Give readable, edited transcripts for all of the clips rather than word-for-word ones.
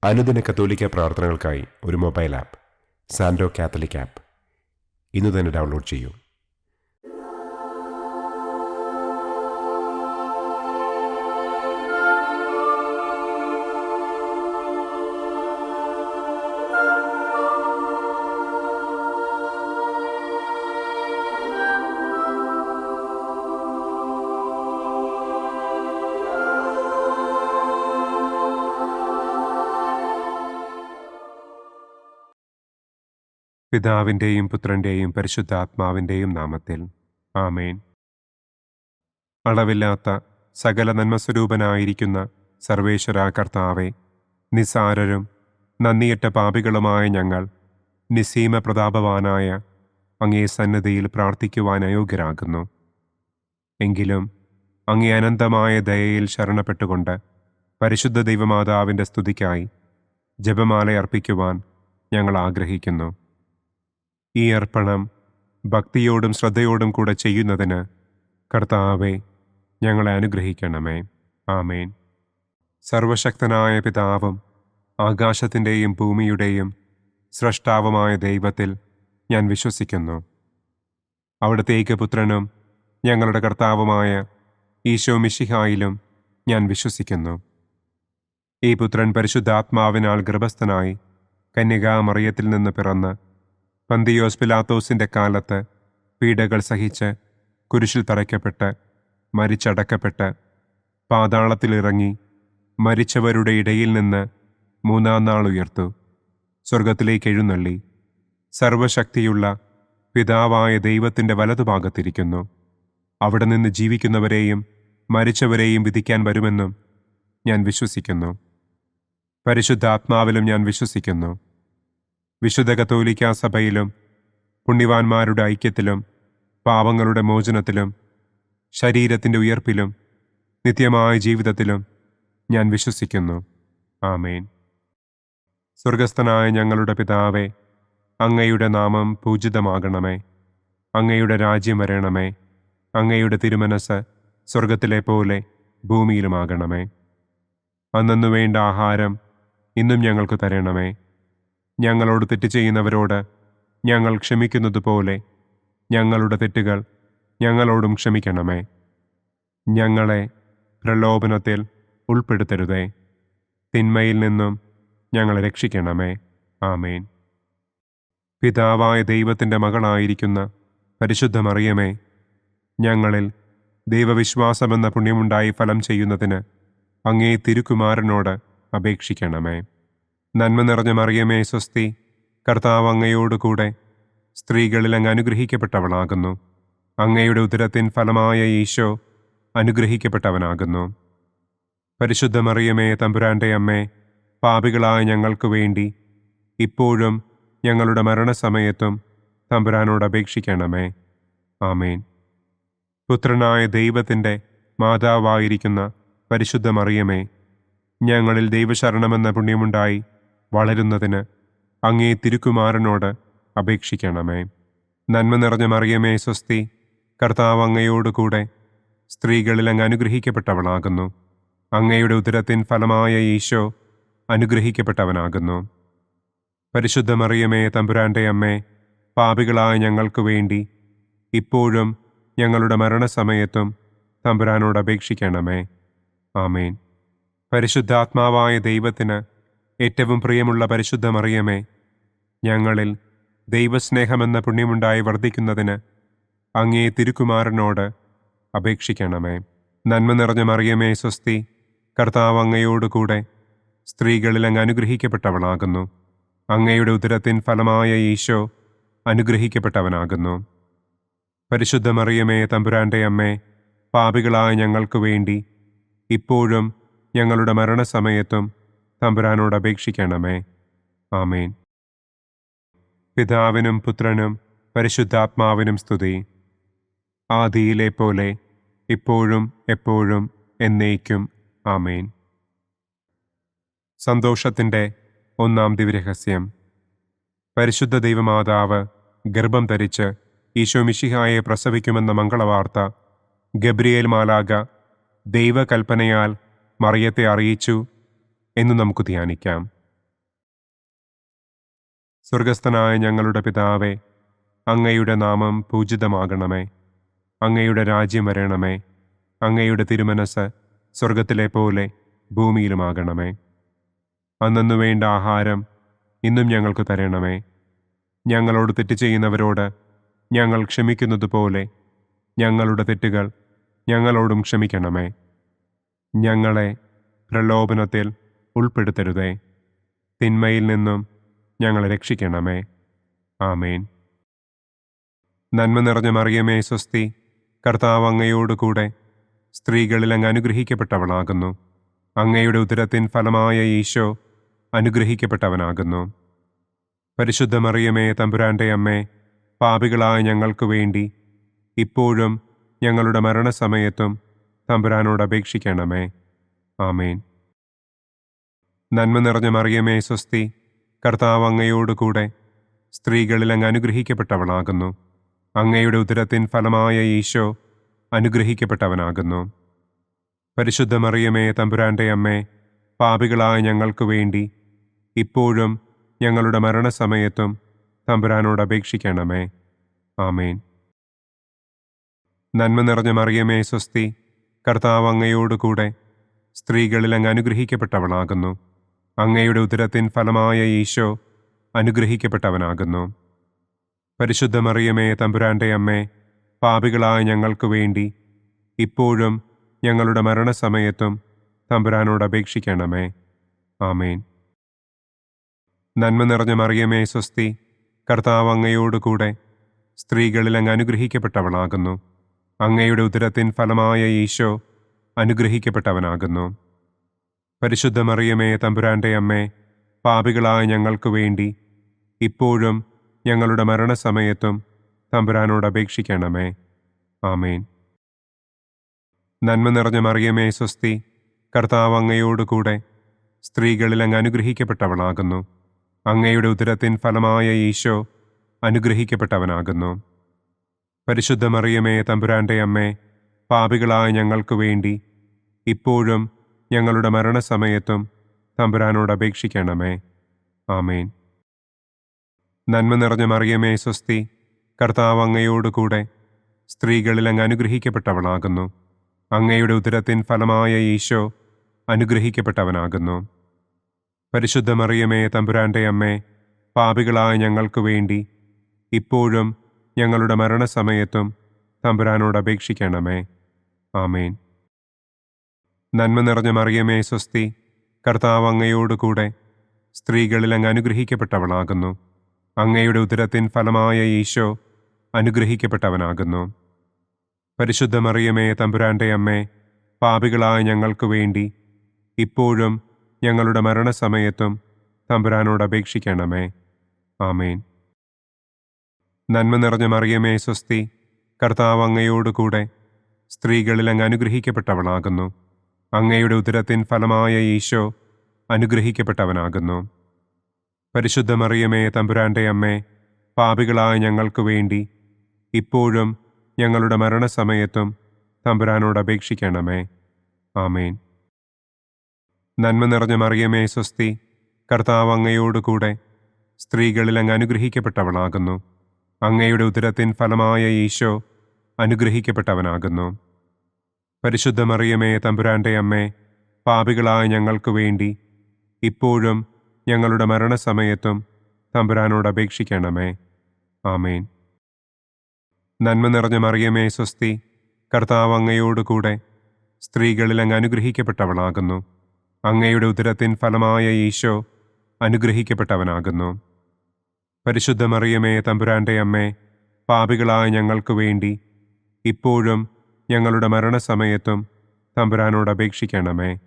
അനുദിന കത്തോലിക്ക പ്രാർത്ഥനകൾക്കായി ഒരു മൊബൈൽ ആപ്പ് സാൻഡോ കാത്തലിക് ആപ്പ് ഇന്ന് തന്നെ ഡൗൺലോഡ് ചെയ്യൂ. പിതാവിൻ്റെയും പുത്രൻ്റെയും പരിശുദ്ധാത്മാവിൻ്റെയും നാമത്തിൽ ആമേൻ. അളവില്ലാത്ത സകല നന്മസ്വരൂപനായിരിക്കുന്ന സർവേശ്വര കർത്താവെ, നിസ്സാരരും നന്ദിയറ്റ പാപികളുമായ ഞങ്ങൾ നിസ്സീമ പ്രതാപവാനായ അങ്ങേ സന്നിധിയിൽ പ്രാർത്ഥിക്കുവാൻ അയോഗ്യരാകുന്നു. എങ്കിലും അങ്ങേ അനന്തമായ ദയയിൽ ശരണപ്പെട്ടുകൊണ്ട് പരിശുദ്ധ ദൈവമാതാവിൻ്റെ സ്തുതിക്കായി ജപമാല അർപ്പിക്കുവാൻ ഞങ്ങൾ ആഗ്രഹിക്കുന്നു. ഈ അർപ്പണം ഭക്തിയോടും ശ്രദ്ധയോടും കൂടെ ചെയ്യുന്നതിന് കർത്താവെ ഞങ്ങളെ അനുഗ്രഹിക്കണമേ. ആമേൻ. സർവശക്തനായ പിതാവും ആകാശത്തിൻ്റെയും ഭൂമിയുടെയും സ്രഷ്ടാവുമായ ദൈവത്തിൽ ഞാൻ വിശ്വസിക്കുന്നു. അവിടുത്തെ ഏകപുത്രനും ഞങ്ങളുടെ കർത്താവുമായ ഈശോ മിശിഹായിലും ഞാൻ വിശ്വസിക്കുന്നു. ഈ പുത്രൻ പരിശുദ്ധാത്മാവിനാൽ ഗർഭസ്ഥനായി കന്യകാമറിയത്തിൽ നിന്ന് പിറന്ന് പന്തിയോസ് പിലാത്തോസിൻ്റെ കാലത്ത് പീഡകൾ സഹിച്ച് കുരിശിൽ തറയ്ക്കപ്പെട്ട് മരിച്ചടക്കപ്പെട്ട് പാതാളത്തിലിറങ്ങി മരിച്ചവരുടെ ഇടയിൽ നിന്ന് മൂന്നാം നാൾ ഉയർത്തു സ്വർഗത്തിലേക്ക് എഴുന്നള്ളി സർവശക്തിയുള്ള പിതാവായ ദൈവത്തിൻ്റെ വലതുഭാഗത്തിരിക്കുന്നു. അവിടെ നിന്ന് ജീവിക്കുന്നവരെയും മരിച്ചവരെയും വിധിക്കാൻ വരുമെന്നും ഞാൻ വിശ്വസിക്കുന്നു. പരിശുദ്ധാത്മാവിലും ഞാൻ വിശ്വസിക്കുന്നു. വിശുദ്ധ കത്തോലിക്കാ സഭയിലും പുണ്യവാന്മാരുടെ ഐക്യത്തിലും പാപങ്ങളുടെ മോചനത്തിലും ശരീരത്തിൻ്റെ ഉയർപ്പിലും നിത്യമായ ജീവിതത്തിലും ഞാൻ വിശ്വസിക്കുന്നു. ആമേൻ. സ്വർഗസ്ഥനായ ഞങ്ങളുടെ പിതാവേ, അങ്ങയുടെ നാമം പൂജിതമാകണമേ. അങ്ങയുടെ രാജ്യം വരണമേ. അങ്ങയുടെ തിരുമനസ് സ്വർഗത്തിലെ പോലെ ഭൂമിയിലുമാകണമേ. അന്നന്നു വേണ്ട ആഹാരം ഇന്നും ഞങ്ങൾക്ക് തരണമേ. ഞങ്ങളോട് തെറ്റ് ചെയ്യുന്നവരോട് ഞങ്ങൾ ക്ഷമിക്കുന്നത് പോലെ ഞങ്ങളുടെ തെറ്റുകൾ ഞങ്ങളോടും ക്ഷമിക്കണമേ. ഞങ്ങളെ പ്രലോഭനത്തിൽ ഉൾപ്പെടുത്തരുതേ. തിന്മയിൽ നിന്നും ഞങ്ങളെ രക്ഷിക്കണമേ. ആമേൻ. പിതാവായ ദൈവത്തിൻ്റെ മകളായിരിക്കുന്ന പരിശുദ്ധ മറിയമേ, ഞങ്ങളിൽ ദൈവവിശ്വാസമെന്ന പുണ്യമുണ്ടായി ഫലം ചെയ്യുന്നതിന് അങ്ങേ തിരുക്കുമാരനോട് അപേക്ഷിക്കണമേ. നന്മ നിറഞ്ഞ മറിയമേ സ്വസ്തി, കർത്താവ് അങ്ങയോടുകൂടെ സ്ത്രീകളിൽ അങ്ങ് അനുഗ്രഹിക്കപ്പെട്ടവളാകുന്നു. അങ്ങയുടെ ഉദരത്തിൻ ഫലമായ ഈശോ അനുഗ്രഹിക്കപ്പെട്ടവനാകുന്നു. പരിശുദ്ധ മറിയമേ തമ്പുരാൻ്റെ അമ്മേ, പാപികളായ ഞങ്ങൾക്ക് വേണ്ടി ഇപ്പോഴും ഞങ്ങളുടെ മരണസമയത്തും തമ്പുരാനോട് അപേക്ഷിക്കണമേ. ആമേൻ. പുത്രനായ ദൈവത്തിൻ്റെ മാതാവായിരിക്കുന്ന പരിശുദ്ധ മറിയമേ, ഞങ്ങളിൽ ദൈവശരണമെന്ന പുണ്യമുണ്ടായി വളരുന്നതിന് അങ്ങേ തിരുക്കുമാരനോട് അപേക്ഷിക്കണമേ. നന്മ നിറഞ്ഞ മറിയമേ സ്വസ്തി, കർത്താവ് അങ്ങയോടുകൂടെ സ്ത്രീകളിൽ അങ്ങ് അനുഗ്രഹിക്കപ്പെട്ടവളാകുന്നു. അങ്ങയുടെ ഉദരത്തിൻ ഫലമായ ഈശോ അനുഗ്രഹിക്കപ്പെട്ടവനാകുന്നു. പരിശുദ്ധ മറിയമേ തമ്പുരാൻ്റെ അമ്മേ, പാപികളായ ഞങ്ങൾക്ക് വേണ്ടി ഇപ്പോഴും ഞങ്ങളുടെ മരണസമയത്തും തമ്പുരാനോട് അപേക്ഷിക്കണമേ. ആമേൻ. പരിശുദ്ധാത്മാവായ ദൈവത്തിന് ഏറ്റവും പ്രിയമുള്ള പരിശുദ്ധ മറിയമേ, ഞങ്ങളിൽ ദൈവസ്നേഹമെന്ന പുണ്യമുണ്ടായി വർദ്ധിക്കുന്നതിന് അങ്ങേ തിരുക്കുമാരനോട് അപേക്ഷിക്കണമേ. നന്മ നിറഞ്ഞ മറിയമേ സ്വസ്തി, കർത്താവ് അങ്ങയോടുകൂടെ സ്ത്രീകളിൽ അങ്ങ് അനുഗ്രഹിക്കപ്പെട്ടവളാകുന്നു. അങ്ങയുടെ ഉദരത്തിൻ ഫലമായ ഈശോ അനുഗ്രഹിക്കപ്പെട്ടവനാകുന്നു. പരിശുദ്ധ മറിയമേ തമ്പുരാൻ്റെ അമ്മേ, പാപികളായ ഞങ്ങൾക്ക് വേണ്ടി ഇപ്പോഴും ഞങ്ങളുടെ മരണസമയത്തും തമ്പുരാനോട് അപേക്ഷിക്കണമേ. ആമേൻ. പിതാവിനും പുത്രനും പരിശുദ്ധാത്മാവിനും സ്തുതി. ആദിയിലെ പോലെ ഇപ്പോഴും എപ്പോഴും എന്നേക്കും. ആമേൻ. സന്തോഷത്തിൻ്റെ ഒന്നാം ദിവ്യരഹസ്യം. പരിശുദ്ധ ദൈവമാതാവ് ഗർഭം ധരിച്ച് ഈശോ മിശിഹായെ പ്രസവിക്കുമെന്ന മംഗളവാർത്ത ഗബ്രിയേൽ മാലാഖ ദൈവകൽപ്പനയാൽ മറിയത്തെ അറിയിച്ചു എന്ന് നമുക്ക് ധ്യാനിക്കാം. സ്വർഗസ്ഥനായ ഞങ്ങളുടെ പിതാവേ, അങ്ങയുടെ നാമം പൂജിതമാകണമേ. അങ്ങയുടെ രാജ്യം വരണമേ. അങ്ങയുടെ തിരുമനസ് സ്വർഗത്തിലെ പോലെ ഭൂമിയിലുമാകണമേ. അന്നന്നു വേണ്ട ആഹാരം ഇന്നും ഞങ്ങൾക്ക് തരണമേ. ഞങ്ങളോട് തെറ്റ് ചെയ്യുന്നവരോട് ഞങ്ങൾ ക്ഷമിക്കുന്നതുപോലെ ഞങ്ങളുടെ തെറ്റുകൾ ഞങ്ങളോടും ക്ഷമിക്കണമേ. ഞങ്ങളെ പ്രലോഭനത്തിൽ ഉൾപ്പെടുത്തരുതേ. തിന്മയിൽ നിന്നും ഞങ്ങളെ രക്ഷിക്കണമേ. ആമേൻ. നന്മ നിറഞ്ഞ മറിയമേ സ്വസ്തി, കർത്താവ് അങ്ങയോടുകൂടെ സ്ത്രീകളിൽ അങ്ങ് അനുഗ്രഹിക്കപ്പെട്ടവളാകുന്നു. അങ്ങയുടെ ഉദരത്തിൻ ഫലമായ ഈശോ അനുഗ്രഹിക്കപ്പെട്ടവനാകുന്നു. പരിശുദ്ധ മറിയമേ തമ്പുരാന്റെ അമ്മേ, പാപികളായ ഞങ്ങൾക്ക് വേണ്ടി ഇപ്പോഴും ഞങ്ങളുടെ മരണസമയത്തും തമ്പുരാനോട് അപേക്ഷിക്കണമേ. ആമേൻ. നന്മ നിറഞ്ഞ മറിയമേ സ്വസ്തി, കർത്താവ് അങ്ങയോടുകൂടെ സ്ത്രീകളിൽ അങ്ങ് അനുഗ്രഹിക്കപ്പെട്ടവളാകുന്നു. അങ്ങയുടെ ഉദരത്തിൻ ഫലമായ ഈശോ അനുഗ്രഹിക്കപ്പെട്ടവനാകുന്നു. പരിശുദ്ധ മറിയമേ തമ്പുരാന്റെ അമ്മേ, പാപികളായ ഞങ്ങൾക്ക് വേണ്ടി ഇപ്പോഴും ഞങ്ങളുടെ മരണസമയത്തും തമ്പുരാനോട് അപേക്ഷിക്കണമേ. ആമേൻ. നന്മ നിറഞ്ഞ മറിയമേ സ്വസ്തി, കർത്താവ് അങ്ങയോടുകൂടെ സ്ത്രീകളിൽ അങ്ങ് അനുഗ്രഹിക്കപ്പെട്ടവളാകുന്നു. അങ്ങയുടെ ഉദരത്തിൻ ഫലമായ ഈശോ അനുഗ്രഹിക്കപ്പെട്ടവനാകുന്നു. പരിശുദ്ധ മറിയമേ തമ്പുരാന്റെ അമ്മേ, പാപികളായ ഞങ്ങൾക്ക് വേണ്ടി ഇപ്പോഴും ഞങ്ങളുടെ മരണസമയത്തും തമ്പുരാനോട് അപേക്ഷിക്കണമേ. ആമേൻ. നന്മ നിറഞ്ഞ മറിയമേ സ്വസ്തി, കർത്താവ് അങ്ങയോടുകൂടെ സ്ത്രീകളിൽ അങ്ങ് അനുഗ്രഹിക്കപ്പെട്ടവളാകുന്നു. അങ്ങയുടെ ഉദരത്തിൻ ഫലമായ ഈശോ അനുഗ്രഹിക്കപ്പെട്ടവനാകുന്നു. പരിശുദ്ധ മറിയമേ തമ്പുരാന്റെ അമ്മേ, പാപികളായ ഞങ്ങൾക്ക് വേണ്ടി ഇപ്പോഴും ഞങ്ങളുടെ മരണസമയത്തും തമ്പുരാനോട് അപേക്ഷിക്കണമേ. ആമേൻ. നന്മ നിറഞ്ഞ മറിയമേ സ്വസ്തി, കർത്താവ് അങ്ങയോടുകൂടെ സ്ത്രീകളിൽ അങ്ങ് അനുഗ്രഹിക്കപ്പെട്ടവളാകുന്നു. അങ്ങയുടെ ഉദരത്തിൻ ഫലമായ ഈശോ അനുഗ്രഹിക്കപ്പെട്ടവനാകുന്നു. പരിശുദ്ധ മറിയമേ തമ്പുരാന്റെ അമ്മേ, പാപികളായ ഞങ്ങൾക്ക് വേണ്ടി ഇപ്പോഴും ഞങ്ങളുടെ മരണസമയത്തും തമ്പുരാനോട് അപേക്ഷിക്കണമേ. ആമേൻ. നന്മ നിറഞ്ഞ മറിയമേ സ്വസ്തി, കർത്താവ് അങ്ങയോടുകൂടെ സ്ത്രീകളിൽ അങ്ങ് അനുഗ്രഹിക്കപ്പെട്ടവളാകുന്നു. അങ്ങയുടെ ഉദരത്തിൻ ഫലമായ ഈശോ അനുഗ്രഹിക്കപ്പെട്ടവനാകുന്നു. പരിശുദ്ധ മറിയമേ തമ്പുരാന്റെ അമ്മേ, പാപികളായ ഞങ്ങൾക്ക് വേണ്ടി ഇപ്പോഴും ഞങ്ങളുടെ മരണസമയത്തും തമ്പുരാനോട് അപേക്ഷിക്കണമേ. ആമേൻ. നന്മ നിറഞ്ഞ മറിയമേ സ്വസ്തി, കർത്താവ് അങ്ങയോടുകൂടെ സ്ത്രീകളിൽ അങ്ങ് അനുഗ്രഹിക്കപ്പെട്ടവളാകുന്നു. അങ്ങയുടെ ഉദരത്തിൻ ഫലമായ ഈശോ അനുഗ്രഹിക്കപ്പെട്ടവനാകുന്നു. പരിശുദ്ധ മറിയമേ തമ്പുരാന്റെ അമ്മേ, പാപികളായ ഞങ്ങൾക്ക് വേണ്ടി ഇപ്പോഴും ഞങ്ങളുടെ മരണസമയത്തും തമ്പുരാനോട് അപേക്ഷിക്കണമേ. ആമേൻ. നന്മ നിറഞ്ഞ മറിയമേ സ്വസ്തി, കർത്താവ് അങ്ങയോടുകൂടെ സ്ത്രീകളിൽ അങ്ങ് അനുഗ്രഹിക്കപ്പെട്ടവളാകുന്നു. അങ്ങയുടെ ഉദരത്തിൻ ഫലമായ ഈശോ അനുഗ്രഹിക്കപ്പെട്ടവനാകുന്നു. പരിശുദ്ധ മറിയമേ തമ്പുരാന്റെ അമ്മേ, പാപികളായ ഞങ്ങൾക്ക് വേണ്ടി ഇപ്പോഴും ഞങ്ങളുടെ മരണസമയത്തും തമ്പുരാനോട് അപേക്ഷിക്കണമേ. ആമേൻ. നന്മ നിറഞ്ഞ മറിയമേ സ്വസ്തി, കർത്താവ് അങ്ങയോടുകൂടെ സ്ത്രീകളിൽ അങ്ങ് അനുഗ്രഹിക്കപ്പെട്ടവളാകുന്നു. അങ്ങയുടെ ഉദരത്തിൻ ഫലമായ ഈശോ അനുഗ്രഹിക്കപ്പെട്ടവനാകുന്നു. പരിശുദ്ധ മറിയമേ തമ്പുരാന്റെ അമ്മേ, പാപികളായ ഞങ്ങൾക്ക് വേണ്ടി ഇപ്പോഴും ഞങ്ങളുടെ മരണസമയത്തും തമ്പുരാനോട് അപേക്ഷിക്കണമേ. ആമേൻ. നന്മ നിറഞ്ഞ മറിയമേ സ്വസ്തി, കർത്താവ് അങ്ങയോടുകൂടെ സ്ത്രീകളിൽ അങ്ങ് അനുഗ്രഹിക്കപ്പെട്ടവളാകുന്നു. അങ്ങയുടെ ഉദരത്തിൻ ഫലമായ ഈശോ അനുഗ്രഹിക്കപ്പെട്ടവനാകുന്നു. പരിശുദ്ധ മറിയമേ തമ്പുരാന്റെ അമ്മേ, പാപികളായ ഞങ്ങൾക്ക് വേണ്ടി ഇപ്പോഴും ഞങ്ങളുടെ മരണസമയത്തും തമ്പുരാനോട് അപേക്ഷിക്കണമേ.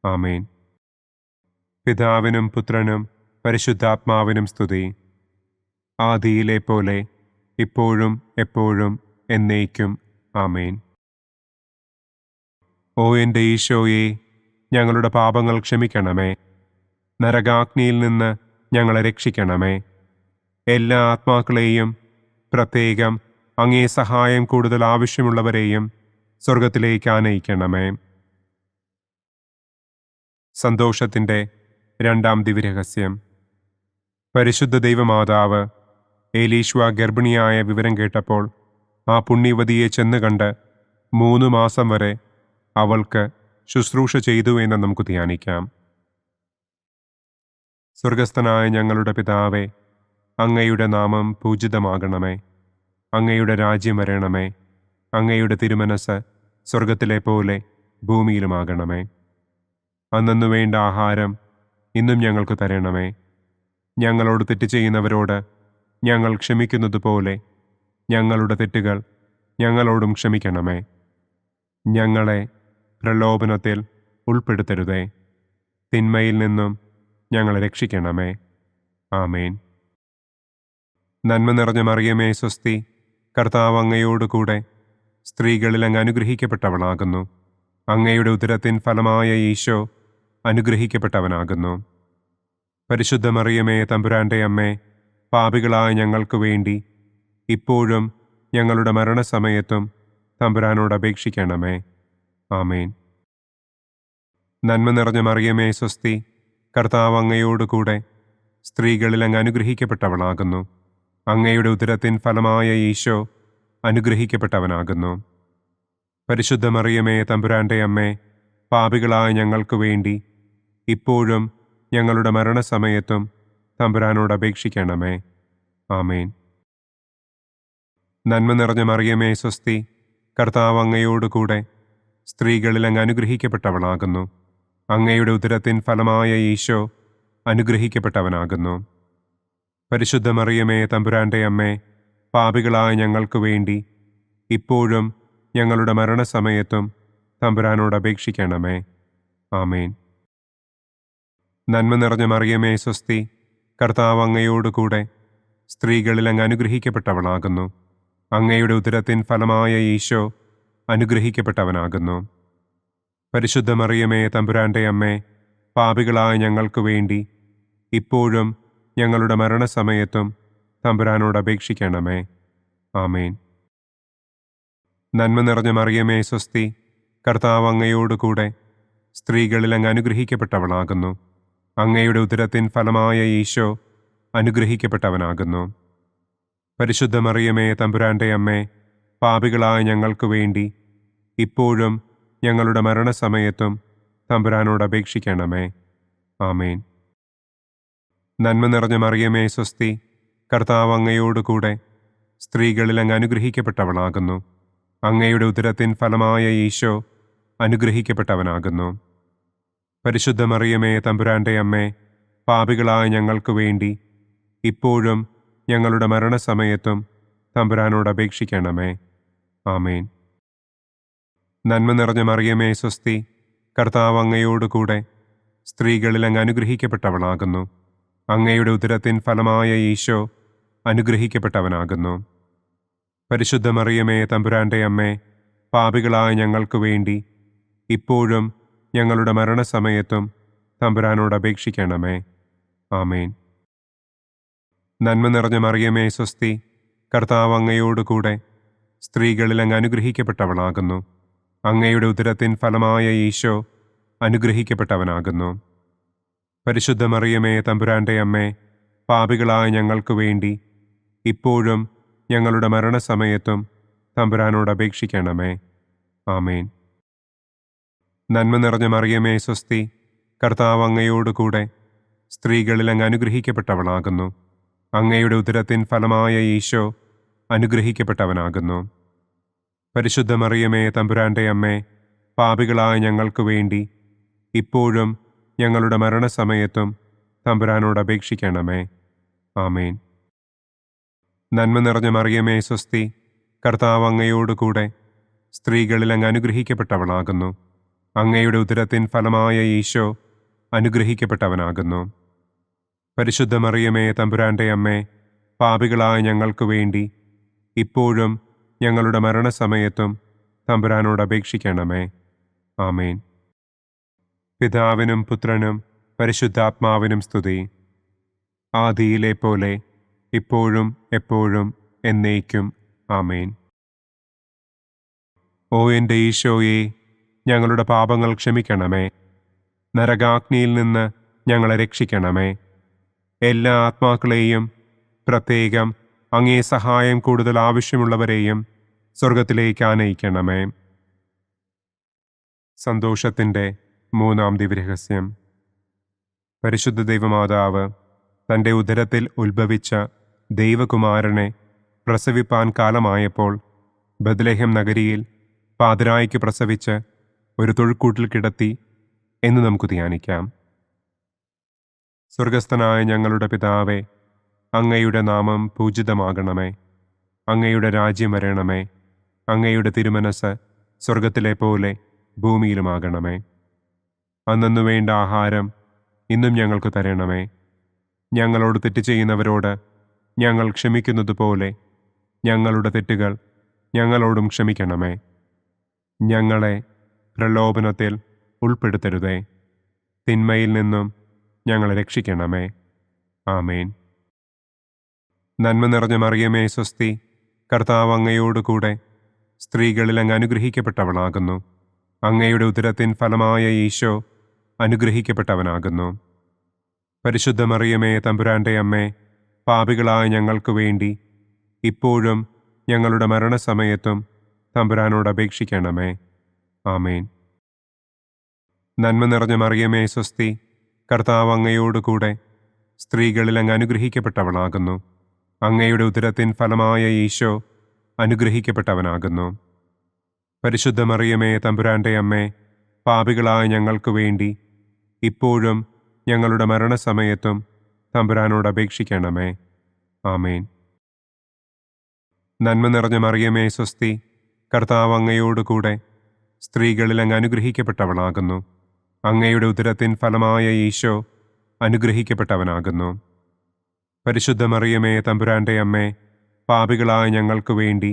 ആമേൻ. പിതാവിനും പുത്രനും പരിശുദ്ധാത്മാവിനും സ്തുതി. ആദിയിലെ പോലെ ഇപ്പോഴും എപ്പോഴും എന്നേക്കും. ആമേൻ. ഓ എൻ്റെ ഈശോയെ, ഞങ്ങളുടെ പാപങ്ങൾ ക്ഷമിക്കണമേ. നരകാഗ്നിയിൽ നിന്ന് ഞങ്ങളെ രക്ഷിക്കണമേ. എല്ലാ ആത്മാക്കളെയും, പ്രത്യേകം അങ്ങേ സഹായം കൂടുതൽ ആവശ്യമുള്ളവരെയും സ്വർഗത്തിലേക്ക് ആനയിക്കണമേ. സന്തോഷത്തിൻ്റെ രണ്ടാം ദിവ്യരഹസ്യം. പരിശുദ്ധ ദൈവമാതാവ് ഏലീശ്വ ഗർഭിണിയായ വിവരം കേട്ടപ്പോൾ ആ പുണ്യവതിയെ ചെന്ന് കണ്ട് 3 മാസം വരെ അവൾക്ക് ശുശ്രൂഷ ചെയ്തു എന്ന് നമുക്ക് ധ്യാനിക്കാം. സ്വർഗസ്ഥനായ ഞങ്ങളുടെ പിതാവേ, അങ്ങയുടെ നാമം പൂജിതമാകണമേ. അങ്ങയുടെ രാജ്യം വരണമേ. അങ്ങയുടെ തിരുമനസ് സ്വർഗത്തിലെ പോലെ ഭൂമിയിലുമാകണമേ. അന്നന്നു വേണ്ട ആഹാരം ഇന്നും ഞങ്ങൾക്ക് തരണമേ. ഞങ്ങളോട് തെറ്റ് ചെയ്യുന്നവരോട് ഞങ്ങൾ ക്ഷമിക്കുന്നത് പോലെ ഞങ്ങളുടെ തെറ്റുകൾ ഞങ്ങളോടും ക്ഷമിക്കണമേ. ഞങ്ങളെ പ്രലോഭനത്തിൽ ഉൾപ്പെടുത്തരുതേ. തിന്മയിൽ നിന്നും ഞങ്ങളെ രക്ഷിക്കണമേ. ആമേൻ. നന്മ നിറഞ്ഞ മറിയമേ സ്വസ്തി, കർത്താവ് അങ്ങയോടുകൂടെ സ്ത്രീകളിൽ അങ്ങ് അനുഗ്രഹിക്കപ്പെട്ടവളാകുന്നു. അങ്ങയുടെ ഉദരത്തിൻ ഫലമായ ഈശോ അനുഗ്രഹിക്കപ്പെട്ടവനാകുന്നു. പരിശുദ്ധ മറിയമേ തമ്പുരാൻ്റെ അമ്മേ, പാപികളായ ഞങ്ങൾക്ക് വേണ്ടി ഇപ്പോഴും ഞങ്ങളുടെ മരണസമയത്തും തമ്പുരാനോട് അപേക്ഷിക്കണമേ. ആമേൻ. നന്മ നിറഞ്ഞ മറിയമേ സ്വസ്തി, കർത്താവ് അങ്ങയോടുകൂടെ സ്ത്രീകളിൽ അങ്ങ് അനുഗ്രഹിക്കപ്പെട്ടവളാകുന്നു. അങ്ങയുടെ ഉദരത്തിൻ ഫലമായ ഈശോ അനുഗ്രഹിക്കപ്പെട്ടവനാകുന്നു. പരിശുദ്ധ മറിയമേ തമ്പുരാൻ്റെ അമ്മേ, പാപികളായ ഞങ്ങൾക്ക് വേണ്ടി ഇപ്പോഴും ഞങ്ങളുടെ മരണസമയത്തും തമ്പുരാനോട് അപേക്ഷിക്കണമേ. ആമേൻ. നന്മ നിറഞ്ഞ മറിയമേ സ്വസ്തി, കർത്താവ് അങ്ങയോടുകൂടെ സ്ത്രീകളിൽ അങ്ങ് അനുഗ്രഹിക്കപ്പെട്ടവളാകുന്നു. അങ്ങയുടെ ഉദരത്തിൻ ഫലമായ ഈശോ അനുഗ്രഹിക്കപ്പെട്ടവനാകുന്നു. പരിശുദ്ധ മറിയമേ തമ്പുരാൻ്റെ അമ്മേ, പാപികളായ ഞങ്ങൾക്ക് വേണ്ടി ഇപ്പോഴും ഞങ്ങളുടെ മരണസമയത്തും തമ്പുരാനോട് അപേക്ഷിക്കണമേ. ആമേൻ. നന്മ നിറഞ്ഞ മറിയമേ സ്വസ്തി, കർത്താവ് അങ്ങയോടുകൂടെ സ്ത്രീകളിൽ അങ്ങ് അനുഗ്രഹിക്കപ്പെട്ടവളാകുന്നു. അങ്ങയുടെ ഉദരത്തിൻ ഫലമായ ഈശോ അനുഗ്രഹിക്കപ്പെട്ടവനാകുന്നു. പരിശുദ്ധ മറിയമേ തമ്പുരാൻ്റെ അമ്മേ, പാപികളായ ഞങ്ങൾക്ക് വേണ്ടി ഇപ്പോഴും ഞങ്ങളുടെ മരണസമയത്തും തമ്പുരാനോട് അപേക്ഷിക്കണമേ. ആമേൻ. നന്മ നിറഞ്ഞ മറിയമേ സ്വസ്തി, കർത്താവ് അങ്ങയോടുകൂടെ സ്ത്രീകളിൽ അങ്ങ് അനുഗ്രഹിക്കപ്പെട്ടവളാകുന്നു. അങ്ങയുടെ ഉദരത്തിൻ ഫലമായ ഈശോ അനുഗ്രഹിക്കപ്പെട്ടവനാകുന്നു. പരിശുദ്ധ മറിയമേ തമ്പുരാൻ്റെ അമ്മേ, പാപികളായ ഞങ്ങൾക്ക് വേണ്ടി ഇപ്പോഴും ഞങ്ങളുടെ മരണസമയത്തും തമ്പുരാനോട് അപേക്ഷിക്കണമേ. ആമേൻ. നന്മ നിറഞ്ഞ മറിയമേ സ്വസ്തി, കർത്താവ് അങ്ങയോടുകൂടെ സ്ത്രീകളിൽ അങ്ങ് അനുഗ്രഹിക്കപ്പെട്ടവളാകുന്നു. അങ്ങയുടെ ഉദരത്തിൻ ഫലമായ ഈശോ അനുഗ്രഹിക്കപ്പെട്ടവനാകുന്നു. പരിശുദ്ധ മറിയമേ തമ്പുരാൻ്റെ അമ്മേ, പാപികളായ ഞങ്ങൾക്ക് വേണ്ടി ഇപ്പോഴും ഞങ്ങളുടെ മരണസമയത്തും തമ്പുരാനോട് അപേക്ഷിക്കണമേ. ആമേൻ. നന്മ നിറഞ്ഞ മറിയമേ സ്വസ്തി, കർത്താവ് അങ്ങയോടുകൂടെ സ്ത്രീകളിൽ അങ്ങ് അനുഗ്രഹിക്കപ്പെട്ടവളാകുന്നു. അങ്ങയുടെ ഉദരത്തിൻ ഫലമായ ഈശോ അനുഗ്രഹിക്കപ്പെട്ടവനാകുന്നു. പരിശുദ്ധ മറിയമേ തമ്പുരാൻ്റെ അമ്മേ, പാപികളായ ഞങ്ങൾക്ക് വേണ്ടി ഇപ്പോഴും ഞങ്ങളുടെ മരണസമയത്തും തമ്പുരാനോട് അപേക്ഷിക്കണമേ. ആമേൻ. നന്മ നിറഞ്ഞ മറിയമേ സ്വസ്തി, കർത്താവ് അങ്ങയോടുകൂടെ സ്ത്രീകളിൽ അങ്ങ് അനുഗ്രഹിക്കപ്പെട്ടവളാകുന്നു. അങ്ങയുടെ ഉദരത്തിൻ ഫലമായ ഈശോ അനുഗ്രഹിക്കപ്പെട്ടവനാകുന്നു. പരിശുദ്ധ മറിയമേ തമ്പുരാൻ്റെ അമ്മേ, പാപികളായ ഞങ്ങൾക്ക് വേണ്ടി ഇപ്പോഴും ഞങ്ങളുടെ മരണസമയത്തും തമ്പുരാനോട് അപേക്ഷിക്കണമേ. ആമേൻ. നന്മ നിറഞ്ഞ മറിയമേ സ്വസ്തി, കർത്താവ് അങ്ങയോടുകൂടെ സ്ത്രീകളിൽ അങ്ങ് അനുഗ്രഹിക്കപ്പെട്ടവളാകുന്നു. അങ്ങയുടെ ഉദരത്തിൻ ഫലമായ ഈശോ അനുഗ്രഹിക്കപ്പെട്ടവനാകുന്നു. പരിശുദ്ധ മറിയമേ തമ്പുരാൻ്റെ അമ്മേ, പാപികളായ ഞങ്ങൾക്ക് വേണ്ടി ഇപ്പോഴും ഞങ്ങളുടെ മരണസമയത്തും തമ്പുരാനോട് അപേക്ഷിക്കണമേ. ആമേൻ. നന്മ നിറഞ്ഞ മറിയമേ സ്വസ്തി, കർത്താവ് അങ്ങയോടുകൂടെ സ്ത്രീകളിൽ അങ്ങ് അനുഗ്രഹിക്കപ്പെട്ടവളാകുന്നു. അങ്ങയുടെ ഉദരത്തിൻ ഫലമായ ഈശോ അനുഗ്രഹിക്കപ്പെട്ടവനാകുന്നു. പരിശുദ്ധ മറിയമേ തമ്പുരാൻ്റെ അമ്മേ, പാപികളായ ഞങ്ങൾക്ക് വേണ്ടി ഇപ്പോഴും ഞങ്ങളുടെ മരണസമയത്തും തമ്പുരാനോട് അപേക്ഷിക്കണമേ. ആമേൻ. പിതാവിനും പുത്രനും പരിശുദ്ധാത്മാവിനും സ്തുതി. ആദിയിലെ പോലെ ഇപ്പോഴും എപ്പോഴും എന്നേക്കും. ആമേൻ. ഓ എൻ്റെ ഈശോയെ, ഞങ്ങളുടെ പാപങ്ങൾ ക്ഷമിക്കണമേ. നരകാഗ്നിയിൽ നിന്ന് ഞങ്ങളെ രക്ഷിക്കണമേ. എല്ലാ ആത്മാക്കളെയും, പ്രത്യേകം അങ്ങേ സഹായം കൂടുതൽ ആവശ്യമുള്ളവരെയും സ്വർഗത്തിലേക്ക് ആനയിക്കണമേ. സന്തോഷത്തിൻ്റെ മൂന്നാം ദിവ്യരഹസ്യം. പരിശുദ്ധ ദൈവമാതാവ് തൻ്റെ ഉദരത്തിൽ ഉത്ഭവിച്ച ദൈവകുമാരനെ പ്രസവിപ്പാൻ കാലമായപ്പോൾ ബത്ലഹേം നഗരിയിൽ പാതിരായ്ക്ക് പ്രസവിച്ച് ഒരു തൊഴുക്കൂട്ടിൽ കിടത്തി എന്ന് നമുക്ക് ധ്യാനിക്കാം. സ്വർഗസ്ഥനായ ഞങ്ങളുടെ പിതാവേ, അങ്ങയുടെ നാമം പൂജിതമാകണമേ. അങ്ങയുടെ രാജ്യം വരണമേ. അങ്ങയുടെ തിരുമനസ് സ്വർഗത്തിലെ പോലെ ഭൂമിയിലുമാകണമേ. അന്നന്നു വേണ്ട ആഹാരം ഇന്നും ഞങ്ങൾക്ക് തരണമേ. ഞങ്ങളോട് തെറ്റ് ചെയ്യുന്നവരോട് ഞങ്ങൾ ക്ഷമിക്കുന്നതുപോലെ ഞങ്ങളുടെ തെറ്റുകൾ ഞങ്ങളോടും ക്ഷമിക്കണമേ. ഞങ്ങളെ പ്രലോഭനത്തിൽ ഉൾപ്പെടുത്തരുതേ. തിന്മയിൽ നിന്നും ഞങ്ങളെ രക്ഷിക്കണമേ. ആമേൻ. നന്മ നിറഞ്ഞ മറിയമേ സ്വസ്തി, കർത്താവ് അങ്ങയോടുകൂടെ സ്ത്രീകളിൽ അങ്ങ് അനുഗ്രഹിക്കപ്പെട്ടവളാകുന്നു. അങ്ങയുടെ ഉദരത്തിൻ ഫലമായ ഈശോ അനുഗ്രഹിക്കപ്പെട്ടവനാകുന്നു. പരിശുദ്ധ മറിയമേ തമ്പുരാൻ്റെ അമ്മേ, പാപികളായ ഞങ്ങൾക്ക് വേണ്ടി ഇപ്പോഴും ഞങ്ങളുടെ മരണസമയത്തും തമ്പുരാനോട് അപേക്ഷിക്കണമേ. ആമേൻ. നന്മ നിറഞ്ഞ മറിയമേ സ്വസ്തി, കർത്താവ് അങ്ങയോടുകൂടെ സ്ത്രീകളിൽ അങ്ങ് അനുഗ്രഹിക്കപ്പെട്ടവളാകുന്നു. അങ്ങയുടെ ഉദരത്തിൻ ഫലമായ ഈശോ അനുഗ്രഹിക്കപ്പെട്ടവനാകുന്നു. പരിശുദ്ധ മറിയമേ തമ്പുരാൻ്റെ അമ്മേ, പാപികളായ ഞങ്ങൾക്ക് വേണ്ടി ഇപ്പോഴും ഞങ്ങളുടെ മരണസമയത്തും തമ്പുരാനോട് അപേക്ഷിക്കണമേ. ആമേൻ. നന്മ നിറഞ്ഞ മറിയമേ സ്വസ്തി, കർത്താവ് അങ്ങയോടുകൂടെ സ്ത്രീകളിൽ അങ്ങ് അനുഗ്രഹിക്കപ്പെട്ടവളാകുന്നു. അങ്ങയുടെ ഉദരത്തിൻ ഫലമായ ഈശോ അനുഗ്രഹിക്കപ്പെട്ടവനാകുന്നു. പരിശുദ്ധ മറിയമേ തമ്പുരാൻ്റെ അമ്മേ, പാപികളായ ഞങ്ങൾക്ക് വേണ്ടി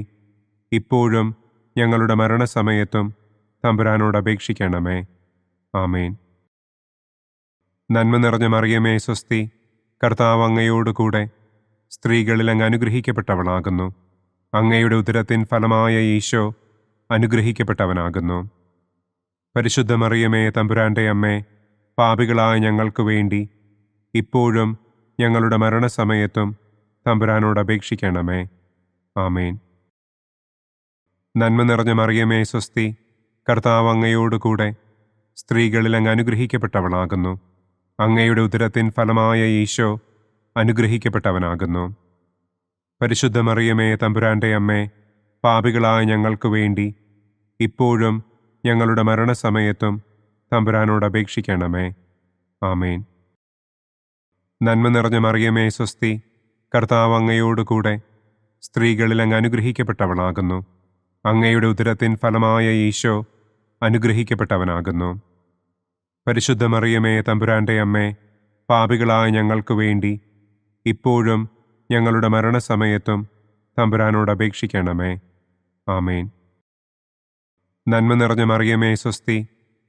ഇപ്പോഴും ഞങ്ങളുടെ മരണസമയത്തും തമ്പുരാനോട് അപേക്ഷിക്കണമേ. ആമേൻ. നന്മ നിറഞ്ഞ മറിയമേ സ്വസ്തി, കർത്താവ് അങ്ങയോടുകൂടെ സ്ത്രീകളിൽ അങ്ങ് അനുഗ്രഹിക്കപ്പെട്ടവളാകുന്നു. അങ്ങയുടെ ഉദരത്തിൻ ഫലമായ ഈശോ അനുഗ്രഹിക്കപ്പെട്ടവനാകുന്നു. പരിശുദ്ധ മറിയമേ തമ്പുരാൻ്റെ അമ്മേ, പാപികളായ ഞങ്ങൾക്ക് വേണ്ടി ഇപ്പോഴും ഞങ്ങളുടെ മരണസമയത്തും തമ്പുരാനോട് അപേക്ഷിക്കണമേ. ആമേൻ. നന്മ നിറഞ്ഞ മറിയമേ സ്വസ്തി, കർത്താവ് അങ്ങയോടുകൂടെ സ്ത്രീകളിൽ അങ്ങ് അനുഗ്രഹിക്കപ്പെട്ടവളാകുന്നു. അങ്ങയുടെ ഉദരത്തിൻ ഫലമായ ഈശോ അനുഗ്രഹിക്കപ്പെട്ടവനാകുന്നു. പരിശുദ്ധ മറിയമേ തമ്പുരാൻ്റെ അമ്മേ, പാപികളായ ഞങ്ങൾക്ക് വേണ്ടി ഇപ്പോഴും ഞങ്ങളുടെ മരണസമയത്തും തമ്പുരാനോട് അപേക്ഷിക്കണമേ. ആമേൻ. നന്മ നിറഞ്ഞ മറിയമേ സ്വസ്തി, കർത്താവ് അങ്ങയോടുകൂടെ സ്ത്രീകളിൽ അങ്ങ് അനുഗ്രഹിക്കപ്പെട്ടവളാകുന്നു. അങ്ങയുടെ ഉദരത്തിൻ ഫലമായ ഈശോ അനുഗ്രഹിക്കപ്പെട്ടവനാകുന്നു. പരിശുദ്ധ മറിയമേ തമ്പുരാൻ്റെ അമ്മേ, പാപികളായ ഞങ്ങൾക്ക് വേണ്ടി ഇപ്പോഴും ഞങ്ങളുടെ മരണസമയത്തും തമ്പുരാനോട് അപേക്ഷിക്കണമേ. ആമേൻ. നന്മ നിറഞ്ഞ മറിയമേ സ്വസ്തി,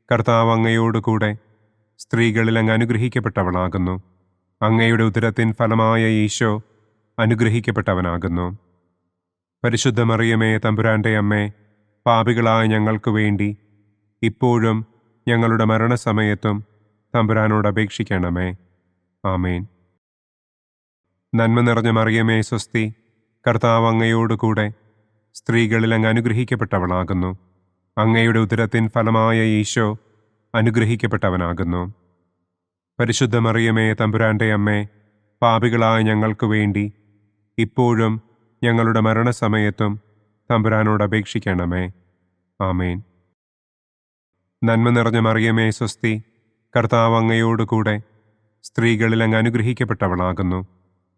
കർത്താവ് അങ്ങയോടുകൂടെ സ്ത്രീകളിൽ അങ്ങ് അനുഗ്രഹിക്കപ്പെട്ടവളാകുന്നു. അങ്ങയുടെ ഉദരത്തിൻ ഫലമായ ഈശോ അനുഗ്രഹിക്കപ്പെട്ടവനാകുന്നു. പരിശുദ്ധ മറിയമേ തമ്പുരാൻ്റെ അമ്മേ, പാപികളായ ഞങ്ങൾക്ക് വേണ്ടി ഇപ്പോഴും ഞങ്ങളുടെ മരണസമയത്തും തമ്പുരാനോട് അപേക്ഷിക്കണമേ. ആമേൻ. നന്മ നിറഞ്ഞ മറിയമേ സ്വസ്തി, കർത്താവ് അങ്ങയോടുകൂടെ സ്ത്രീകളിൽ അങ്ങ് അനുഗ്രഹിക്കപ്പെട്ടവളാകുന്നു. അങ്ങയുടെ ഉദരത്തിൻ ഫലമായ ഈശോ അനുഗ്രഹിക്കപ്പെട്ടവനാകുന്നു. പരിശുദ്ധ മറിയമേ തമ്പുരാൻ്റെ അമ്മേ, പാപികളായ ഞങ്ങൾക്ക് വേണ്ടി ഇപ്പോഴും ഞങ്ങളുടെ മരണസമയത്തും തമ്പുരാനോട് അപേക്ഷിക്കണമേ. ആമേൻ. നന്മ നിറഞ്ഞ മറിയമേ സ്വസ്തി, കർത്താവ് അങ്ങയോടുകൂടെ സ്ത്രീകളിൽ അങ്ങ് അനുഗ്രഹിക്കപ്പെട്ടവളാകുന്നു.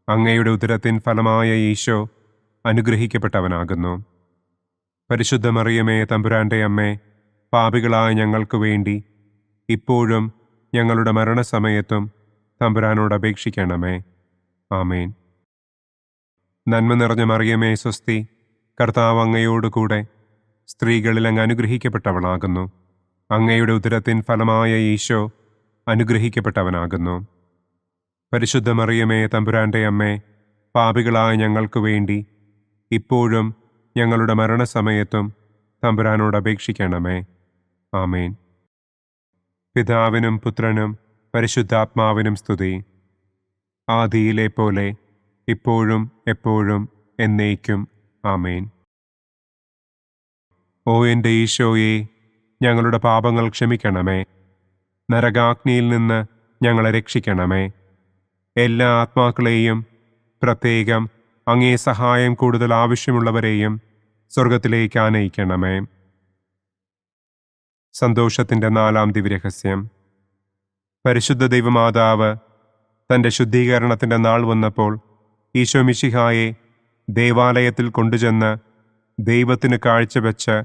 അങ്ങയുടെ ഉദരത്തിൻ ഫലമായ ഈശോ അനുഗ്രഹിക്കപ്പെട്ടവനാകുന്നു. പരിശുദ്ധ മറിയമേ തമ്പുരാൻ്റെ അമ്മേ, പാപികളായ ഞങ്ങൾക്ക് വേണ്ടി ഇപ്പോഴും ഞങ്ങളുടെ മരണസമയത്തും തമ്പുരാനോട് അപേക്ഷിക്കണമേ. ആമേൻ. നന്മ നിറഞ്ഞ മറിയമേ സ്വസ്തി, കർത്താവ് അങ്ങയോടുകൂടെ സ്ത്രീകളിൽ അങ്ങ് അനുഗ്രഹിക്കപ്പെട്ടവളാകുന്നു. അങ്ങയുടെ ഉദരത്തിൻ ഫലമായ ഈശോ അനുഗ്രഹിക്കപ്പെട്ടവനാകുന്നു. പരിശുദ്ധ മറിയമേ തമ്പുരാൻ്റെ അമ്മേ, പാപികളായ ഞങ്ങൾക്ക് വേണ്ടി ഇപ്പോഴും ഞങ്ങളുടെ മരണസമയത്തും തമ്പുരാനോട് അപേക്ഷിക്കണമേ. ആമേൻ. പിതാവിനും പുത്രനും പരിശുദ്ധാത്മാവിനും സ്തുതി. ആദിയിലെ പോലെ ഇപ്പോഴും എപ്പോഴും എന്നേക്കും. ആമേൻ. ഓ എൻ്റെ ഈശോയെ, ഞങ്ങളുടെ പാപങ്ങൾ ക്ഷമിക്കണമേ. നരകാഗ്നിയിൽ നിന്ന് ഞങ്ങളെ രക്ഷിക്കണമേ. എല്ലാ ആത്മാക്കളെയും, പ്രത്യേകം അങ്ങേ സഹായം കൂടുതൽ ആവശ്യമുള്ളവരെയും സ്വർഗത്തിലേക്ക് ആനയിക്കണമേ. സന്തോഷത്തിൻ്റെ 4-ാം ദിവ്യരഹസ്യം. പരിശുദ്ധ ദൈവമാതാവ് തൻ്റെ ശുദ്ധീകരണത്തിൻ്റെ നാൾ വന്നപ്പോൾ ഈശോ മിശിഹായെ ദേവാലയത്തിൽ കൊണ്ടുചെന്ന് ദൈവത്തിന് കാഴ്ചവെച്ച്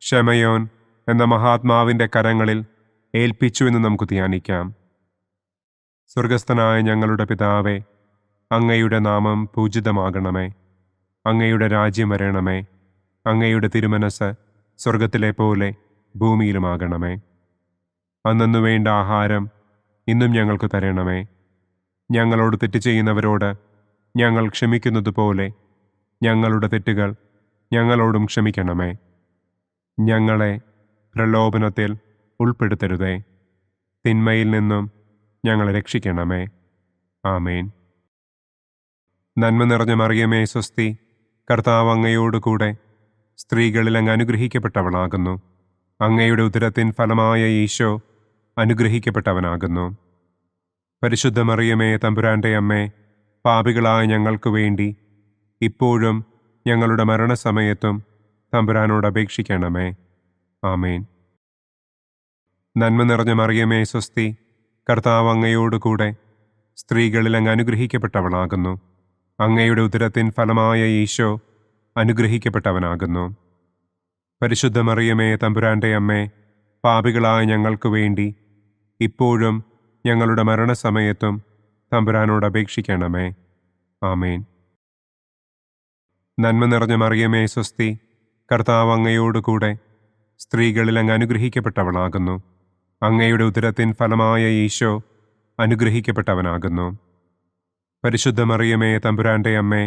ശമയോൻ എന്ന മഹാത്മാവിൻ്റെ കരങ്ങളിൽ ഏൽപ്പിച്ചു എന്ന് നമുക്ക് ധ്യാനിക്കാം. സ്വർഗസ്ഥനായ ഞങ്ങളുടെ പിതാവേ, അങ്ങയുടെ നാമം പൂജിതമാകണമേ. അങ്ങയുടെ രാജ്യം വരണമേ. അങ്ങയുടെ തിരുമനസ് സ്വർഗത്തിലെ പോലെ ഭൂമിയിലുമാകണമേ. അന്നന്നു വേണ്ട ആഹാരം ഇന്നും ഞങ്ങൾക്ക് തരണമേ. ഞങ്ങളോട് തെറ്റ് ചെയ്യുന്നവരോട് ഞങ്ങൾ ക്ഷമിക്കുന്നത് പോലെ ഞങ്ങളുടെ തെറ്റുകൾ ഞങ്ങളോടും ക്ഷമിക്കണമേ. ഞങ്ങളെ പ്രലോഭനത്തിൽ ഉൾപ്പെടുത്തരുതേ. തിന്മയിൽ നിന്നും ഞങ്ങളെ രക്ഷിക്കണമേ. ആമേൻ. നന്മ നിറഞ്ഞ മറിയമേ സ്വസ്തി, കർത്താവ് അങ്ങയോടുകൂടെ സ്ത്രീകളിൽ അങ്ങ് അനുഗ്രഹിക്കപ്പെട്ടവളാകുന്നു. അങ്ങയുടെ ഉദരത്തിൻ ഫലമായ ഈശോ അനുഗ്രഹിക്കപ്പെട്ടവനാകുന്നു. പരിശുദ്ധ മറിയമേ തമ്പുരാൻ്റെ അമ്മേ, പാപികളായ ഞങ്ങൾക്ക് വേണ്ടി ഇപ്പോഴും ഞങ്ങളുടെ മരണസമയത്തും തമ്പുരാനോട് അപേക്ഷിക്കണമേ. ആമേൻ. നന്മ നിറഞ്ഞ മറിയമേ സ്വസ്തി, കർത്താവ് അങ്ങയോടുകൂടെ സ്ത്രീകളിൽ അങ്ങ് അനുഗ്രഹിക്കപ്പെട്ടവളാകുന്നു. അങ്ങയുടെ ഉദരത്തിൻ ഫലമായ ഈശോ അനുഗ്രഹിക്കപ്പെട്ടവനാകുന്നു. പരിശുദ്ധ മറിയമേ തമ്പുരാൻ്റെ അമ്മേ, പാപികളായ ഞങ്ങൾക്ക് വേണ്ടി ഇപ്പോഴും ഞങ്ങളുടെ മരണസമയത്തും തമ്പുരാനോട് അപേക്ഷിക്കണമേ. ആമേൻ. നന്മ നിറഞ്ഞ മറിയമേ സ്വസ്തി, കർത്താവ് അങ്ങയോടുകൂടെ സ്ത്രീകളിൽ അങ്ങ് അനുഗ്രഹിക്കപ്പെട്ടവളാകുന്നു. അങ്ങയുടെ ഉദരത്തിൻ ഫലമായ ഈശോ അനുഗ്രഹിക്കപ്പെട്ടവനാകുന്നു. പരിശുദ്ധ മറിയമേ തമ്പുരാൻ്റെ അമ്മേ,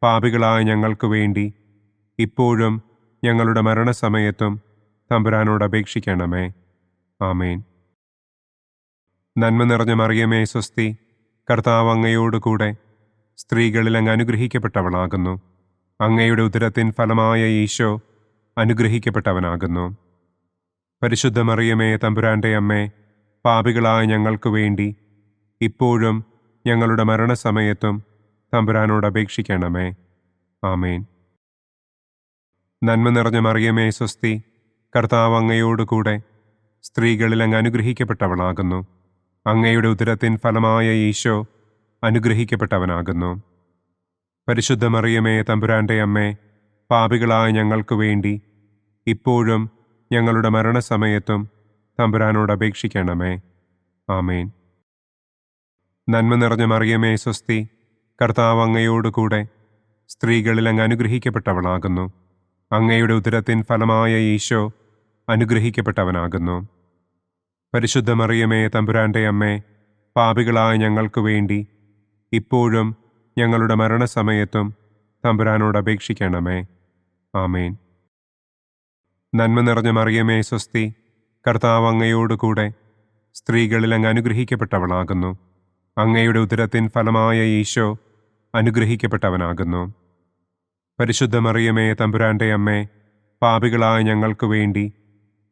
പാപികളായ ഞങ്ങൾക്ക് വേണ്ടി ഇപ്പോഴും ഞങ്ങളുടെ മരണസമയത്തും തമ്പുരാനോട് അപേക്ഷിക്കണമേ. ആമേൻ. നന്മ നിറഞ്ഞ മറിയമേ സ്വസ്തി, കർത്താവ് അങ്ങയോടുകൂടെ സ്ത്രീകളിൽ അങ്ങ് അനുഗ്രഹിക്കപ്പെട്ടവളാകുന്നു. അങ്ങയുടെ ഉദരത്തിൻ ഫലമായ ഈശോ അനുഗ്രഹിക്കപ്പെട്ടവനാകുന്നു. പരിശുദ്ധ മറിയമേ തമ്പുരാൻ്റെ അമ്മേ, പാപികളായ ഞങ്ങൾക്ക് വേണ്ടി ഇപ്പോഴും ഞങ്ങളുടെ മരണസമയത്തും തമ്പുരാനോട് അപേക്ഷിക്കണമേ. ആമേൻ. നന്മ നിറഞ്ഞ മറിയമേ സ്വസ്തി, കർത്താവ് അങ്ങയോടുകൂടെ സ്ത്രീകളിൽ അങ്ങ് അനുഗ്രഹിക്കപ്പെട്ടവളാകുന്നു. അങ്ങയുടെ ഉദരത്തിൻ ഫലമായ ഈശോ അനുഗ്രഹിക്കപ്പെട്ടവനാകുന്നു. പരിശുദ്ധ മറിയമേ തമ്പുരാൻ്റെ അമ്മേ, പാപികളായ ഞങ്ങൾക്ക് വേണ്ടി ഇപ്പോഴും ഞങ്ങളുടെ മരണസമയത്തും തമ്പുരാനോട് അപേക്ഷിക്കണമേ. ആമേൻ. നന്മ നിറഞ്ഞ മറിയമേ സ്വസ്തി, കർത്താവ് അങ്ങയോടുകൂടെ സ്ത്രീകളിൽ അങ്ങ് അനുഗ്രഹിക്കപ്പെട്ടവളാകുന്നു. അങ്ങയുടെ ഉദരത്തിൻ ഫലമായ ഈശോ അനുഗ്രഹിക്കപ്പെട്ടവനാകുന്നു. പരിശുദ്ധ മറിയമേ തമ്പുരാൻ്റെ അമ്മേ, പാപികളായ ഞങ്ങൾക്ക് വേണ്ടി ഇപ്പോഴും ഞങ്ങളുടെ മരണസമയത്തും തമ്പുരാനോട് അപേക്ഷിക്കണമേ. ആമേൻ. നന്മ നിറഞ്ഞ മറിയമേ സ്വസ്തി, കർത്താവ് അങ്ങയോടുകൂടെ സ്ത്രീകളിൽ അങ്ങ് അനുഗ്രഹിക്കപ്പെട്ടവളാകുന്നു. അങ്ങയുടെ ഉദരത്തിൻ ഫലമായ ഈശോ അനുഗ്രഹിക്കപ്പെട്ടവനാകുന്നു. പരിശുദ്ധ മറിയമേ തമ്പുരാൻ്റെ അമ്മേ, പാപികളായ ഞങ്ങൾക്ക് വേണ്ടി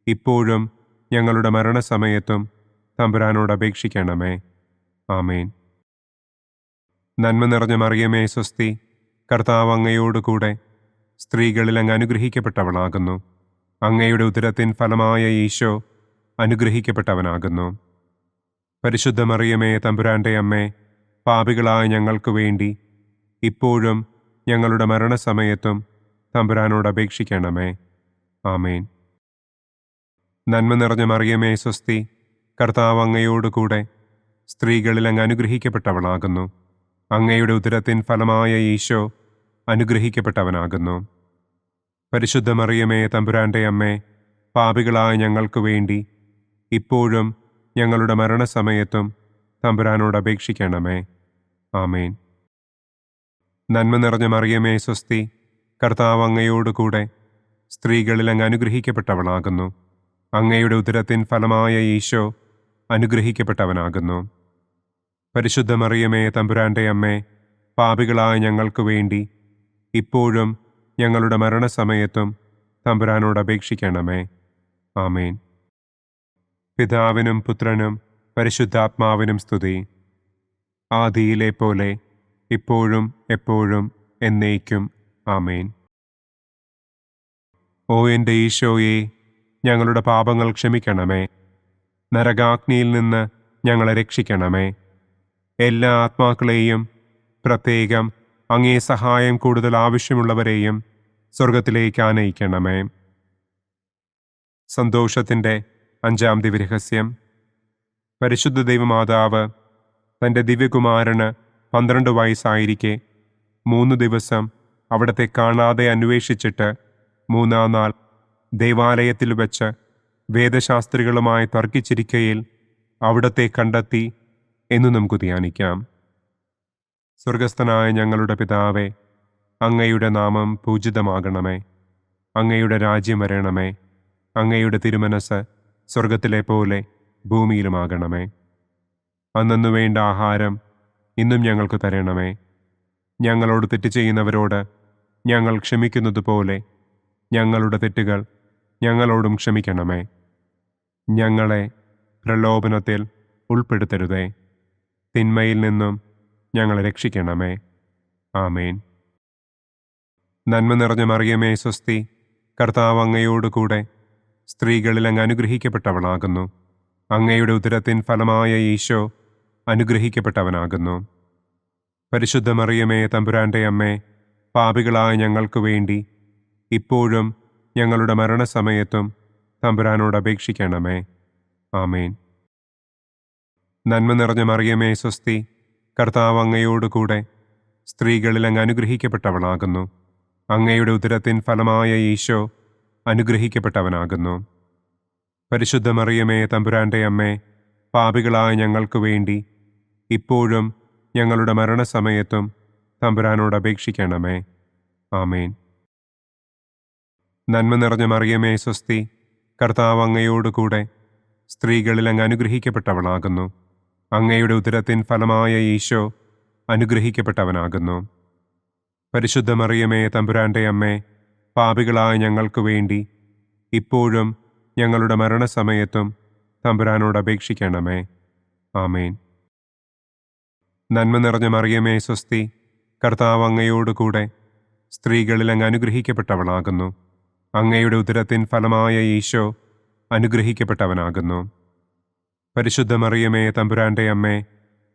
ഇപ്പോഴും ഞങ്ങളുടെ മരണസമയത്തും തമ്പുരാനോട് അപേക്ഷിക്കണമേ. ആമേൻ. നന്മ നിറഞ്ഞ മറിയമേ സ്വസ്തി, കർത്താവ് അങ്ങയോടുകൂടെ സ്ത്രീകളിൽ അങ്ങ് അനുഗ്രഹിക്കപ്പെട്ടവളാകുന്നു. അങ്ങയുടെ ഉദരത്തിൻ ഫലമായ ഈശോ അനുഗ്രഹിക്കപ്പെട്ടവനാകുന്നു. പരിശുദ്ധ മറിയമേ തമ്പുരാൻ്റെ അമ്മേ, പാപികളായ ഞങ്ങൾക്ക് വേണ്ടി ഇപ്പോഴും ഞങ്ങളുടെ മരണസമയത്തും തമ്പുരാനോട് അപേക്ഷിക്കണമേ. ആമേൻ. നന്മ നിറഞ്ഞ മറിയമേ സ്വസ്തി, കർത്താവ് അങ്ങയോടുകൂടെ സ്ത്രീകളിൽ അങ്ങ് അനുഗ്രഹിക്കപ്പെട്ടവളാകുന്നു. അങ്ങയുടെ ഉദരത്തിൻ ഫലമായ ഈശോ അനുഗ്രഹിക്കപ്പെട്ടവനാകുന്നു. പരിശുദ്ധ മറിയമേ തമ്പുരാൻ്റെ അമ്മേ, പാപികളായ ഞങ്ങൾക്ക് വേണ്ടി ഇപ്പോഴും ഞങ്ങളുടെ മരണസമയത്തും തമ്പുരാനോട് അപേക്ഷിക്കണമേ. ആമേൻ. നന്മ നിറഞ്ഞ മറിയമേ സ്വസ്തി, കർത്താവ് അങ്ങയോടുകൂടെ സ്ത്രീകളിൽ അങ്ങ് അനുഗ്രഹിക്കപ്പെട്ടവളാകുന്നു. അങ്ങയുടെ ഉദരത്തിൻ ഫലമായ ഈശോ അനുഗ്രഹിക്കപ്പെട്ടവനാകുന്നു. പരിശുദ്ധ മറിയമേ തമ്പുരാന്റെ അമ്മേ, പാപികളായ ഞങ്ങൾക്ക് വേണ്ടി ഇപ്പോഴും ഞങ്ങളുടെ മരണസമയത്തും തമ്പുരാനോട് അപേക്ഷിക്കണമേ. ആമേൻ. പിതാവിനും പുത്രനും പരിശുദ്ധാത്മാവിനും സ്തുതി. ആദിയിലെ പോലെ ഇപ്പോഴും എപ്പോഴും എന്നേക്കും. ആമേൻ. ഓ എൻ്റെ ഈശോയെ, ഞങ്ങളുടെ പാപങ്ങൾ ക്ഷമിക്കണമേ. നരകാഗ്നിയിൽ നിന്ന് ഞങ്ങളെ രക്ഷിക്കണമേ. എല്ലാ ആത്മാക്കളെയും, പ്രത്യേകം അങ്ങേ സഹായം കൂടുതൽ ആവശ്യമുള്ളവരെയും സ്വർഗത്തിലേക്ക് ആനയിക്കണമേ. സന്തോഷത്തിൻ്റെ 5-ാം ദിവ്യരഹസ്യം. പരിശുദ്ധ ദൈവമാതാവ് തൻ്റെ ദിവ്യകുമാരന് 12 വയസ്സായിരിക്കെ 3 ദിവസം അവിടത്തെ കാണാതെ അന്വേഷിച്ചിട്ട് 3-ാം നാൾ ദേവാലയത്തിൽ വച്ച് വേദശാസ്ത്രികളുമായി തർക്കിച്ചിരിക്കയിൽ അവിടത്തെ കണ്ടെത്തി എന്ന് നമുക്ക് ധ്യാനിക്കാം. സ്വർഗസ്ഥനായ ഞങ്ങളുടെ പിതാവേ, അങ്ങയുടെ നാമം പൂജിതമാകണമേ. അങ്ങയുടെ രാജ്യം വരണമേ. അങ്ങയുടെ തിരുമനസ് സ്വർഗത്തിലെ പോലെ ഭൂമിയിലുമാകണമേ. അന്നു വേണ്ട ആഹാരം ഇന്നും ഞങ്ങൾക്ക് തരണമേ. ഞങ്ങളോട് തെറ്റ് ചെയ്യുന്നവരോട് ഞങ്ങൾ ക്ഷമിക്കുന്നത് പോലെ ഞങ്ങളുടെ തെറ്റുകൾ ഞങ്ങളോടും ക്ഷമിക്കണമേ. ഞങ്ങളെ പ്രലോഭനത്തിൽ ഉൾപ്പെടുത്തരുതേ. തിന്മയിൽ നിന്നും ഞങ്ങളെ രക്ഷിക്കണമേ. ആമേൻ. നന്മ നിറഞ്ഞ മറിയമേ സ്വസ്തി, കർത്താവ് അങ്ങയോടുകൂടെ സ്ത്രീകളിൽ അങ്ങ് അനുഗ്രഹിക്കപ്പെട്ടവളാകുന്നു. അങ്ങയുടെ ഉദരത്തിൻ ഫലമായ ഈശോ അനുഗ്രഹിക്കപ്പെട്ടവനാകുന്നു. പരിശുദ്ധ മറിയമേ തമ്പുരാന്റെ അമ്മേ, പാപികളായ ഞങ്ങൾക്ക് വേണ്ടി ഇപ്പോഴും ഞങ്ങളുടെ മരണസമയത്തും തമ്പുരാനോട് അപേക്ഷിക്കണമേ. ആമേൻ. നന്മ നിറഞ്ഞ മറിയമേ സ്വസ്തി, കർത്താവ് അങ്ങയോടുകൂടെ സ്ത്രീകളിൽ അങ്ങ് അനുഗ്രഹിക്കപ്പെട്ടവളാകുന്നു. അങ്ങയുടെ ഉദരത്തിൻ ഫലമായ ഈശോ അനുഗ്രഹിക്കപ്പെട്ടവനാകുന്നു. പരിശുദ്ധ മറിയമേ തമ്പുരാന്റെ അമ്മേ, പാപികളായ ഞങ്ങൾക്ക് വേണ്ടി ഇപ്പോഴും ഞങ്ങളുടെ മരണസമയത്തും തമ്പുരാനോട് അപേക്ഷിക്കണമേ. ആമേൻ. നന്മ നിറഞ്ഞ മറിയമേ സ്വസ്തി, കർത്താവ് അങ്ങയോടുകൂടെ സ്ത്രീകളിൽ അങ്ങ് അനുഗ്രഹിക്കപ്പെട്ടവളാകുന്നു. അങ്ങയുടെ ഉദരത്തിൻ ഫലമായ ഈശോ അനുഗ്രഹിക്കപ്പെട്ടവനാകുന്നു. പരിശുദ്ധ മറിയമേ തമ്പുരാന്റെ അമ്മേ, പാപികളായ ഞങ്ങൾക്ക് വേണ്ടി ഇപ്പോഴും ഞങ്ങളുടെ മരണസമയത്തും തമ്പുരാനോട് അപേക്ഷിക്കണമേ. ആമേൻ. നന്മ നിറഞ്ഞ മറിയമേ സ്വസ്തി, കർത്താവ് അങ്ങയോടുകൂടെ സ്ത്രീകളിൽ അങ്ങ് അനുഗ്രഹിക്കപ്പെട്ടവളാകുന്നു. അങ്ങയുടെ ഉദരത്തിൻ ഫലമായ ഈശോ അനുഗ്രഹിക്കപ്പെട്ടവനാകുന്നു. പരിശുദ്ധ മറിയമേ തമ്പുരാന്റെ അമ്മേ,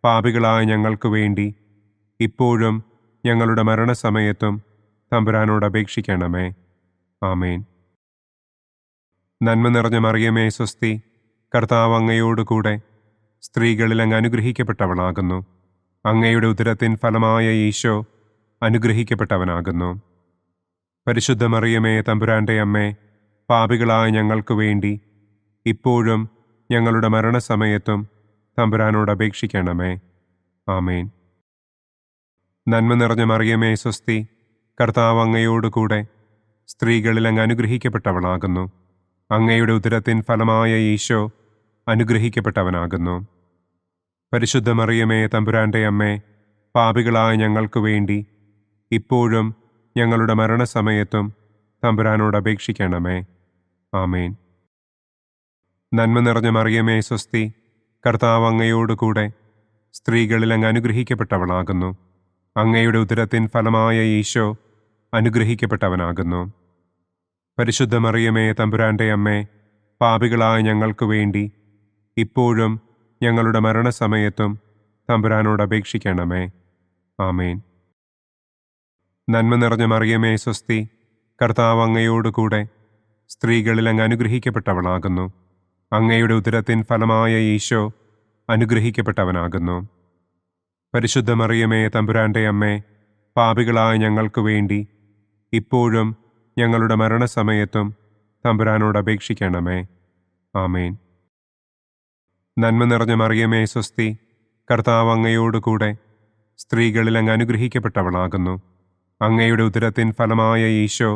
പാപികളായ ഞങ്ങൾക്ക് വേണ്ടി ഇപ്പോഴും ഞങ്ങളുടെ മരണസമയത്തും തമ്പുരാനോട് അപേക്ഷിക്കണമേ. ആമേൻ. നന്മ നിറഞ്ഞ മറിയമേ സ്വസ്തി, കർത്താവ് അങ്ങയോടുകൂടെ സ്ത്രീകളിൽ അങ്ങ് അനുഗ്രഹിക്കപ്പെട്ടവളാകുന്നു. അങ്ങയുടെ ഉദരത്തിൻ ഫലമായ ഈശോ അനുഗ്രഹിക്കപ്പെട്ടവനാകുന്നു. പരിശുദ്ധ മറിയമേ തമ്പുരാന്റെ അമ്മേ, പാപികളായ ഞങ്ങൾക്ക് വേണ്ടി ഇപ്പോഴും ഞങ്ങളുടെ മരണസമയത്തും തമ്പുരാനോട് അപേക്ഷിക്കണമേ. ആമേൻ. നന്മ നിറഞ്ഞ മറിയമേ സ്വസ്തി, കർത്താവ് അങ്ങയോടുകൂടെ സ്ത്രീകളിൽ അങ്ങ് അനുഗ്രഹിക്കപ്പെട്ടവളാകുന്നു. അങ്ങയുടെ ഉദരത്തിൻ ഫലമായ ഈശോ അനുഗ്രഹിക്കപ്പെട്ടവനാകുന്നു. പരിശുദ്ധ മറിയമേ തമ്പുരാന്റെ അമ്മേ, പാപികളായ ഞങ്ങൾക്ക് വേണ്ടി ഇപ്പോഴും ഞങ്ങളുടെ മരണസമയത്തും തമ്പുരാനോട് അപേക്ഷിക്കണമേ. ആമേൻ. നന്മ നിറഞ്ഞ മറിയമേ സ്വസ്തി, കർത്താവ് അങ്ങയോടുകൂടെ സ്ത്രീകളിൽ അങ്ങ് അനുഗ്രഹിക്കപ്പെട്ടവളാകുന്നു. അങ്ങയുടെ ഉദരത്തിൻ ഫലമായ ഈശോ അനുഗ്രഹിക്കപ്പെട്ടവനാകുന്നു. പരിശുദ്ധ മറിയമേ തമ്പുരാന്റെ അമ്മേ, പാപികളായ ഞങ്ങൾക്ക് വേണ്ടി ഇപ്പോഴും ഞങ്ങളുടെ മരണസമയത്തും തമ്പുരാനോട് അപേക്ഷിക്കണമേ. ആമേൻ. നന്മ നിറഞ്ഞ മറിയമേ സ്വസ്തി, കർത്താവ് അങ്ങയോടുകൂടെ സ്ത്രീകളിൽ അങ്ങ് അനുഗ്രഹിക്കപ്പെട്ടവളാകുന്നു. അങ്ങയുടെ ഉദരത്തിൻ ഫലമായ ഈശോ അനുഗ്രഹിക്കപ്പെട്ടവനാകുന്നു. പരിശുദ്ധ മറിയമേ തമ്പുരാന്റെ അമ്മേ, പാപികളായ ഞങ്ങൾക്ക് വേണ്ടി ഇപ്പോഴും ഞങ്ങളുടെ മരണസമയത്തും തമ്പുരാനോട് അപേക്ഷിക്കണമേ. ആമേൻ. നന്മ നിറഞ്ഞ മറിയമേ സ്വസ്തി, കർത്താവ് അങ്ങയോടുകൂടെ സ്ത്രീകളിൽ അങ്ങ് അനുഗ്രഹിക്കപ്പെട്ടവളാകുന്നു. അങ്ങയുടെ ഉദരത്തിൻ ഫലമായ ഈശോ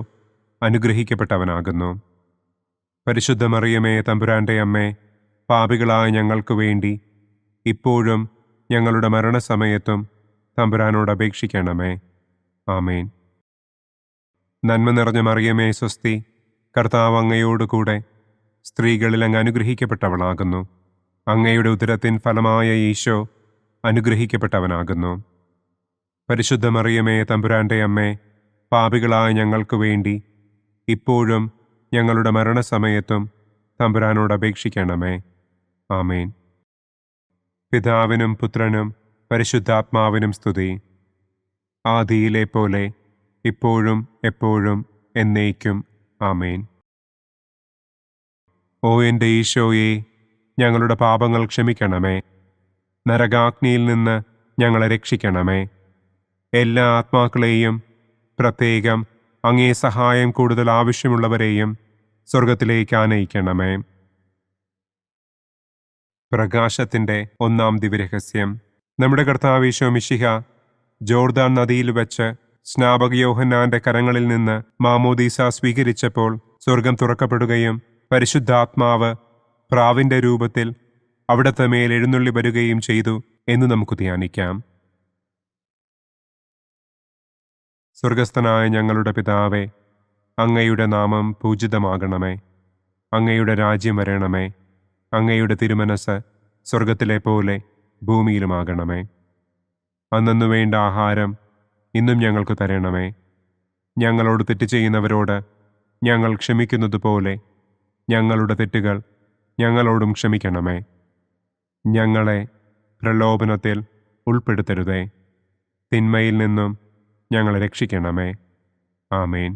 അനുഗ്രഹിക്കപ്പെട്ടവനാകുന്നു. പരിശുദ്ധ മറിയമേ തമ്പുരാന്റെ അമ്മേ, പാപികളായ ഞങ്ങൾക്ക് വേണ്ടി ഇപ്പോഴും ഞങ്ങളുടെ മരണസമയത്തും തമ്പുരാനോട് അപേക്ഷിക്കണമേ. ആമേൻ. നന്മ നിറഞ്ഞ മറിയമേ സ്വസ്തി, കർത്താവ് അങ്ങയോടുകൂടെ സ്ത്രീകളിൽ അങ്ങ് അനുഗ്രഹിക്കപ്പെട്ടവളാകുന്നു. അങ്ങയുടെ ഉദരത്തിൻ ഫലമായ ഈശോ അനുഗ്രഹിക്കപ്പെട്ടവനാകുന്നു. പരിശുദ്ധ മറിയമേ തമ്പുരാന്റെ അമ്മേ, പാപികളായ ഞങ്ങൾക്ക് വേണ്ടി ഇപ്പോഴും ഞങ്ങളുടെ മരണസമയത്തും തമ്പുരാനോട് അപേക്ഷിക്കണമേ. ആമേൻ. പിതാവിനും പുത്രനും പരിശുദ്ധാത്മാവിനും സ്തുതി. ആദിയിലെ പോലെ ഇപ്പോഴും എപ്പോഴും എന്നേക്കും. ആമേൻ. ഓ എൻ്റെ ഈശോയെ, ഞങ്ങളുടെ പാപങ്ങൾ ക്ഷമിക്കണമേ. നരകാഗ്നിയിൽ നിന്ന് ഞങ്ങളെ രക്ഷിക്കണമേ. എല്ലാ ആത്മാക്കളെയും, പ്രത്യേകം അങ്ങേ സഹായം കൂടുതൽ ആവശ്യമുള്ളവരെയും സ്വർഗത്തിലേക്ക് ആനയിക്കണമേ. പ്രകാശത്തിൻ്റെ ഒന്നാം ദിവ്യരഹസ്യം. നമ്മുടെ കർത്താവ് ഈശോ മിശിഹ ജോർദാൻ നദിയിൽ വെച്ച് സ്നാപക യോഹന്നാന്റെ കരങ്ങളിൽ നിന്ന് മാമോദീസ സ്വീകരിച്ചപ്പോൾ സ്വർഗം തുറക്കപ്പെടുകയും പരിശുദ്ധാത്മാവ് പ്രാവിന്റെ രൂപത്തിൽ അവിടത്തെ മേൽ എഴുന്നള്ളി വരികയും ചെയ്തു എന്ന് നമുക്ക് ധ്യാനിക്കാം. സ്വർഗസ്ഥനായ ഞങ്ങളുടെ പിതാവേ, അങ്ങയുടെ നാമം പൂജിതമാകണമേ. അങ്ങയുടെ രാജ്യം വരണമേ. അങ്ങയുടെ തിരുമനസ് സ്വർഗത്തിലെ പോലെ ഭൂമിയിലുമാകണമേ. അന്നന്നു വേണ്ട ആഹാരം ഇന്നും ഞങ്ങൾക്ക് തരണമേ. ഞങ്ങളോട് തെറ്റ് ചെയ്യുന്നവരോട് ഞങ്ങൾ ക്ഷമിക്കുന്നത് പോലെ ഞങ്ങളുടെ തെറ്റുകൾ ഞങ്ങളോടും ക്ഷമിക്കണമേ. ഞങ്ങളെ പ്രലോഭനത്തിൽ ഉൾപ്പെടുത്തരുതേ, തിന്മയിൽ നിന്നും ഞങ്ങളെ രക്ഷിക്കണമേ. ആമേൻ.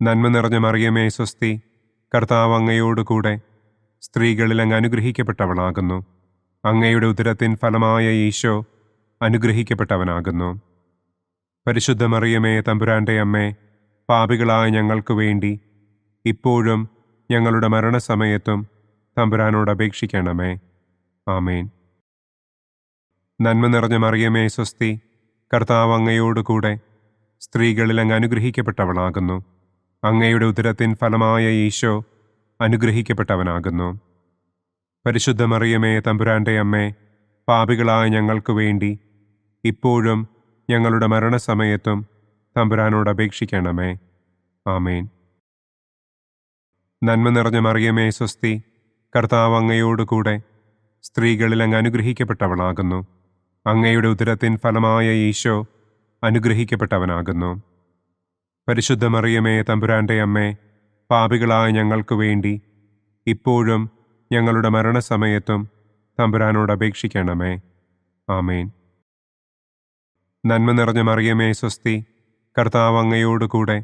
നന്മ നിറഞ്ഞ മറിയമേ സ്വസ്തി, കർത്താവ് അങ്ങയോടുകൂടെ സ്ത്രീകളിൽ അങ്ങ് അനുഗ്രഹിക്കപ്പെട്ടവളാകുന്നു. അങ്ങയുടെ ഉദരത്തിൻ ഫലമായ ഈശോ അനുഗ്രഹിക്കപ്പെട്ടവനാകുന്നു. പരിശുദ്ധ മറിയമേ തമ്പുരാന്റെ അമ്മേ, പാപികളായ ഞങ്ങൾക്ക് വേണ്ടി ഇപ്പോഴും ഞങ്ങളുടെ മരണസമയത്തും തമ്പുരാനോട് അപേക്ഷിക്കണമേ. ആമേൻ. നന്മ നിറഞ്ഞ മറിയമേ സ്വസ്തി, കർത്താവ് അങ്ങയോടുകൂടെ സ്ത്രീകളിൽ അങ്ങ് അനുഗ്രഹിക്കപ്പെട്ടവളാകുന്നു. അങ്ങയുടെ ഉദരത്തിൻ ഫലമായ ഈശോ അനുഗ്രഹിക്കപ്പെട്ടവനാകുന്നു. പരിശുദ്ധ മറിയമേ തമ്പുരാന്റെ അമ്മേ, പാപികളായ ഞങ്ങൾക്ക് വേണ്ടി ഇപ്പോഴും ഞങ്ങളുടെ മരണസമയത്തും തമ്പുരാനോട് അപേക്ഷിക്കണമേ. ആമേൻ. നന്മ നിറഞ്ഞ മറിയമേ സ്വസ്തി, കർത്താവ് അങ്ങയോടുകൂടെ സ്ത്രീകളിൽ അങ്ങ് അനുഗ്രഹിക്കപ്പെട്ടവളാകുന്നു. അങ്ങയുടെ ഉദരത്തിൻ ഫലമായ ഈശോ അനുഗ്രഹിക്കപ്പെട്ടവനാകുന്നു. പരിശുദ്ധ മറിയമേ തമ്പുരാന്റെ അമ്മേ, പാപികളായ ഞങ്ങൾക്ക് വേണ്ടി ഇപ്പോഴും ഞങ്ങളുടെ മരണസമയത്തും തമ്പുരാനോട് അപേക്ഷിക്കണമേ. ആമേൻ. നന്മ നിറഞ്ഞ മറിയമേ സ്വസ്തി, കർത്താവ് അങ്ങയോടുകൂടെ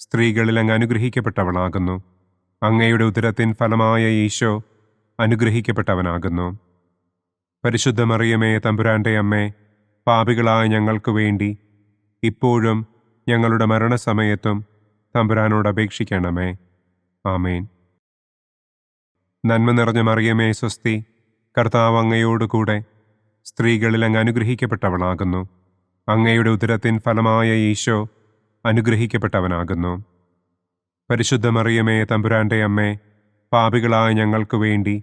സ്ത്രീകളിൽ അങ്ങ് അനുഗ്രഹിക്കപ്പെട്ടവളാകുന്നു. അങ്ങയുടെ ഉദരത്തിൻ ഫലമായ ഈശോ അനുഗ്രഹിക്കപ്പെട്ടവനാകുന്നു. പരിശുദ്ധ മറിയമേ തമ്പുരാന്റെ അമ്മേ, പാപികളായ ഞങ്ങൾക്ക് വേണ്ടി ഇപ്പോഴും ഞങ്ങളുടെ മരണസമയത്തും തമ്പുരാനോട് അപേക്ഷിക്കണമേ. ആമേൻ. നന്മ നിറഞ്ഞ മറിയമേ സ്വസ്തി, കർത്താവ് അങ്ങയോടുകൂടെ സ്ത്രീകളിൽ അങ്ങ് അനുഗ്രഹിക്കപ്പെട്ടവളാകുന്നു. അങ്ങയുടെ ഉദരത്തിൻ ഫലമായ ഈശോ അനുഗ്രഹിക്കപ്പെട്ടവനാകുന്നു. പരിശുദ്ധ മറിയമേ തമ്പുരാന്റെ അമ്മേ, പാപികളായ ഞങ്ങൾക്ക് വേണ്ടി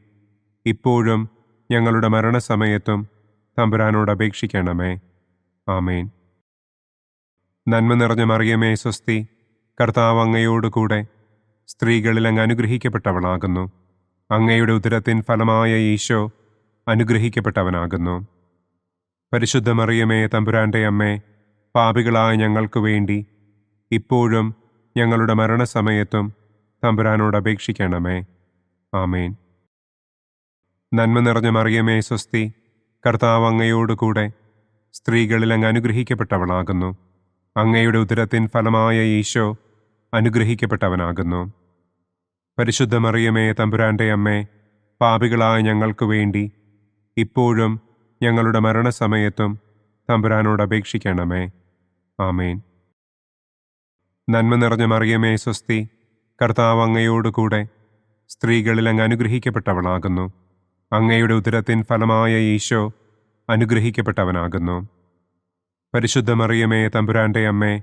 ഇപ്പോഴും ഞങ്ങളുടെ മരണസമയത്തും തമ്പുരാനോട് അപേക്ഷിക്കണമേ. ആമേൻ. നന്മ നിറഞ്ഞ മറിയമേ സ്വസ്തി, കർത്താവ് അങ്ങയോടുകൂടെ സ്ത്രീകളിൽ അങ്ങ് അനുഗ്രഹിക്കപ്പെട്ടവളാകുന്നു. അങ്ങയുടെ ഉദരത്തിൻ ഫലമായ ഈശോ അനുഗ്രഹിക്കപ്പെട്ടവനാകുന്നു. പരിശുദ്ധ മറിയമേ തമ്പുരാന്റെ അമ്മേ, പാപികളായ ഞങ്ങൾക്ക് വേണ്ടി ഇപ്പോഴും ഞങ്ങളുടെ മരണസമയത്തും തമ്പുരാനോട് അപേക്ഷിക്കണമേ. ആമേൻ. നന്മ നിറഞ്ഞ മറിയമേ സ്വസ്തി, കർത്താവ് അങ്ങയോടുകൂടെ സ്ത്രീകളിൽ അങ്ങ് അനുഗ്രഹിക്കപ്പെട്ടവളാകുന്നു. അങ്ങയുടെ ഉദരത്തിൻ ഫലമായ ഈശോ അനുഗ്രഹിക്കപ്പെട്ടവനാകുന്നു. പരിശുദ്ധ മറിയമേ തമ്പുരാന്റെ അമ്മേ, പാപികളായ ഞങ്ങൾക്ക് വേണ്ടി ഇപ്പോഴും ഞങ്ങളുടെ മരണസമയത്തും തമ്പുരാനോട് അപേക്ഷിക്കണമേ. ആമേൻ. നന്മ നിറഞ്ഞ മറിയമേ സ്വസ്തി, കർത്താവ് അങ്ങയോടുകൂടെ സ്ത്രീകളിൽ അങ്ങ് അനുഗ്രഹിക്കപ്പെട്ടവളാകുന്നു. അങ്ങയുടെ ഉദരത്തിൻ ഫലമായ ഈശോ അനുഗ്രഹിക്കപ്പെട്ടവനാകുന്നു. പരിശുദ്ധ മറിയമേ തമ്പുരാന്റെ അമ്മേ,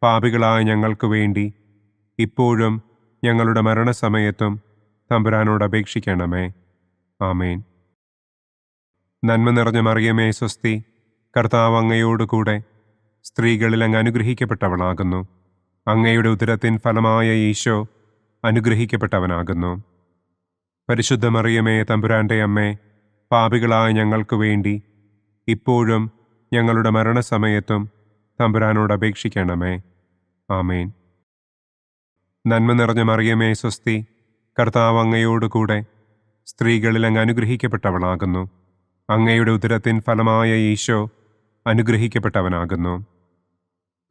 പാപികളായ ഞങ്ങൾക്ക് വേണ്ടി ഇപ്പോഴും ഞങ്ങളുടെ മരണസമയത്തും തമ്പുരാനോട് അപേക്ഷിക്കണമേ. ആമേൻ. നന്മ നിറഞ്ഞ മറിയമേ സ്വസ്തി, കർത്താവ് അങ്ങയോടുകൂടെ സ്ത്രീകളിൽ അങ്ങ് അനുഗ്രഹിക്കപ്പെട്ടവളാകുന്നു. അങ്ങയുടെ ഉദരത്തിൻ ഫലമായ ഈശോ അനുഗ്രഹിക്കപ്പെട്ടവനാകുന്നു. പരിശുദ്ധ മറിയമേ തമ്പുരാന്റെ അമ്മേ, പാപികളായ ഞങ്ങൾക്ക് വേണ്ടി ഇപ്പോഴും ഞങ്ങളുടെ മരണസമയത്തും തമ്പുരാനോട് അപേക്ഷിക്കണമേ. ആമേൻ. നന്മ നിറഞ്ഞ മറിയമേ സ്വസ്തി, കർത്താവ് അങ്ങയോടുകൂടെ സ്ത്രീകളിൽ അങ്ങ് അനുഗ്രഹിക്കപ്പെട്ടവളാകുന്നു. അങ്ങയുടെ ഉദരത്തിൻ ഫലമായ ഈശോ അനുഗ്രഹിക്കപ്പെട്ടവനാകുന്നു.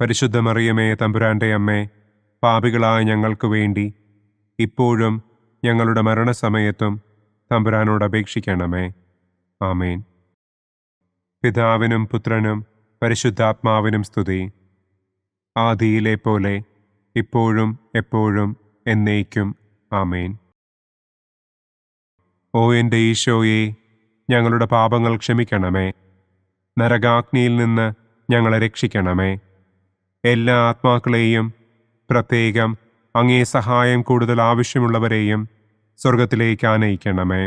പരിശുദ്ധ മറിയമേ തമ്പുരാന്റെ അമ്മേ, പാപികളായ ഞങ്ങൾക്ക് വേണ്ടി ഇപ്പോഴും ഞങ്ങളുടെ മരണസമയത്തും തമ്പുരാനോട് അപേക്ഷിക്കണമേ. ആമേൻ. പിതാവിനും പുത്രനും പരിശുദ്ധാത്മാവിനും സ്തുതി. ആദിയിലെ പോലെ ഇപ്പോഴും എപ്പോഴും എന്നേക്കും. ആമേൻ. ഓ എൻ്റെ ഈശോയെ, ഞങ്ങളുടെ പാപങ്ങൾ ക്ഷമിക്കണമേ. നരകാഗ്നിയിൽ നിന്ന് ഞങ്ങളെ രക്ഷിക്കണമേ. എല്ലാ ആത്മാക്കളെയും, പ്രത്യേകം അങ്ങേ സഹായം കൂടുതൽ ആവശ്യമുള്ളവരെയും സ്വർഗത്തിലേക്ക് ആനയിക്കണമേ.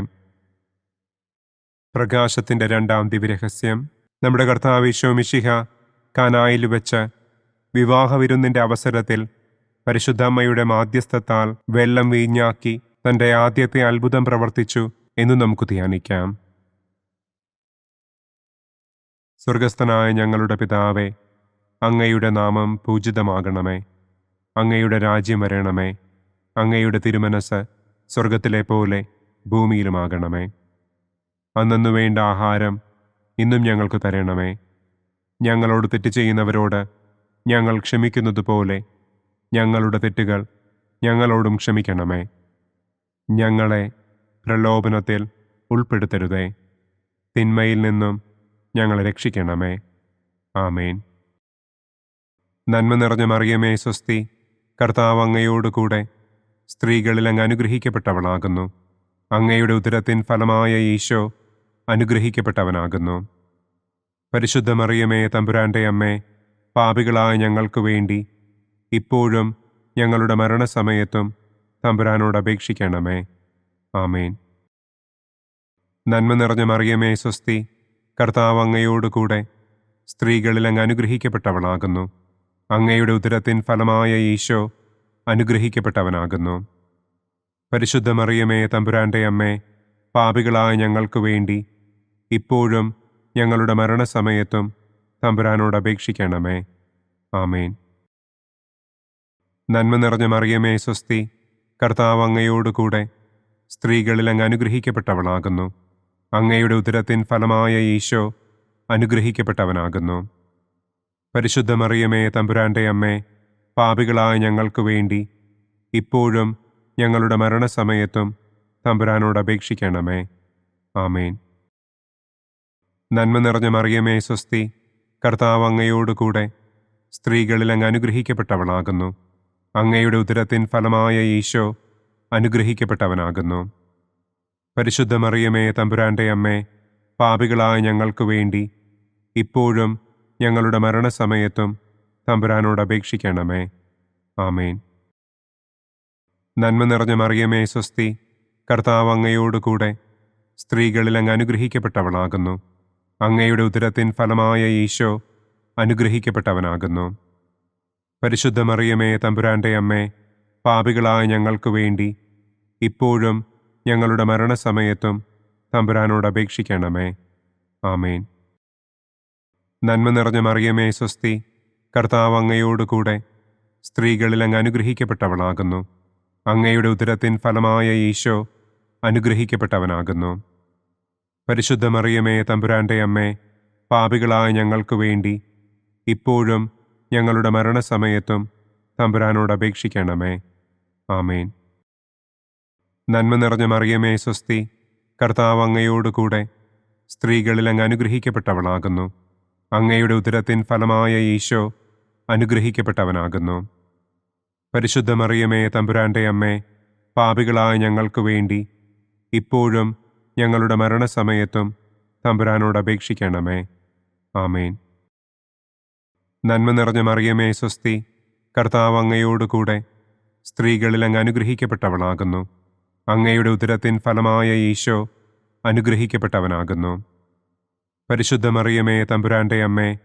പ്രകാശത്തിൻ്റെ രണ്ടാം ദിവ്യരഹസ്യം. നമ്മുടെ കർത്താവ് ഈശോ മിശിഹ കാനായിൽ വെച്ച് വിവാഹവിരുന്നിൻ്റെ അവസരത്തിൽ പരിശുദ്ധമ്മയുടെ മാധ്യസ്ഥത്താൽ വെള്ളം വീഞ്ഞാക്കി തൻ്റെ ആദ്യത്തെ അത്ഭുതം പ്രവർത്തിച്ചു എന്ന് നമുക്ക് ധ്യാനിക്കാം. സ്വർഗസ്ഥനായ ഞങ്ങളുടെ പിതാവേ, അങ്ങയുടെ നാമം പൂജിതമാകണമേ. അങ്ങയുടെ രാജ്യം വരണമേ. അങ്ങയുടെ തിരുമനസ് സ്വർഗത്തിലെ പോലെ ഭൂമിയിലുമാകണമേ. അന്നന്നു വേണ്ട ആഹാരം ഇന്നും ഞങ്ങൾക്ക് തരണമേ. ഞങ്ങളോട് തെറ്റ് ചെയ്യുന്നവരോട് ഞങ്ങൾ ക്ഷമിക്കുന്നത് പോലെ ഞങ്ങളുടെ തെറ്റുകൾ ഞങ്ങളോടും ക്ഷമിക്കണമേ. ഞങ്ങളെ പ്രലോഭനത്തിൽ ഉൾപ്പെടുത്തരുതേ. തിന്മയിൽ നിന്നും ഞങ്ങളെ രക്ഷിക്കണമേ. ആമേൻ. നന്മ നിറഞ്ഞ മറിയമേ സ്വസ്തി, കർത്താവ് അങ്ങയോടുകൂടെ സ്ത്രീകളിൽ അങ്ങ് അനുഗ്രഹിക്കപ്പെട്ടവളാകുന്നു. അങ്ങയുടെ ഉദരത്തിൻ ഫലമായ ഈശോ അനുഗ്രഹിക്കപ്പെട്ടവനാകുന്നു. പരിശുദ്ധ മറിയമേ തമ്പുരാന്റെ അമ്മേ, പാപികളായ ഞങ്ങൾക്ക് വേണ്ടി ഇപ്പോഴും ഞങ്ങളുടെ മരണസമയത്തും തമ്പുരാനോട് അപേക്ഷിക്കണമേ. ആമേൻ. നന്മ നിറഞ്ഞ മറിയമേ സ്വസ്തി, കർത്താവ് അങ്ങയോടുകൂടെ സ്ത്രീകളിൽ അങ്ങ് അനുഗ്രഹിക്കപ്പെട്ടവളാകുന്നു. അങ്ങയുടെ ഉദരത്തിൻ ഫലമായ ഈശോ അനുഗ്രഹിക്കപ്പെട്ടവനാകുന്നു. പരിശുദ്ധ മറിയമേ തമ്പുരാന്റെ അമ്മേ, പാപികളായ ഞങ്ങൾക്ക് വേണ്ടി ഇപ്പോഴും ഞങ്ങളുടെ മരണസമയത്തും തമ്പുരാനോട് അപേക്ഷിക്കണമേ. ആമേൻ. നന്മ നിറഞ്ഞ മറിയമേ സ്വസ്തി, കർത്താവ് അങ്ങയോടുകൂടെ സ്ത്രീകളിൽ അങ്ങ് അനുഗ്രഹിക്കപ്പെട്ടവളാകുന്നു. അങ്ങയുടെ ഉദരത്തിൻ ഫലമായ ഈശോ അനുഗ്രഹിക്കപ്പെട്ടവനാകുന്നു. പരിശുദ്ധ മറിയമേ തമ്പുരാന്റെ അമ്മേ, പാപികളായ ഞങ്ങൾക്ക് വേണ്ടി ഇപ്പോഴും ഞങ്ങളുടെ മരണസമയത്തും തമ്പുരാനോട് അപേക്ഷിക്കണമേ. ആമേൻ. നന്മ നിറഞ്ഞ മറിയമേ സ്വസ്തി, കർത്താവ് അങ്ങയോടുകൂടെ സ്ത്രീകളിൽ അങ്ങ് അനുഗ്രഹിക്കപ്പെട്ടവളാകുന്നു. അങ്ങയുടെ ഉദരത്തിൻ ഫലമായ ഈശോ അനുഗ്രഹിക്കപ്പെട്ടവനാകുന്നു. പരിശുദ്ധ മറിയമേ തമ്പുരാന്റെ അമ്മേ, പാപികളായ ഞങ്ങൾക്ക് വേണ്ടി ഇപ്പോഴും ഞങ്ങളുടെ മരണസമയത്തും തമ്പുരാനോട് അപേക്ഷിക്കണമേ. ആമേൻ. നന്മ നിറഞ്ഞ മറിയമേ സ്വസ്തി, കർത്താവ് അങ്ങയോടുകൂടെ സ്ത്രീകളിൽ അങ്ങ് അനുഗ്രഹിക്കപ്പെട്ടവളാകുന്നു. അങ്ങയുടെ ഉദരത്തിൻ ഫലമായ ഈശോ അനുഗ്രഹിക്കപ്പെട്ടവനാകുന്നു. പരിശുദ്ധ മറിയമേ തമ്പുരാന്റെ അമ്മേ, പാപികളായ ഞങ്ങൾക്ക് വേണ്ടി ഇപ്പോഴും ഞങ്ങളുടെ മരണസമയത്തും തമ്പുരാനോട് അപേക്ഷിക്കണമേ. ആമേൻ. നന്മ നിറഞ്ഞ മറിയമേ സ്വസ്തി, കർത്താവ് അങ്ങയോടുകൂടെ സ്ത്രീകളിൽ അങ്ങ് അനുഗ്രഹിക്കപ്പെട്ടവളാകുന്നു. അങ്ങയുടെ ഉദരത്തിൻ ഫലമായ ഈശോ അനുഗ്രഹിക്കപ്പെട്ടവനാകുന്നു. പരിശുദ്ധ മറിയമേ തമ്പുരാന്റെ അമ്മേ, പാപികളായ ഞങ്ങൾക്ക് വേണ്ടി ഇപ്പോഴും ഞങ്ങളുടെ മരണസമയത്തും തമ്പുരാനോട് അപേക്ഷിക്കണമേ. ആമേൻ. നന്മ നിറഞ്ഞ മറിയമേ സ്വസ്തി, കർത്താവ് അങ്ങയോടുകൂടെ സ്ത്രീകളിൽ അങ്ങ് അനുഗ്രഹിക്കപ്പെട്ടവളാകുന്നു. അങ്ങയുടെ ഉദരത്തിൻ ഫലമായ ഈശോ അനുഗ്രഹിക്കപ്പെട്ടവനാകുന്നു. പരിശുദ്ധ മറിയമേ തമ്പുരാന്റെ അമ്മേ, പാപികളായ ഞങ്ങൾക്ക് വേണ്ടി ഇപ്പോഴും ഞങ്ങളുടെ മരണസമയത്തും തമ്പുരാനോട് അപേക്ഷിക്കണമേ. ആമേൻ. നന്മ നിറഞ്ഞ മറിയമേ സ്വസ്തി, കർത്താവ് അങ്ങയോടുകൂടെ സ്ത്രീകളിൽ അങ്ങ് അനുഗ്രഹിക്കപ്പെട്ടവളാകുന്നു. അങ്ങയുടെ ഉദരത്തിൻ ഫലമായ ഈശോ അനുഗ്രഹിക്കപ്പെട്ടവനാകുന്നു. പരിശുദ്ധ മറിയമേ തമ്പുരാന്റെ അമ്മേ,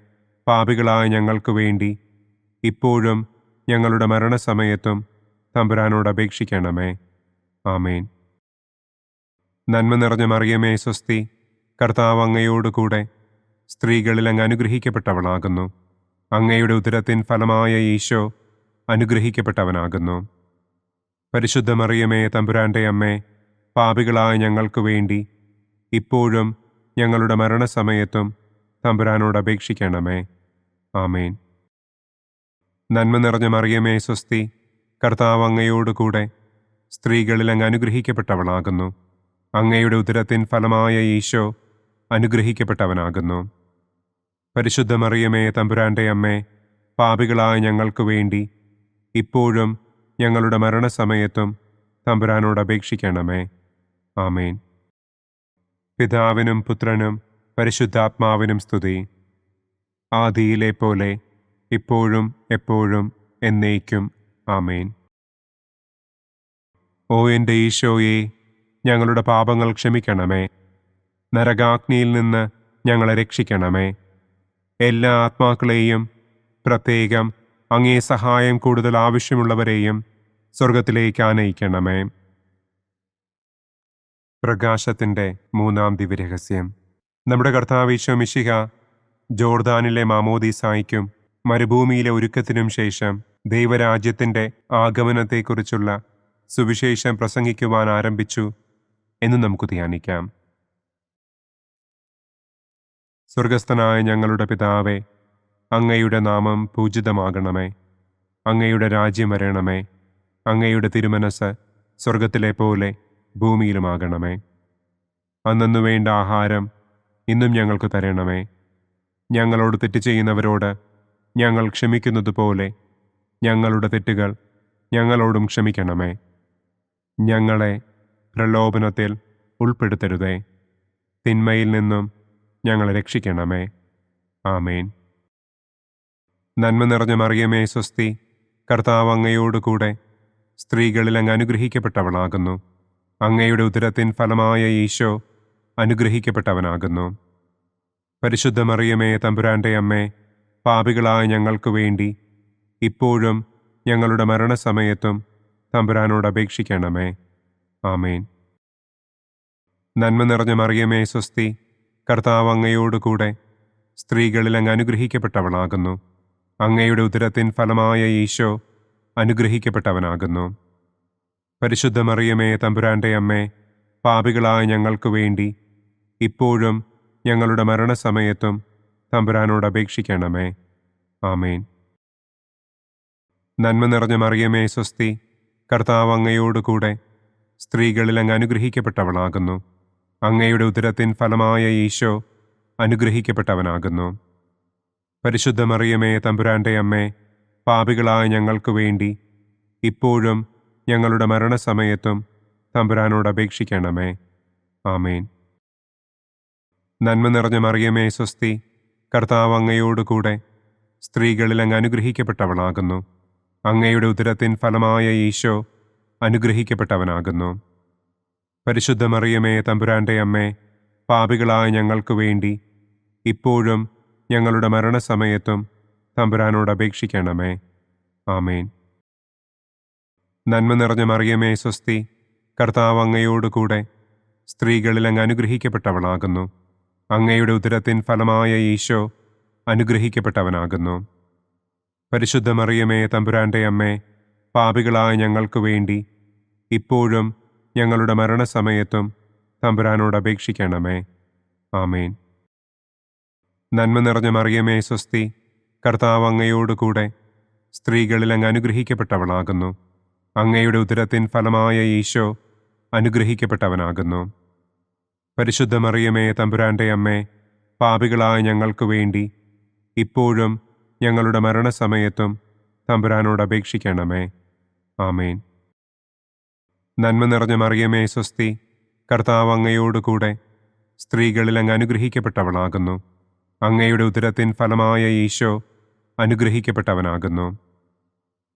പാപികളായ ഞങ്ങൾക്ക് വേണ്ടി ഇപ്പോഴും ഞങ്ങളുടെ മരണസമയത്തും തമ്പുരാനോട് അപേക്ഷിക്കണമേ. ആമേൻ. നന്മ നിറഞ്ഞ മറിയമേ സ്വസ്തി, കർത്താവ് അങ്ങയോടുകൂടെ സ്ത്രീകളിൽ അങ്ങ് അനുഗ്രഹിക്കപ്പെട്ടവളാകുന്നു. അങ്ങയുടെ ഉദരത്തിൻ ഫലമായ ഈശോ അനുഗ്രഹിക്കപ്പെട്ടവനാകുന്നു. പരിശുദ്ധ മറിയമേ തമ്പുരാന്റെ അമ്മേ, പാപികളായ ഞങ്ങൾക്ക് വേണ്ടി ഇപ്പോഴും ഞങ്ങളുടെ മരണസമയത്തും തമ്പുരാനോട് അപേക്ഷിക്കണമേ. ആമേൻ. നന്മ നിറഞ്ഞ മറിയമേ സ്വസ്തി, കർത്താവ് അങ്ങയോടുകൂടെ സ്ത്രീകളിൽ അങ്ങ് അനുഗ്രഹിക്കപ്പെട്ടവളാകുന്നു. അങ്ങയുടെ ഉദരത്തിൻ ഫലമായ ഈശോ അനുഗ്രഹിക്കപ്പെട്ടവനാകുന്നു. പരിശുദ്ധ മറിയമേ തമ്പുരാന്റെ അമ്മേ, പാപികളായ ഞങ്ങൾക്ക് വേണ്ടി ഇപ്പോഴും ഞങ്ങളുടെ മരണസമയത്തും തമ്പുരാനോട് അപേക്ഷിക്കണമേ. ആമേൻ. പിതാവിനും പുത്രനും പരിശുദ്ധാത്മാവിനും സ്തുതി. ആദിയിലെ പോലെ ഇപ്പോഴും എപ്പോഴും എന്നേക്കും. ആമേൻ. ഓ എൻ്റെ ഈശോയെ, ഞങ്ങളുടെ പാപങ്ങൾ ക്ഷമിക്കണമേ. നരകാഗ്നിയിൽ നിന്ന് ഞങ്ങളെ രക്ഷിക്കണമേ. എല്ലാ ആത്മാക്കളെയും, പ്രത്യേകം അങ്ങേ സഹായം കൂടുതൽ ആവശ്യമുള്ളവരെയും സ്വർഗത്തിലേക്ക് ആനയിക്കണമേ. പ്രകാശത്തിൻ്റെ മൂന്നാം ദിവ്യരഹസ്യം. നമ്മുടെ കർത്താവ് ഈശോ മിശിഹ ജോർദാനിലെ മാമോദീസായ്ക്കും മരുഭൂമിയിലെ ഒരുക്കത്തിനും ശേഷം ദൈവരാജ്യത്തിൻ്റെ ആഗമനത്തെക്കുറിച്ചുള്ള സുവിശേഷം പ്രസംഗിക്കുവാൻ ആരംഭിച്ചു എന്ന് നമുക്ക് ധ്യാനിക്കാം. സ്വർഗസ്ഥനായ ഞങ്ങളുടെ പിതാവേ, അങ്ങയുടെ നാമം പൂജിതമാകണമേ. അങ്ങയുടെ രാജ്യം വരണമേ. അങ്ങയുടെ തിരുമനസ് സ്വർഗത്തിലെ പോലെ ഭൂമിയിലുമാകണമേ. അന്നന്നു വേണ്ട ആഹാരം ഇന്നും ഞങ്ങൾക്ക് തരണമേ. ഞങ്ങളോട് തെറ്റ് ചെയ്യുന്നവരോട് ഞങ്ങൾ ക്ഷമിക്കുന്നതുപോലെ ഞങ്ങളുടെ തെറ്റുകൾ ഞങ്ങളോടും ക്ഷമിക്കണമേ. ഞങ്ങളെ പ്രലോഭനത്തിൽ ഉൾപ്പെടുത്തരുതേ. തിന്മയിൽ നിന്നും ഞങ്ങളെ രക്ഷിക്കണമേ. ആമേൻ. നന്മ നിറഞ്ഞ മറിയമേ സ്വസ്തി, കർത്താവ് അങ്ങയോടുകൂടെ സ്ത്രീകളിൽ അങ്ങ് അനുഗ്രഹിക്കപ്പെട്ടവളാകുന്നു. അങ്ങയുടെ ഉദരത്തിൻ ഫലമായ ഈശോ അനുഗ്രഹിക്കപ്പെട്ടവനാകുന്നു. പരിശുദ്ധ മറിയമേ തമ്പുരാന്റെ അമ്മേ, പാപികളായ ഞങ്ങൾക്ക് വേണ്ടി ഇപ്പോഴും ഞങ്ങളുടെ മരണസമയത്തും തമ്പുരാനോട് അപേക്ഷിക്കണമേ. ആമേൻ. നന്മ നിറഞ്ഞ മറിയമേ സ്വസ്തി, കർത്താവ് അങ്ങയോടുകൂടെ സ്ത്രീകളിൽ അങ്ങ് അനുഗ്രഹിക്കപ്പെട്ടവളാകുന്നു. അങ്ങയുടെ ഉദരത്തിൻ ഫലമായ ഈശോ അനുഗ്രഹിക്കപ്പെട്ടവനാകുന്നു. പരിശുദ്ധ മറിയമേ തമ്പുരാന്റെ അമ്മേ, പാപികളായ ഞങ്ങൾക്ക് വേണ്ടി ഇപ്പോഴും ഞങ്ങളുടെ മരണസമയത്തും തമ്പുരാനോട് അപേക്ഷിക്കണമേ. ആമേൻ. നന്മ നിറഞ്ഞ മറിയമേ സ്വസ്തി, കർത്താവ് അങ്ങയോടുകൂടെ സ്ത്രീകളിൽ അങ്ങ് അനുഗ്രഹിക്കപ്പെട്ടവളാകുന്നു. അങ്ങയുടെ ഉദരത്തിൻ ഫലമായ ഈശോ അനുഗ്രഹിക്കപ്പെട്ടവനാകുന്നു. പരിശുദ്ധ മറിയമേ തമ്പുരാന്റെ അമ്മേ, പാപികളായ ഞങ്ങൾക്ക് വേണ്ടി ഇപ്പോഴും ഞങ്ങളുടെ മരണസമയത്തും തമ്പുരാനോട് അപേക്ഷിക്കണമേ. ആമേൻ. നന്മ നിറഞ്ഞ മറിയമേ സ്വസ്തി, കർത്താവ് അങ്ങയോടുകൂടെ സ്ത്രീകളിൽ അങ്ങ് അനുഗ്രഹിക്കപ്പെട്ടവളാകുന്നു. അങ്ങയുടെ ഉദരത്തിൻ ഫലമായ ഈശോ അനുഗ്രഹിക്കപ്പെട്ടവനാകുന്നു. പരിശുദ്ധ മറിയമേ തമ്പുരാന്റെ അമ്മേ, പാപികളായ ഞങ്ങൾക്ക് വേണ്ടി ഇപ്പോഴും ഞങ്ങളുടെ മരണസമയത്തും തമ്പുരാനോട് അപേക്ഷിക്കണമേ. ആമേൻ. നന്മ നിറഞ്ഞ മറിയമേ സ്വസ്തി, കർത്താവ് അങ്ങയോടുകൂടെ സ്ത്രീകളിൽ അങ്ങ് അനുഗ്രഹിക്കപ്പെട്ടവളാകുന്നു. അങ്ങയുടെ ഉദരത്തിൻ ഫലമായ ഈശോ അനുഗ്രഹിക്കപ്പെട്ടവനാകുന്നു. പരിശുദ്ധ മറിയമേ തമ്പുരാന്റെ അമ്മേ, പാപികളായ ഞങ്ങൾക്ക് വേണ്ടി ഇപ്പോഴും ഞങ്ങളുടെ മരണസമയത്തും തമ്പുരാനോട് അപേക്ഷിക്കണമേ. ആമേൻ. നന്മ നിറഞ്ഞ മറിയമേ സ്വസ്തി, കർത്താവ് അങ്ങയോടുകൂടെ സ്ത്രീകളിൽ അങ്ങ് അനുഗ്രഹിക്കപ്പെട്ടവളാകുന്നു. അങ്ങയുടെ ഉദരത്തിൻ ഫലമായ ഈശോ അനുഗ്രഹിക്കപ്പെട്ടവനാകുന്നു. പരിശുദ്ധ മറിയമേ തമ്പുരാന്റെ അമ്മേ, പാപികളായ ഞങ്ങൾക്ക് വേണ്ടി ഇപ്പോഴും ഞങ്ങളുടെ മരണസമയത്തും തമ്പുരാനോട് അപേക്ഷിക്കണമേ. ആമേൻ. നന്മ നിറഞ്ഞ മറിയമേ സ്വസ്തി, കർത്താവ് അങ്ങയോടുകൂടെ സ്ത്രീകളിൽ അങ്ങ് അനുഗ്രഹിക്കപ്പെട്ടവളാകുന്നു. അങ്ങയുടെ ഉദരത്തിൻ ഫലമായ ഈശോ അനുഗ്രഹിക്കപ്പെട്ടവനാകുന്നു.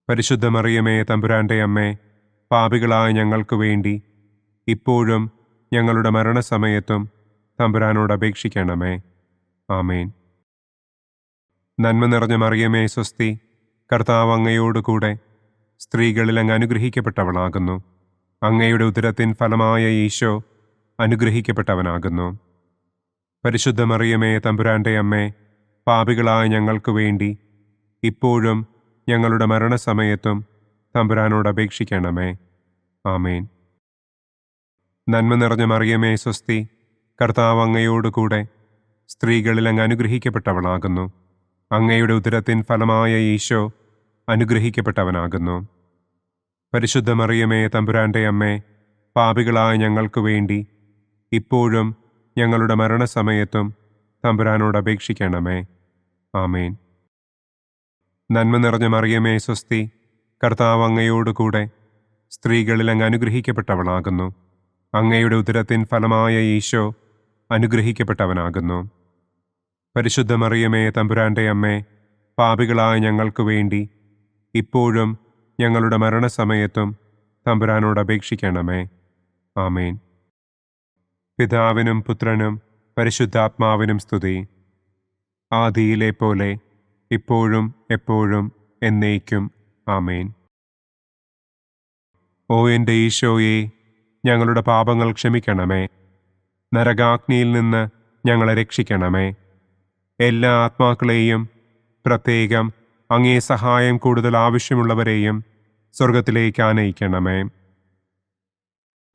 പരിശുദ്ധ മറിയമേ തമ്പുരാന്റെ അമ്മേ, പാപികളായ ഞങ്ങൾക്ക് വേണ്ടി ഇപ്പോഴും ഞങ്ങളുടെ മരണസമയത്തും തമ്പുരാനോട് അപേക്ഷിക്കണമേ. ആമേൻ. നന്മ നിറഞ്ഞ മറിയമേ സ്വസ്തി, കർത്താവ് അങ്ങയോടുകൂടെ സ്ത്രീകളിൽ അങ്ങ് അനുഗ്രഹിക്കപ്പെട്ടവളാകുന്നു. അങ്ങയുടെ ഉദരത്തിൻ ഫലമായ ഈശോ അനുഗ്രഹിക്കപ്പെട്ടവനാകുന്നു. പരിശുദ്ധ മറിയമേ തമ്പുരാന്റെ അമ്മേ, പാപികളായ ഞങ്ങൾക്ക് വേണ്ടി ഇപ്പോഴും ഞങ്ങളുടെ മരണസമയത്തും തമ്പുരാനോട് അപേക്ഷിക്കണമേ. ആമേൻ. നന്മ നിറഞ്ഞ മറിയമേ സ്വസ്തി, കർത്താവ് അങ്ങയോടുകൂടെ സ്ത്രീകളിൽ അങ്ങ് അനുഗ്രഹിക്കപ്പെട്ടവളാകുന്നു. അങ്ങയുടെ ഉദരത്തിൻ ഫലമായ ഈശോ അനുഗ്രഹിക്കപ്പെട്ടവനാകുന്നു. പരിശുദ്ധ മറിയമേ തമ്പുരാന്റെ അമ്മേ, പാപികളായ ഞങ്ങൾക്ക് വേണ്ടി ഇപ്പോഴും ഞങ്ങളുടെ മരണസമയത്തും തമ്പുരാനോട് അപേക്ഷിക്കണമേ. ആമേൻ. നന്മ നിറഞ്ഞ മറിയമേ സ്വസ്തി, കർത്താവ് അങ്ങയോടുകൂടെ സ്ത്രീകളിൽ അങ്ങ് അനുഗ്രഹിക്കപ്പെട്ടവളാകുന്നു. അങ്ങയുടെ ഉദരത്തിൻ ഫലമായ ഈശോ അനുഗ്രഹിക്കപ്പെട്ടവനാകുന്നു. പരിശുദ്ധ മറിയമേ തമ്പുരാന്റെ അമ്മേ, പാപികളായ ഞങ്ങൾക്ക് വേണ്ടി ഇപ്പോഴും ഞങ്ങളുടെ മരണസമയത്തും തമ്പുരാനോട് അപേക്ഷിക്കണമേ. ആമേൻ. പിതാവിനും പുത്രനും പരിശുദ്ധാത്മാവിനും സ്തുതി. ആദിയിലെ പോലെ ഇപ്പോഴും എപ്പോഴും എന്നേക്കും. ആമേൻ. ഓ എൻ്റെ ഈശോയെ, ഞങ്ങളുടെ പാപങ്ങൾ ക്ഷമിക്കണമേ. നരകാഗ്നിയിൽ നിന്ന് ഞങ്ങളെ രക്ഷിക്കണമേ. എല്ലാ ആത്മാക്കളെയും, പ്രത്യേകം അങ്ങേ സഹായം കൂടുതൽ ആവശ്യമുള്ളവരെയും സ്വർഗത്തിലേക്ക് ആനയിക്കണമേ.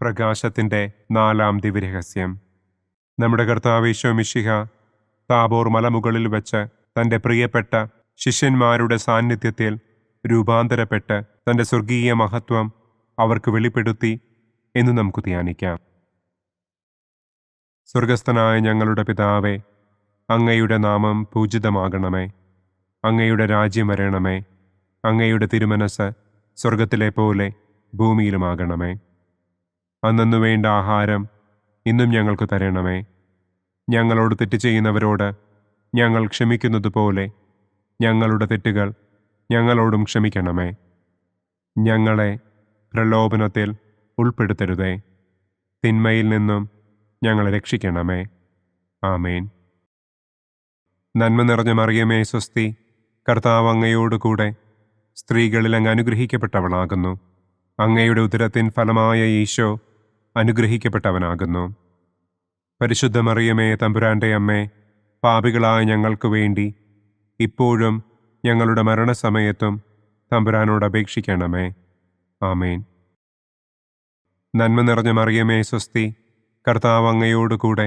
പ്രകാശത്തിൻ്റെ 4-ാം ദിവ്യരഹസ്യം. നമ്മുടെ കർത്താവ് ഈശോ മിശിഹ താബോർ മലമുകളിൽ വെച്ച് തൻ്റെ പ്രിയപ്പെട്ട ശിഷ്യന്മാരുടെ സാന്നിധ്യത്തിൽ രൂപാന്തരപ്പെട്ട് തൻ്റെ സ്വർഗീയ മഹത്വം അവർക്ക് വെളിപ്പെടുത്തി എന്ന് നമുക്ക് ധ്യാനിക്കാം. സ്വർഗസ്ഥനായ ഞങ്ങളുടെ പിതാവേ, അങ്ങയുടെ നാമം പൂജിതമാകണമേ. അങ്ങയുടെ രാജ്യം വരണമേ. അങ്ങയുടെ തിരുമനസ് സ്വർഗത്തിലെ പോലെ ഭൂമിയിലുമാകണമേ. അന്നു വേണ്ട ആഹാരം ഇന്നും ഞങ്ങൾക്ക് തരണമേ. ഞങ്ങളോട് തെറ്റ് ചെയ്യുന്നവരോട് ഞങ്ങൾ ക്ഷമിക്കുന്നത് പോലെ ഞങ്ങളുടെ തെറ്റുകൾ ഞങ്ങളോടും ക്ഷമിക്കണമേ. ഞങ്ങളെ പ്രലോഭനത്തിൽ ഉൾപ്പെടുത്തരുതേ. തിന്മയിൽ നിന്നും ഞങ്ങളെ രക്ഷിക്കണമേ. ആമേൻ. നന്മ നിറഞ്ഞ മറിയമേ സ്വസ്തി, കർത്താവ് അങ്ങയോടുകൂടെ സ്ത്രീകളിൽ അങ്ങ് അനുഗ്രഹിക്കപ്പെട്ടവളാകുന്നു. അങ്ങയുടെ ഉദരത്തിൻ ഫലമായ ഈശോ അനുഗ്രഹിക്കപ്പെട്ടവനാകുന്നു. പരിശുദ്ധ മറിയമേ തമ്പുരാന്റെ അമ്മേ, പാപികളായ ഞങ്ങൾക്ക് വേണ്ടി ഇപ്പോഴും ഞങ്ങളുടെ മരണസമയത്തും തമ്പുരാനോട് അപേക്ഷിക്കണമേ. ആമേൻ. നന്മ നിറഞ്ഞ മറിയമേ സ്വസ്തി, കർത്താവ് അങ്ങയോടുകൂടെ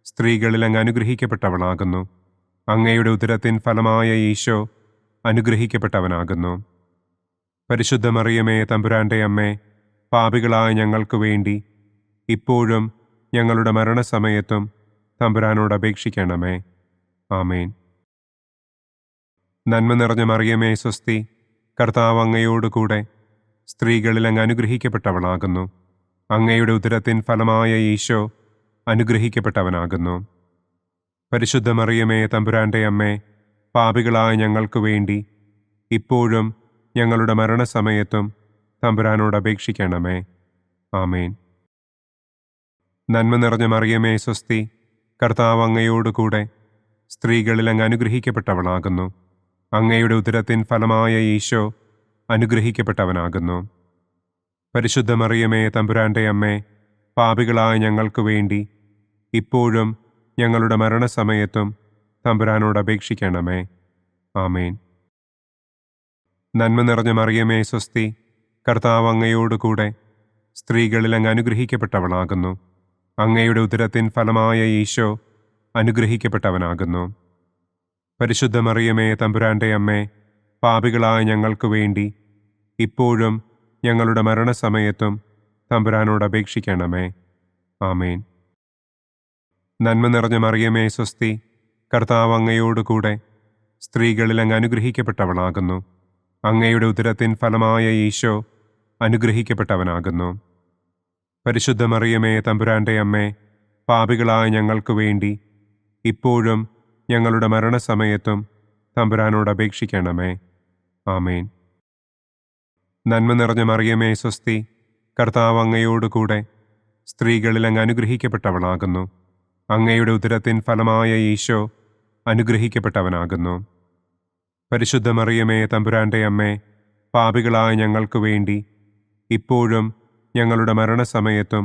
സ്ത്രീകളിൽ അങ്ങ് അനുഗ്രഹിക്കപ്പെട്ടവളാകുന്നു. അങ്ങയുടെ ഉദരത്തിൻ ഫലമായ ഈശോ അനുഗ്രഹിക്കപ്പെട്ടവനാകുന്നു. പരിശുദ്ധ മറിയമേ തമ്പുരാന്റെ അമ്മേ, പാപികളായ ഞങ്ങൾക്ക് വേണ്ടി ഇപ്പോഴും ഞങ്ങളുടെ മരണസമയത്തും തമ്പുരാനോട് അപേക്ഷിക്കണമേ. ആമേൻ. നന്മ നിറഞ്ഞ മറിയമേ സ്വസ്തി, കർത്താവ് അങ്ങയോടുകൂടെ സ്ത്രീകളിൽ അങ്ങ് അനുഗ്രഹിക്കപ്പെട്ടവളാകുന്നു. അങ്ങയുടെ ഉദരത്തിൻ ഫലമായ ഈശോ അനുഗ്രഹിക്കപ്പെട്ടവനാകുന്നു. പരിശുദ്ധ മറിയമേ തമ്പുരാന്റെ അമ്മേ, പാപികളായ ഞങ്ങൾക്ക് വേണ്ടി ഇപ്പോഴും ഞങ്ങളുടെ മരണസമയത്തും തമ്പുരാനോട് അപേക്ഷിക്കണമേ. ആമേൻ. നന്മ നിറഞ്ഞ മറിയമേ സ്വസ്തി, കർത്താവ് അങ്ങയോടുകൂടെ സ്ത്രീകളിൽ അങ്ങ് അനുഗ്രഹിക്കപ്പെട്ടവളാകുന്നു. അങ്ങയുടെ ഉദരത്തിൻ ഫലമായ ഈശോ അനുഗ്രഹിക്കപ്പെട്ടവനാകുന്നു. പരിശുദ്ധ മറിയമേ തമ്പുരാന്റെ അമ്മേ, പാപികളായ ഞങ്ങൾക്ക് വേണ്ടി ഇപ്പോഴും ഞങ്ങളുടെ മരണസമയത്തും തമ്പുരാനോട് അപേക്ഷിക്കണമേ. ആമേൻ. നന്മ നിറഞ്ഞ മറിയമേ സ്വസ്തി, കർത്താവ് അങ്ങയോടുകൂടെ സ്ത്രീകളിൽ അങ്ങ് അനുഗ്രഹിക്കപ്പെട്ടവളാകുന്നു. അങ്ങയുടെ ഉദരത്തിൻ ഫലമായ ഈശോ അനുഗ്രഹിക്കപ്പെട്ടവനാകുന്നു. പരിശുദ്ധ മറിയമേ തമ്പുരാന്റെ അമ്മേ, പാപികളായ ഞങ്ങൾക്ക് വേണ്ടി ഇപ്പോഴും ഞങ്ങളുടെ മരണസമയത്തും തമ്പുരാനോട് അപേക്ഷിക്കണമേ. ആമേൻ. നന്മ നിറഞ്ഞ മറിയമേ സ്വസ്തി, കർത്താവ് അങ്ങയോടുകൂടെ സ്ത്രീകളിൽ അങ്ങ് അനുഗ്രഹിക്കപ്പെട്ടവളാകുന്നു. അങ്ങയുടെ ഉദരത്തിൻ ഫലമായ ഈശോ അനുഗ്രഹിക്കപ്പെട്ടവനാകുന്നു. പരിശുദ്ധ മറിയമേ തമ്പുരാന്റെ അമ്മേ, പാപികളായ ഞങ്ങൾക്ക് വേണ്ടി ഇപ്പോഴും ഞങ്ങളുടെ മരണസമയത്തും തമ്പുരാനോട് അപേക്ഷിക്കണമേ. ആമേൻ. നന്മ നിറഞ്ഞ മറിയമേ സ്വസ്തി, കർത്താവ് അങ്ങയോടുകൂടെ സ്ത്രീകളിൽ അങ്ങ് അനുഗ്രഹിക്കപ്പെട്ടവളാകുന്നു. അങ്ങയുടെ ഉദരത്തിൻ ഫലമായ ഈശോ അനുഗ്രഹിക്കപ്പെട്ടവനാകുന്നു. പരിശുദ്ധ മറിയമേ, തമ്പുരാന്റെ അമ്മേ, പാപികളായ ഞങ്ങൾക്ക് വേണ്ടി ഇപ്പോഴും ഞങ്ങളുടെ മരണസമയത്തും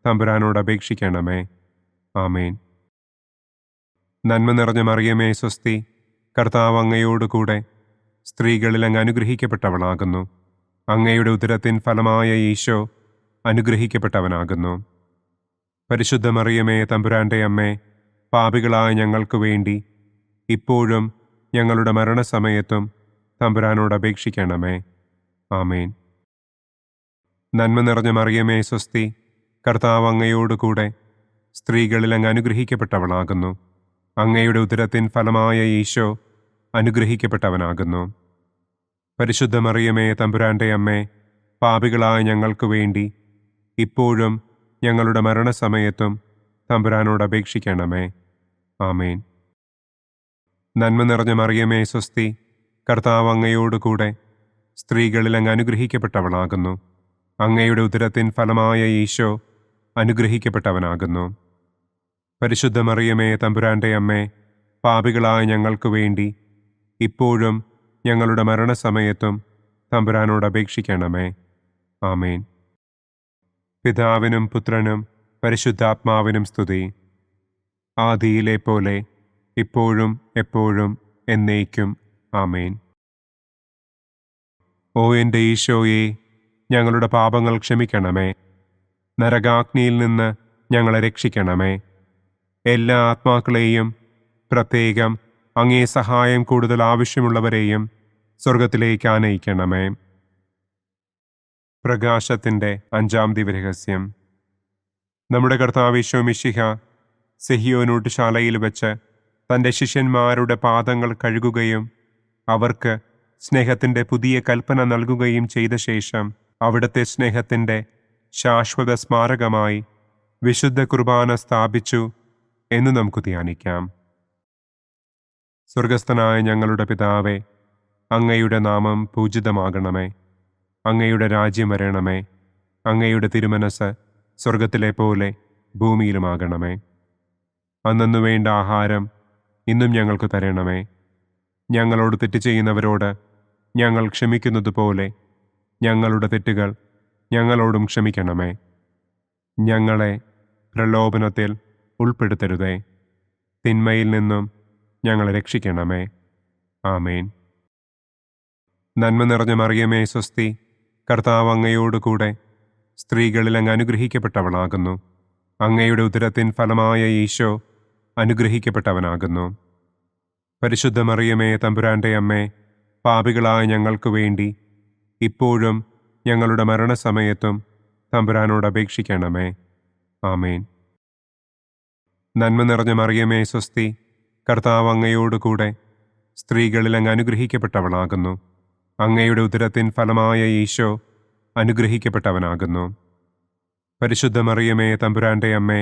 തമ്പുരാനോട് അപേക്ഷിക്കണമേ. ആമേൻ. നന്മ നിറഞ്ഞ മറിയമേ, സ്വസ്തി, കർത്താവ് അങ്ങയോടുകൂടെ സ്ത്രീകളിൽ അങ്ങ് അനുഗ്രഹിക്കപ്പെട്ടവളാകുന്നു. അങ്ങയുടെ ഉദരത്തിൻ ഫലമായ ഈശോ അനുഗ്രഹിക്കപ്പെട്ടവനാകുന്നു. പരിശുദ്ധ മറിയമേ, തമ്പുരാന്റെ അമ്മേ, പാപികളായ ഞങ്ങൾക്ക് വേണ്ടി ഇപ്പോഴും ഞങ്ങളുടെ മരണസമയത്തും തമ്പുരാനോട് അപേക്ഷിക്കണമേ. ആമേൻ. നന്മ നിറഞ്ഞ മറിയമേ, സ്വസ്തി, കർത്താവ് അങ്ങയോടുകൂടെ സ്ത്രീകളിൽ അങ്ങ് അനുഗ്രഹിക്കപ്പെട്ടവളാകുന്നു. അങ്ങയുടെ ഉദരത്തിൻ ഫലമായ ഈശോ അനുഗ്രഹിക്കപ്പെട്ടവനാകുന്നു. പരിശുദ്ധ മറിയമേ, തമ്പുരാന്റെ അമ്മേ, പാപികളായ ഞങ്ങൾക്ക് വേണ്ടി ഇപ്പോഴും ഞങ്ങളുടെ മരണസമയത്തും തമ്പുരാനോട് അപേക്ഷിക്കണമേ. ആമേൻ. നന്മ നിറഞ്ഞ മറിയമേ, സ്വസ്തി, കർത്താവ് അങ്ങയോടുകൂടെ സ്ത്രീകളിൽ അങ്ങ് അനുഗ്രഹിക്കപ്പെട്ടവളാകുന്നു. അങ്ങയുടെ ഉദരത്തിൻ ഫലമായ ഈശോ അനുഗ്രഹിക്കപ്പെട്ടവനാകുന്നു. പരിശുദ്ധ മറിയമേ, തമ്പുരാന്റെ അമ്മേ, പാപികളായ ഞങ്ങൾക്ക് വേണ്ടി ഇപ്പോഴും ഞങ്ങളുടെ മരണസമയത്തും തമ്പുരാനോട് അപേക്ഷിക്കണമേ. ആമേൻ. പിതാവിനും പുത്രനും പരിശുദ്ധാത്മാവിനും സ്തുതി. ആദിയിലെ പോലെ ഇപ്പോഴും എപ്പോഴും എന്നേക്കും. ആമേൻ. ഓ എൻ്റെ ഈശോയെ, ഞങ്ങളുടെ പാപങ്ങൾ ക്ഷമിക്കണമേ. നരകാഗ്നിയിൽ നിന്ന് ഞങ്ങളെ രക്ഷിക്കണമേ. എല്ലാ ആത്മാക്കളെയും, പ്രത്യേകം അങ്ങേ സഹായം കൂടുതൽ ആവശ്യമുള്ളവരെയും സ്വർഗത്തിലേക്ക് ആനയിക്കണമേ. പ്രകാശത്തിൻ്റെ 5-ാം ദിവ്യരഹസ്യം. നമ്മുടെ കർത്താവ് ഈശോ മിശിഹ സെഹിയോനൂട്ടുശാലയിൽ വെച്ച് തൻ്റെ ശിഷ്യന്മാരുടെ പാദങ്ങൾ കഴുകുകയും അവർക്ക് സ്നേഹത്തിൻ്റെ പുതിയ കൽപ്പന നൽകുകയും ചെയ്ത ശേഷം അവിടുത്തെ സ്നേഹത്തിൻ്റെ ശാശ്വത സ്മാരകമായി വിശുദ്ധ കുർബാന സ്ഥാപിച്ചു എന്ന് നമുക്ക് ധ്യാനിക്കാം. സ്വർഗസ്ഥനായ ഞങ്ങളുടെ പിതാവേ, അങ്ങയുടെ നാമം പൂജിതമാകണമേ. അങ്ങയുടെ രാജ്യം വരണമേ. അങ്ങയുടെ തിരുമനസ് സ്വർഗത്തിലെ പോലെ ഭൂമിയിലുമാകണമേ. അന്നന്നു വേണ്ട ആഹാരം ഇന്നും ഞങ്ങൾക്ക് തരണമേ. ഞങ്ങളോട് തെറ്റ് ചെയ്യുന്നവരോട് ഞങ്ങൾ ക്ഷമിക്കുന്നത് പോലെ ഞങ്ങളുടെ തെറ്റുകൾ ഞങ്ങളോടും ക്ഷമിക്കണമേ. ഞങ്ങളെ പ്രലോഭനത്തിൽ ഉൾപ്പെടുത്തരുതേ. തിന്മയിൽ നിന്നും ഞങ്ങളെ രക്ഷിക്കണമേ. ആമേൻ. നന്മ നിറഞ്ഞ മറിയമേ, സ്വസ്തി, കർത്താവ് അങ്ങയോടുകൂടെ സ്ത്രീകളിൽ അങ്ങ് അനുഗ്രഹിക്കപ്പെട്ടവളാകുന്നു. അങ്ങയുടെ ഉദരത്തിൻ ഫലമായ ഈശോ അനുഗ്രഹിക്കപ്പെട്ടവനാകുന്നു. പരിശുദ്ധ മറിയമേ, തമ്പുരാന്റെ അമ്മേ, പാപികളായ ഞങ്ങൾക്ക് വേണ്ടി ഇപ്പോഴും ഞങ്ങളുടെ മരണസമയത്തും തമ്പുരാനോട് അപേക്ഷിക്കണമേ. ആമേൻ. നന്മ നിറഞ്ഞ മറിയമേ, സ്വസ്തി, കർത്താവ് അങ്ങയോടുകൂടെ സ്ത്രീകളിൽ അങ്ങ് അനുഗ്രഹിക്കപ്പെട്ടവളാകുന്നു. അങ്ങയുടെ ഉദരത്തിൻ ഫലമായ ഈശോ അനുഗ്രഹിക്കപ്പെട്ടവനാകുന്നു. പരിശുദ്ധ മറിയമേ, തമ്പുരാന്റെ അമ്മേ,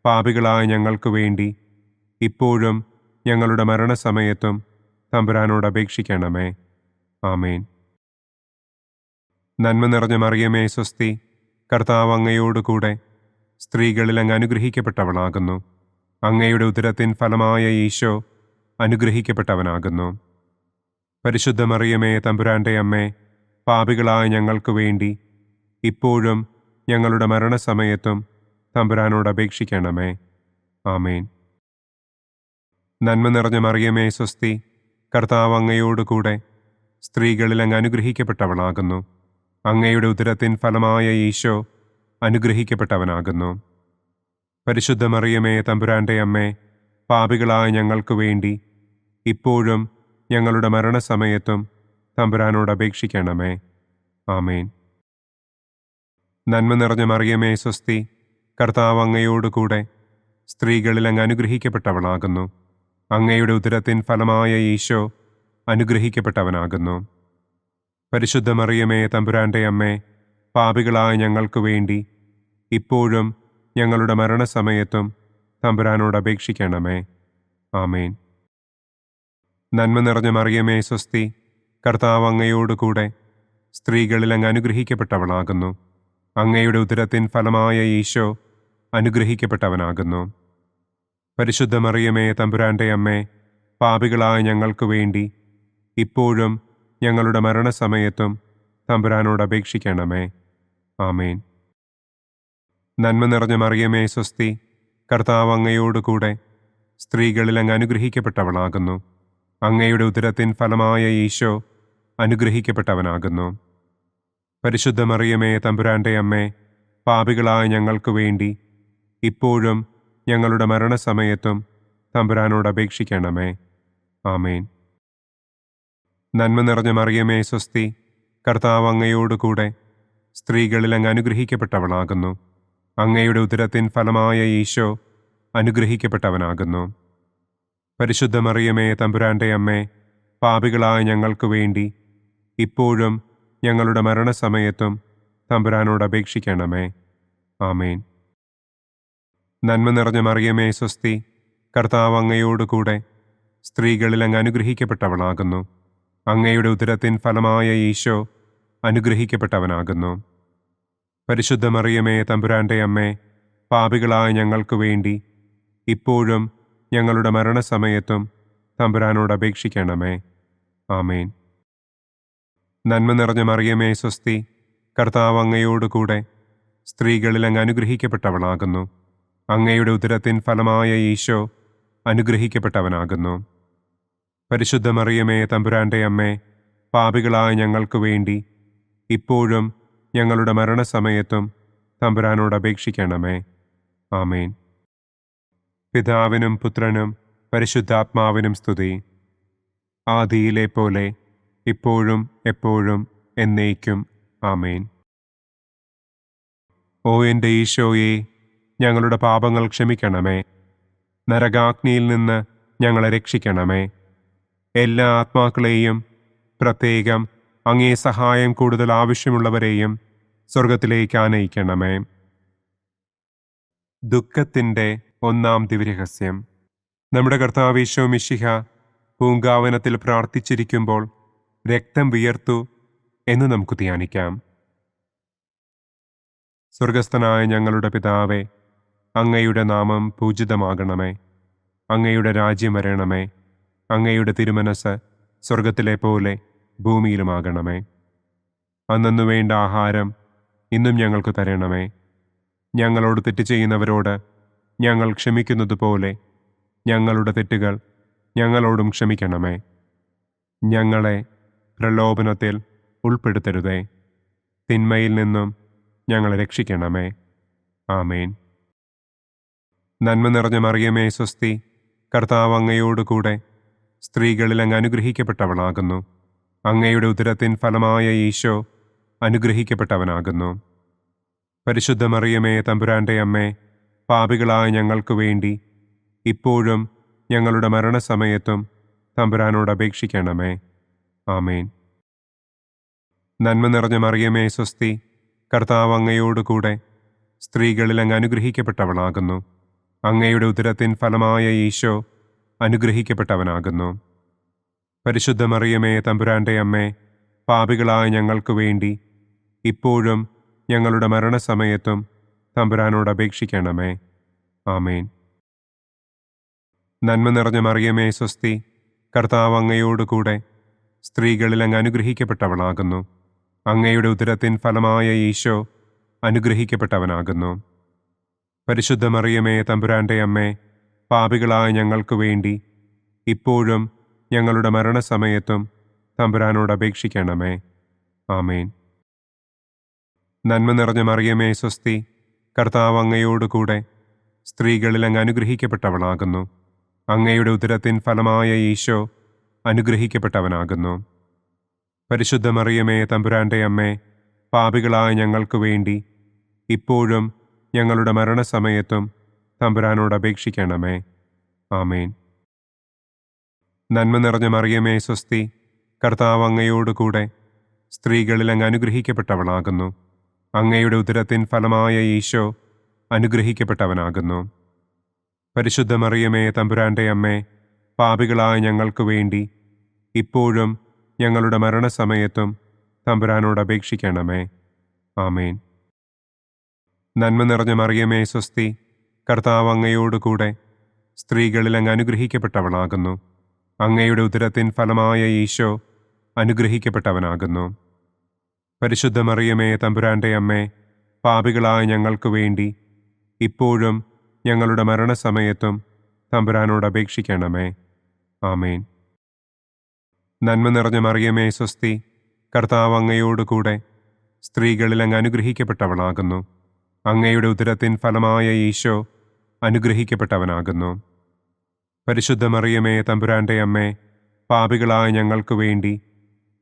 പാപികളായ ഞങ്ങൾക്ക് വേണ്ടി ഇപ്പോഴും ഞങ്ങളുടെ മരണസമയത്തും തമ്പുരാനോട് അപേക്ഷിക്കണമേ. ആമേൻ. നന്മ നിറഞ്ഞ മറിയമേ, സ്വസ്തി, കർത്താവ് അങ്ങയോടുകൂടെ സ്ത്രീകളിൽ അങ്ങ് അനുഗ്രഹിക്കപ്പെട്ടവളാകുന്നു. അങ്ങയുടെ ഉദരത്തിൻ ഫലമായ ഈശോ അനുഗ്രഹിക്കപ്പെട്ടവനാകുന്നു. പരിശുദ്ധ മറിയമേ, തമ്പുരാന്റെ അമ്മേ, പാപികളായ ഞങ്ങൾക്ക് വേണ്ടി ഇപ്പോഴും ഞങ്ങളുടെ മരണസമയത്തും തമ്പുരാനോട് അപേക്ഷിക്കണമേ. ആമേൻ. നന്മ നിറഞ്ഞ മറിയമേ, സ്വസ്തി, കർത്താവ് അങ്ങയോടുകൂടെ സ്ത്രീകളിൽ അങ്ങ് അനുഗ്രഹിക്കപ്പെട്ടവളാകുന്നു. അങ്ങയുടെ ഉദരത്തിൻ ഫലമായ ഈശോ അനുഗ്രഹിക്കപ്പെട്ടവനാകുന്നു. പരിശുദ്ധ മറിയമേ, തമ്പുരാന്റെ അമ്മേ, പാപികളായ ഞങ്ങൾക്ക് വേണ്ടി ഇപ്പോഴും ഞങ്ങളുടെ മരണസമയത്തും തമ്പുരാനോട് അപേക്ഷിക്കണമേ. ആമേൻ. നന്മ നിറഞ്ഞ മറിയമേ, സ്വസ്തി, കർത്താവ് അങ്ങയോടുകൂടെ സ്ത്രീകളിൽ അങ്ങ് അനുഗ്രഹിക്കപ്പെട്ടവളാകുന്നു. അങ്ങയുടെ ഉദരത്തിൻ ഫലമായ ഈശോ അനുഗ്രഹിക്കപ്പെട്ടവനാകുന്നു. പരിശുദ്ധ മറിയമേ, തമ്പുരാന്റെ അമ്മേ, പാപികളായ ഞങ്ങൾക്ക് വേണ്ടി ഇപ്പോഴും ഞങ്ങളുടെ മരണസമയത്തും തമ്പുരാനോട് അപേക്ഷിക്കണമേ. ആമേൻ. നന്മ നിറഞ്ഞ മറിയമേ, സ്വസ്തി, കർത്താവ് അങ്ങയോടുകൂടെ സ്ത്രീകളിൽ അങ്ങ് അനുഗ്രഹിക്കപ്പെട്ടവളാകുന്നു. അങ്ങയുടെ ഉദരത്തിൻ ഫലമായ ഈശോ അനുഗ്രഹിക്കപ്പെട്ടവനാകുന്നു. പരിശുദ്ധ മറിയമേ, തമ്പുരാന്റെ അമ്മേ, പാപികളായ ഞങ്ങൾക്ക് വേണ്ടി ഇപ്പോഴും ഞങ്ങളുടെ മരണസമയത്തും തമ്പുരാനോട് അപേക്ഷിക്കണമേ. ആമേൻ. നന്മ നിറഞ്ഞ മറിയമേ സ്വസ്തി, കർത്താവ് അങ്ങയോട് കൂടെ സ്ത്രീകളിൽ അങ്ങ് അനുഗ്രഹിക്കപ്പെട്ടവളാകുന്നു. അങ്ങയുടെ ഉദരത്തിൻ ഫലമായ ഈശോ അനുഗ്രഹിക്കപ്പെട്ടവനാകുന്നു. പരിശുദ്ധ മറിയമേ തമ്പുരാൻ്റെ അമ്മേ, പാപികളായ ഞങ്ങൾക്ക് വേണ്ടി ഇപ്പോഴും ഞങ്ങളുടെ മരണസമയത്തും തമ്പുരാനോട് അപേക്ഷിക്കണമേ. ആമേൻ. നന്മ നിറഞ്ഞ മറിയമേ സ്വസ്തി, കർത്താവ് അങ്ങയോട് കൂടെ സ്ത്രീകളിൽ അങ്ങ് അനുഗ്രഹിക്കപ്പെട്ടവളാകുന്നു. അങ്ങയുടെ ഉദരത്തിൻ ഫലമായ ഈശോ അനുഗ്രഹിക്കപ്പെട്ടവനാകുന്നു. പരിശുദ്ധ മറിയമേ തമ്പുരാൻ്റെ അമ്മേ, പാപികളായ ഞങ്ങൾക്ക് വേണ്ടി ഇപ്പോഴും ഞങ്ങളുടെ മരണസമയത്തും തമ്പുരാനോട് അപേക്ഷിക്കണമേ. ആമേൻ. നന്മ നിറഞ്ഞ മറിയമേ സ്വസ്തി, കർത്താവ് അങ്ങയോട് കൂടെ സ്ത്രീകളിൽ അങ്ങ് അനുഗ്രഹിക്കപ്പെട്ടവളാകുന്നു. അങ്ങയുടെ ഉദരത്തിൻ ഫലമായ ഈശോ അനുഗ്രഹിക്കപ്പെട്ടവനാകുന്നു. പരിശുദ്ധ മറിയമേ തമ്പുരാൻ്റെ അമ്മേ, പാപികളായ ഞങ്ങൾക്ക് വേണ്ടി ഇപ്പോഴും ഞങ്ങളുടെ മരണസമയത്തും തമ്പുരാനോട് അപേക്ഷിക്കണമേ. ആമേൻ. നന്മ നിറഞ്ഞ മറിയമേ സ്വസ്തി, കർത്താവ് അങ്ങയോട് കൂടെ സ്ത്രീകളിൽ അങ്ങ് അനുഗ്രഹിക്കപ്പെട്ടവളാകുന്നു. അങ്ങയുടെ ഉദരത്തിൻ ഫലമായ ഈശോ അനുഗ്രഹിക്കപ്പെട്ടവനാകുന്നു. പരിശുദ്ധ മറിയമേ തമ്പുരാൻ്റെ അമ്മേ, പാപികളായ ഞങ്ങൾക്ക് വേണ്ടി ഇപ്പോഴും ഞങ്ങളുടെ മരണസമയത്തും തമ്പുരാനോട് അപേക്ഷിക്കണമേ. ആമേൻ. പിതാവിനും പുത്രനും പരിശുദ്ധാത്മാവിനും സ്തുതി. ആദിയിലെ പോലെ ഇപ്പോഴും എപ്പോഴും എന്നേക്കും. ആമേൻ. ഓ എൻ്റെ ഈശോയെ, ഞങ്ങളുടെ പാപങ്ങൾ ക്ഷമിക്കണമേ. നരകാഗ്നിയിൽ നിന്ന് ഞങ്ങളെ രക്ഷിക്കണമേ. എല്ലാ ആത്മാക്കളെയും, പ്രത്യേകം അങ്ങേ സഹായം കൂടുതൽ ആവശ്യമുള്ളവരെയും സ്വർഗത്തിലേക്ക് ആനയിക്കണമേ. ദുഃഖത്തിൻ്റെ ഒന്നാം ദിവ്യരഹസ്യം. നമ്മുടെ കർത്താവ് ഈശോ മിശിഹ പൂങ്കാവനത്തിൽ പ്രാർത്ഥിച്ചിരിക്കുമ്പോൾ രക്തം വിയർത്തു എന്ന് നമുക്ക് ധ്യാനിക്കാം. സ്വർഗസ്ഥനായ ഞങ്ങളുടെ പിതാവേ, അങ്ങയുടെ നാമം പൂജിതമാകണമേ. അങ്ങയുടെ രാജ്യം വരണമേ. അങ്ങയുടെ തിരുമനസ് സ്വർഗത്തിലെ പോലെ ഭൂമിയിലുമാകണമേ. അന്നു വേണ്ട ആഹാരം ഇന്നും ഞങ്ങൾക്ക് തരണമേ. ഞങ്ങളോട് തെറ്റ് ചെയ്യുന്നവരോട് ഞങ്ങൾ ക്ഷമിക്കുന്നതുപോലെ ഞങ്ങളുടെ തെറ്റുകൾ ഞങ്ങളോടും ക്ഷമിക്കണമേ. ഞങ്ങളെ പ്രലോഭനത്തിൽ ഉൾപ്പെടുത്തരുതേ. തിന്മയിൽ നിന്നും ഞങ്ങളെ രക്ഷിക്കണമേ. ആമേൻ. നന്മ നിറഞ്ഞ മറിയമേ സ്വസ്തി, കർത്താവ് അങ്ങയോട് കൂടെ സ്ത്രീകളിൽ അങ്ങ് അനുഗ്രഹിക്കപ്പെട്ടവളാകുന്നു. അങ്ങയുടെ ഉദരത്തിൻ ഫലമായ ഈശോ അനുഗ്രഹിക്കപ്പെട്ടവനാകുന്നു. പരിശുദ്ധ മറിയമേ തമ്പുരാൻ്റെ അമ്മേ, പാപികളായ ഞങ്ങൾക്ക് വേണ്ടി ഇപ്പോഴും ഞങ്ങളുടെ മരണസമയത്തും തമ്പുരാനോട് അപേക്ഷിക്കണമേ. ആമേൻ. നന്മ നിറഞ്ഞ മറിയമേ സ്വസ്തി, കർത്താവ് അങ്ങയോട് കൂടെ സ്ത്രീകളിൽ അങ്ങ് അനുഗ്രഹിക്കപ്പെട്ടവളാകുന്നു. അങ്ങയുടെ ഉദരത്തിൻ ഫലമായ ഈശോ അനുഗ്രഹിക്കപ്പെട്ടവനാകുന്നു. പരിശുദ്ധ മറിയമേ തമ്പുരാൻ്റെ അമ്മേ, പാപികളായ ഞങ്ങൾക്ക് വേണ്ടി ഇപ്പോഴും ഞങ്ങളുടെ മരണസമയത്തും തമ്പുരാനോട് അപേക്ഷിക്കണമേ. ആമേൻ. നന്മ നിറഞ്ഞ മറിയമേ സ്വസ്തി, കർത്താവ് അങ്ങയോട് കൂടെ സ്ത്രീകളിൽ അങ്ങ് അനുഗ്രഹിക്കപ്പെട്ടവളാകുന്നു. അങ്ങയുടെ ഉദരത്തിൻ ഫലമായ ഈശോ അനുഗ്രഹിക്കപ്പെട്ടവനാകുന്നു. പരിശുദ്ധ മറിയമേ തമ്പുരാൻ്റെ അമ്മേ, പാപികളായ ഞങ്ങൾക്ക് വേണ്ടി ഇപ്പോഴും ഞങ്ങളുടെ മരണസമയത്തും തമ്പുരാനോട് അപേക്ഷിക്കണമേ. ആമേൻ. നന്മ നിറഞ്ഞ മറിയമേ സ്വസ്തി, കർത്താവ് അങ്ങയോട് കൂടെ സ്ത്രീകളിൽ അങ്ങ് അനുഗ്രഹിക്കപ്പെട്ടവളാകുന്നു. അങ്ങയുടെ ഉദരത്തിൻ ഫലമായ ഈശോ അനുഗ്രഹിക്കപ്പെട്ടവനാകുന്നു. പരിശുദ്ധ മറിയമേ തമ്പുരാൻ്റെ അമ്മേ, പാപികളായ ഞങ്ങൾക്ക് വേണ്ടി ഇപ്പോഴും ഞങ്ങളുടെ മരണസമയത്തും തമ്പുരാനോട് അപേക്ഷിക്കണമേ. ആമേൻ. നന്മ നിറഞ്ഞ മറിയമേ സ്വസ്തി, കർത്താവ് അങ്ങയോട് കൂടെ സ്ത്രീകളിൽ അങ്ങ് അനുഗ്രഹിക്കപ്പെട്ടവളാകുന്നു. അങ്ങയുടെ ഉദരത്തിൻ ഫലമായ ഈശോ അനുഗ്രഹിക്കപ്പെട്ടവനാകുന്നു. പരിശുദ്ധ മറിയമേ തമ്പുരാൻ്റെ അമ്മേ, പാപികളായ ഞങ്ങൾക്ക് വേണ്ടി ഇപ്പോഴും ഞങ്ങളുടെ മരണസമയത്തും തമ്പുരാനോട് അപേക്ഷിക്കണമേ. ആമേൻ. നന്മ നിറഞ്ഞ മറിയമേ സ്വസ്തി, കർത്താവ് അങ്ങയോട് കൂടെ സ്ത്രീകളിൽ അങ്ങ് അനുഗ്രഹിക്കപ്പെട്ടവളാകുന്നു. അങ്ങയുടെ ഉദരത്തിൻ ഫലമായ ഈശോ അനുഗ്രഹിക്കപ്പെട്ടവനാകുന്നു. പരിശുദ്ധ മറിയമേ, തമ്പുരാന്റെ അമ്മേ, പാപികളായ ഞങ്ങൾക്ക് വേണ്ടി ഇപ്പോഴും ഞങ്ങളുടെ മരണസമയത്തും തമ്പുരാനോട് അപേക്ഷിക്കണമേ. ആമേൻ. നന്മ നിറഞ്ഞ മറിയമേ, സ്വസ്തി, കർത്താവ് അങ്ങയോടുകൂടെ സ്ത്രീകളിൽ അങ്ങ് അനുഗ്രഹിക്കപ്പെട്ടവളാകുന്നു. അങ്ങയുടെ ഉദരത്തിൻ ഫലമായ ഈശോ അനുഗ്രഹിക്കപ്പെട്ടവനാകുന്നു. പരിശുദ്ധ മറിയമേ, തമ്പുരാന്റെ അമ്മേ, പാപികളായ ഞങ്ങൾക്ക് വേണ്ടി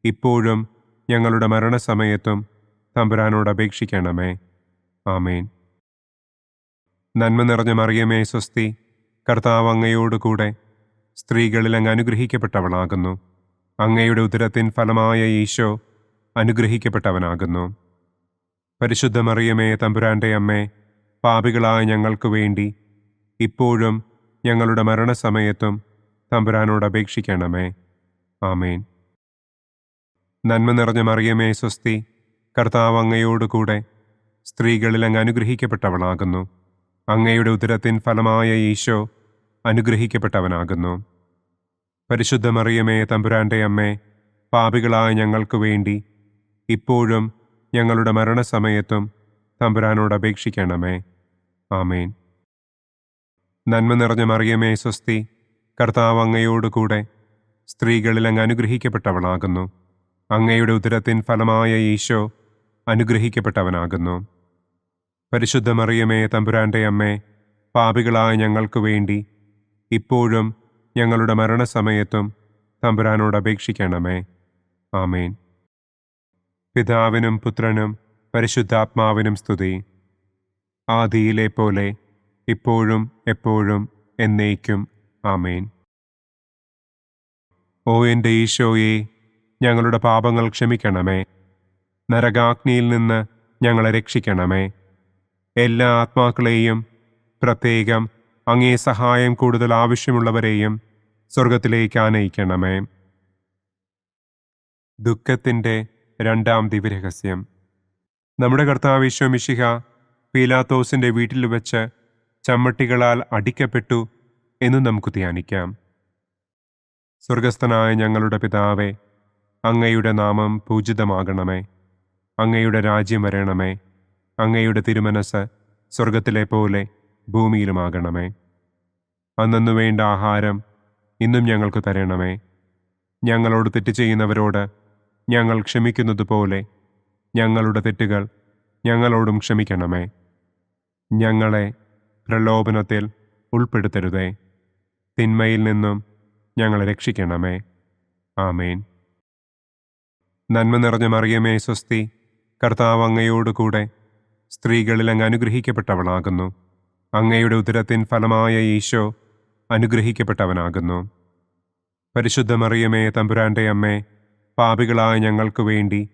ഇപ്പോഴും ഞങ്ങളുടെ മരണസമയത്തും തമ്പുരാനോട് അപേക്ഷിക്കണമേ. ആമേൻ. നന്മ നിറഞ്ഞ മറിയമേ, സ്വസ്തി, കർത്താവ് അങ്ങയോടുകൂടെ സ്ത്രീകളിൽ അങ്ങ് അനുഗ്രഹിക്കപ്പെട്ടവളാകുന്നു. അങ്ങയുടെ ഉദരത്തിൻ ഫലമായ ഈശോ അനുഗ്രഹിക്കപ്പെട്ടവനാകുന്നു. പരിശുദ്ധ മറിയമേ, തമ്പുരാന്റെ അമ്മേ, പാപികളായ ഞങ്ങൾക്ക് വേണ്ടി ഇപ്പോഴും ഞങ്ങളുടെ മരണസമയത്തും തമ്പുരാനോട് അപേക്ഷിക്കണമേ. ആമേൻ. നന്മ നിറഞ്ഞ മറിയമേ, സ്വസ്തി, കർത്താവ് അങ്ങയോടുകൂടെ സ്ത്രീകളിൽ അങ്ങ് അനുഗ്രഹിക്കപ്പെട്ടവളാകുന്നു. അങ്ങയുടെ ഉദരത്തിൻ ഫലമായ ഈശോ അനുഗ്രഹിക്കപ്പെട്ടവനാകുന്നു. പരിശുദ്ധ മറിയമേ, തമ്പുരാന്റെ അമ്മേ, പാപികളായ ഞങ്ങൾക്ക് വേണ്ടി ഇപ്പോഴും ഞങ്ങളുടെ മരണസമയത്തും തമ്പുരാനോട് അപേക്ഷിക്കണമേ. ആമേൻ. നന്മ നിറഞ്ഞ മറിയമേ, സ്വസ്തി, കർത്താവ് അങ്ങയോടുകൂടെ സ്ത്രീകളിൽ അങ്ങ് അനുഗ്രഹിക്കപ്പെട്ടവളാകുന്നു. അങ്ങയുടെ ഉദരത്തിൻ ഫലമായ ഈശോ അനുഗ്രഹിക്കപ്പെട്ടവനാകുന്നു. പരിശുദ്ധ മറിയമേ, തമ്പുരാന്റെ അമ്മേ, പാപികളായ ഞങ്ങൾക്ക് വേണ്ടി ഇപ്പോഴും ഞങ്ങളുടെ മരണസമയത്തും തമ്പുരാനോട് അപേക്ഷിക്കണമേ. ആമേൻ. പിതാവിനും പുത്രനും പരിശുദ്ധാത്മാവിനും സ്തുതി. ആദിയിലെ പോലെ ഇപ്പോഴും എപ്പോഴും എന്നേക്കും. ആമേൻ. ഓ എൻ്റെ ഈശോയെ, ഞങ്ങളുടെ പാപങ്ങൾ ക്ഷമിക്കണമേ. നരകാഗ്നിയിൽ നിന്ന് ഞങ്ങളെ രക്ഷിക്കണമേ. എല്ലാ ആത്മാക്കളെയും, പ്രത്യേകം അങ്ങേ സഹായം കൂടുതൽ ആവശ്യമുള്ളവരെയും സ്വർഗത്തിലേക്ക് ആനയിക്കണമേ. ദുഃഖത്തിൻ്റെ രണ്ടാം ദിവ്യരഹസ്യം. നമ്മുടെ കർത്താവ് ഈശോ മിശിഹ പീലാത്തോസിൻ്റെ വീട്ടിൽ വെച്ച് ചമ്മട്ടികളാൽ അടിക്കപ്പെട്ടു എന്ന് നമുക്ക് ധ്യാനിക്കാം. സ്വർഗസ്ഥനായ ഞങ്ങളുടെ പിതാവേ, അങ്ങയുടെ നാമം പൂജിതമാകണമേ. അങ്ങയുടെ രാജ്യം വരണമേ. അങ്ങയുടെ തിരുമനസ് സ്വർഗത്തിലെ പോലെ ഭൂമിയിലുമാകണമേ. അന്നന്നു വേണ്ട ആഹാരം ഇന്നും ഞങ്ങൾക്ക് തരണമേ. ഞങ്ങളോട് തെറ്റ് ചെയ്യുന്നവരോട് ഞങ്ങൾ ക്ഷമിക്കുന്നത് പോലെ ഞങ്ങളുടെ തെറ്റുകൾ ഞങ്ങളോടും ക്ഷമിക്കണമേ. ഞങ്ങളെ പ്രലോഭനത്തിൽ ഉൾപ്പെടുത്തരുതേ. തിന്മയിൽ നിന്നും ഞങ്ങളെ രക്ഷിക്കണമേ. ആമേൻ. നന്മ നിറഞ്ഞ മറിയമേ, സ്വസ്തി, കർത്താവ് അങ്ങയോടുകൂടെ സ്ത്രീകളിൽ അങ്ങ് അനുഗ്രഹിക്കപ്പെട്ടവളാകുന്നു. അങ്ങയുടെ ഉദരത്തിൻ ഫലമായ ഈശോ അനുഗ്രഹിക്കപ്പെട്ടവനാകുന്നു. പരിശുദ്ധ മറിയമേ, തമ്പുരാന്റെ അമ്മേ, പാപികളായ ഞങ്ങൾക്ക് വേണ്ടി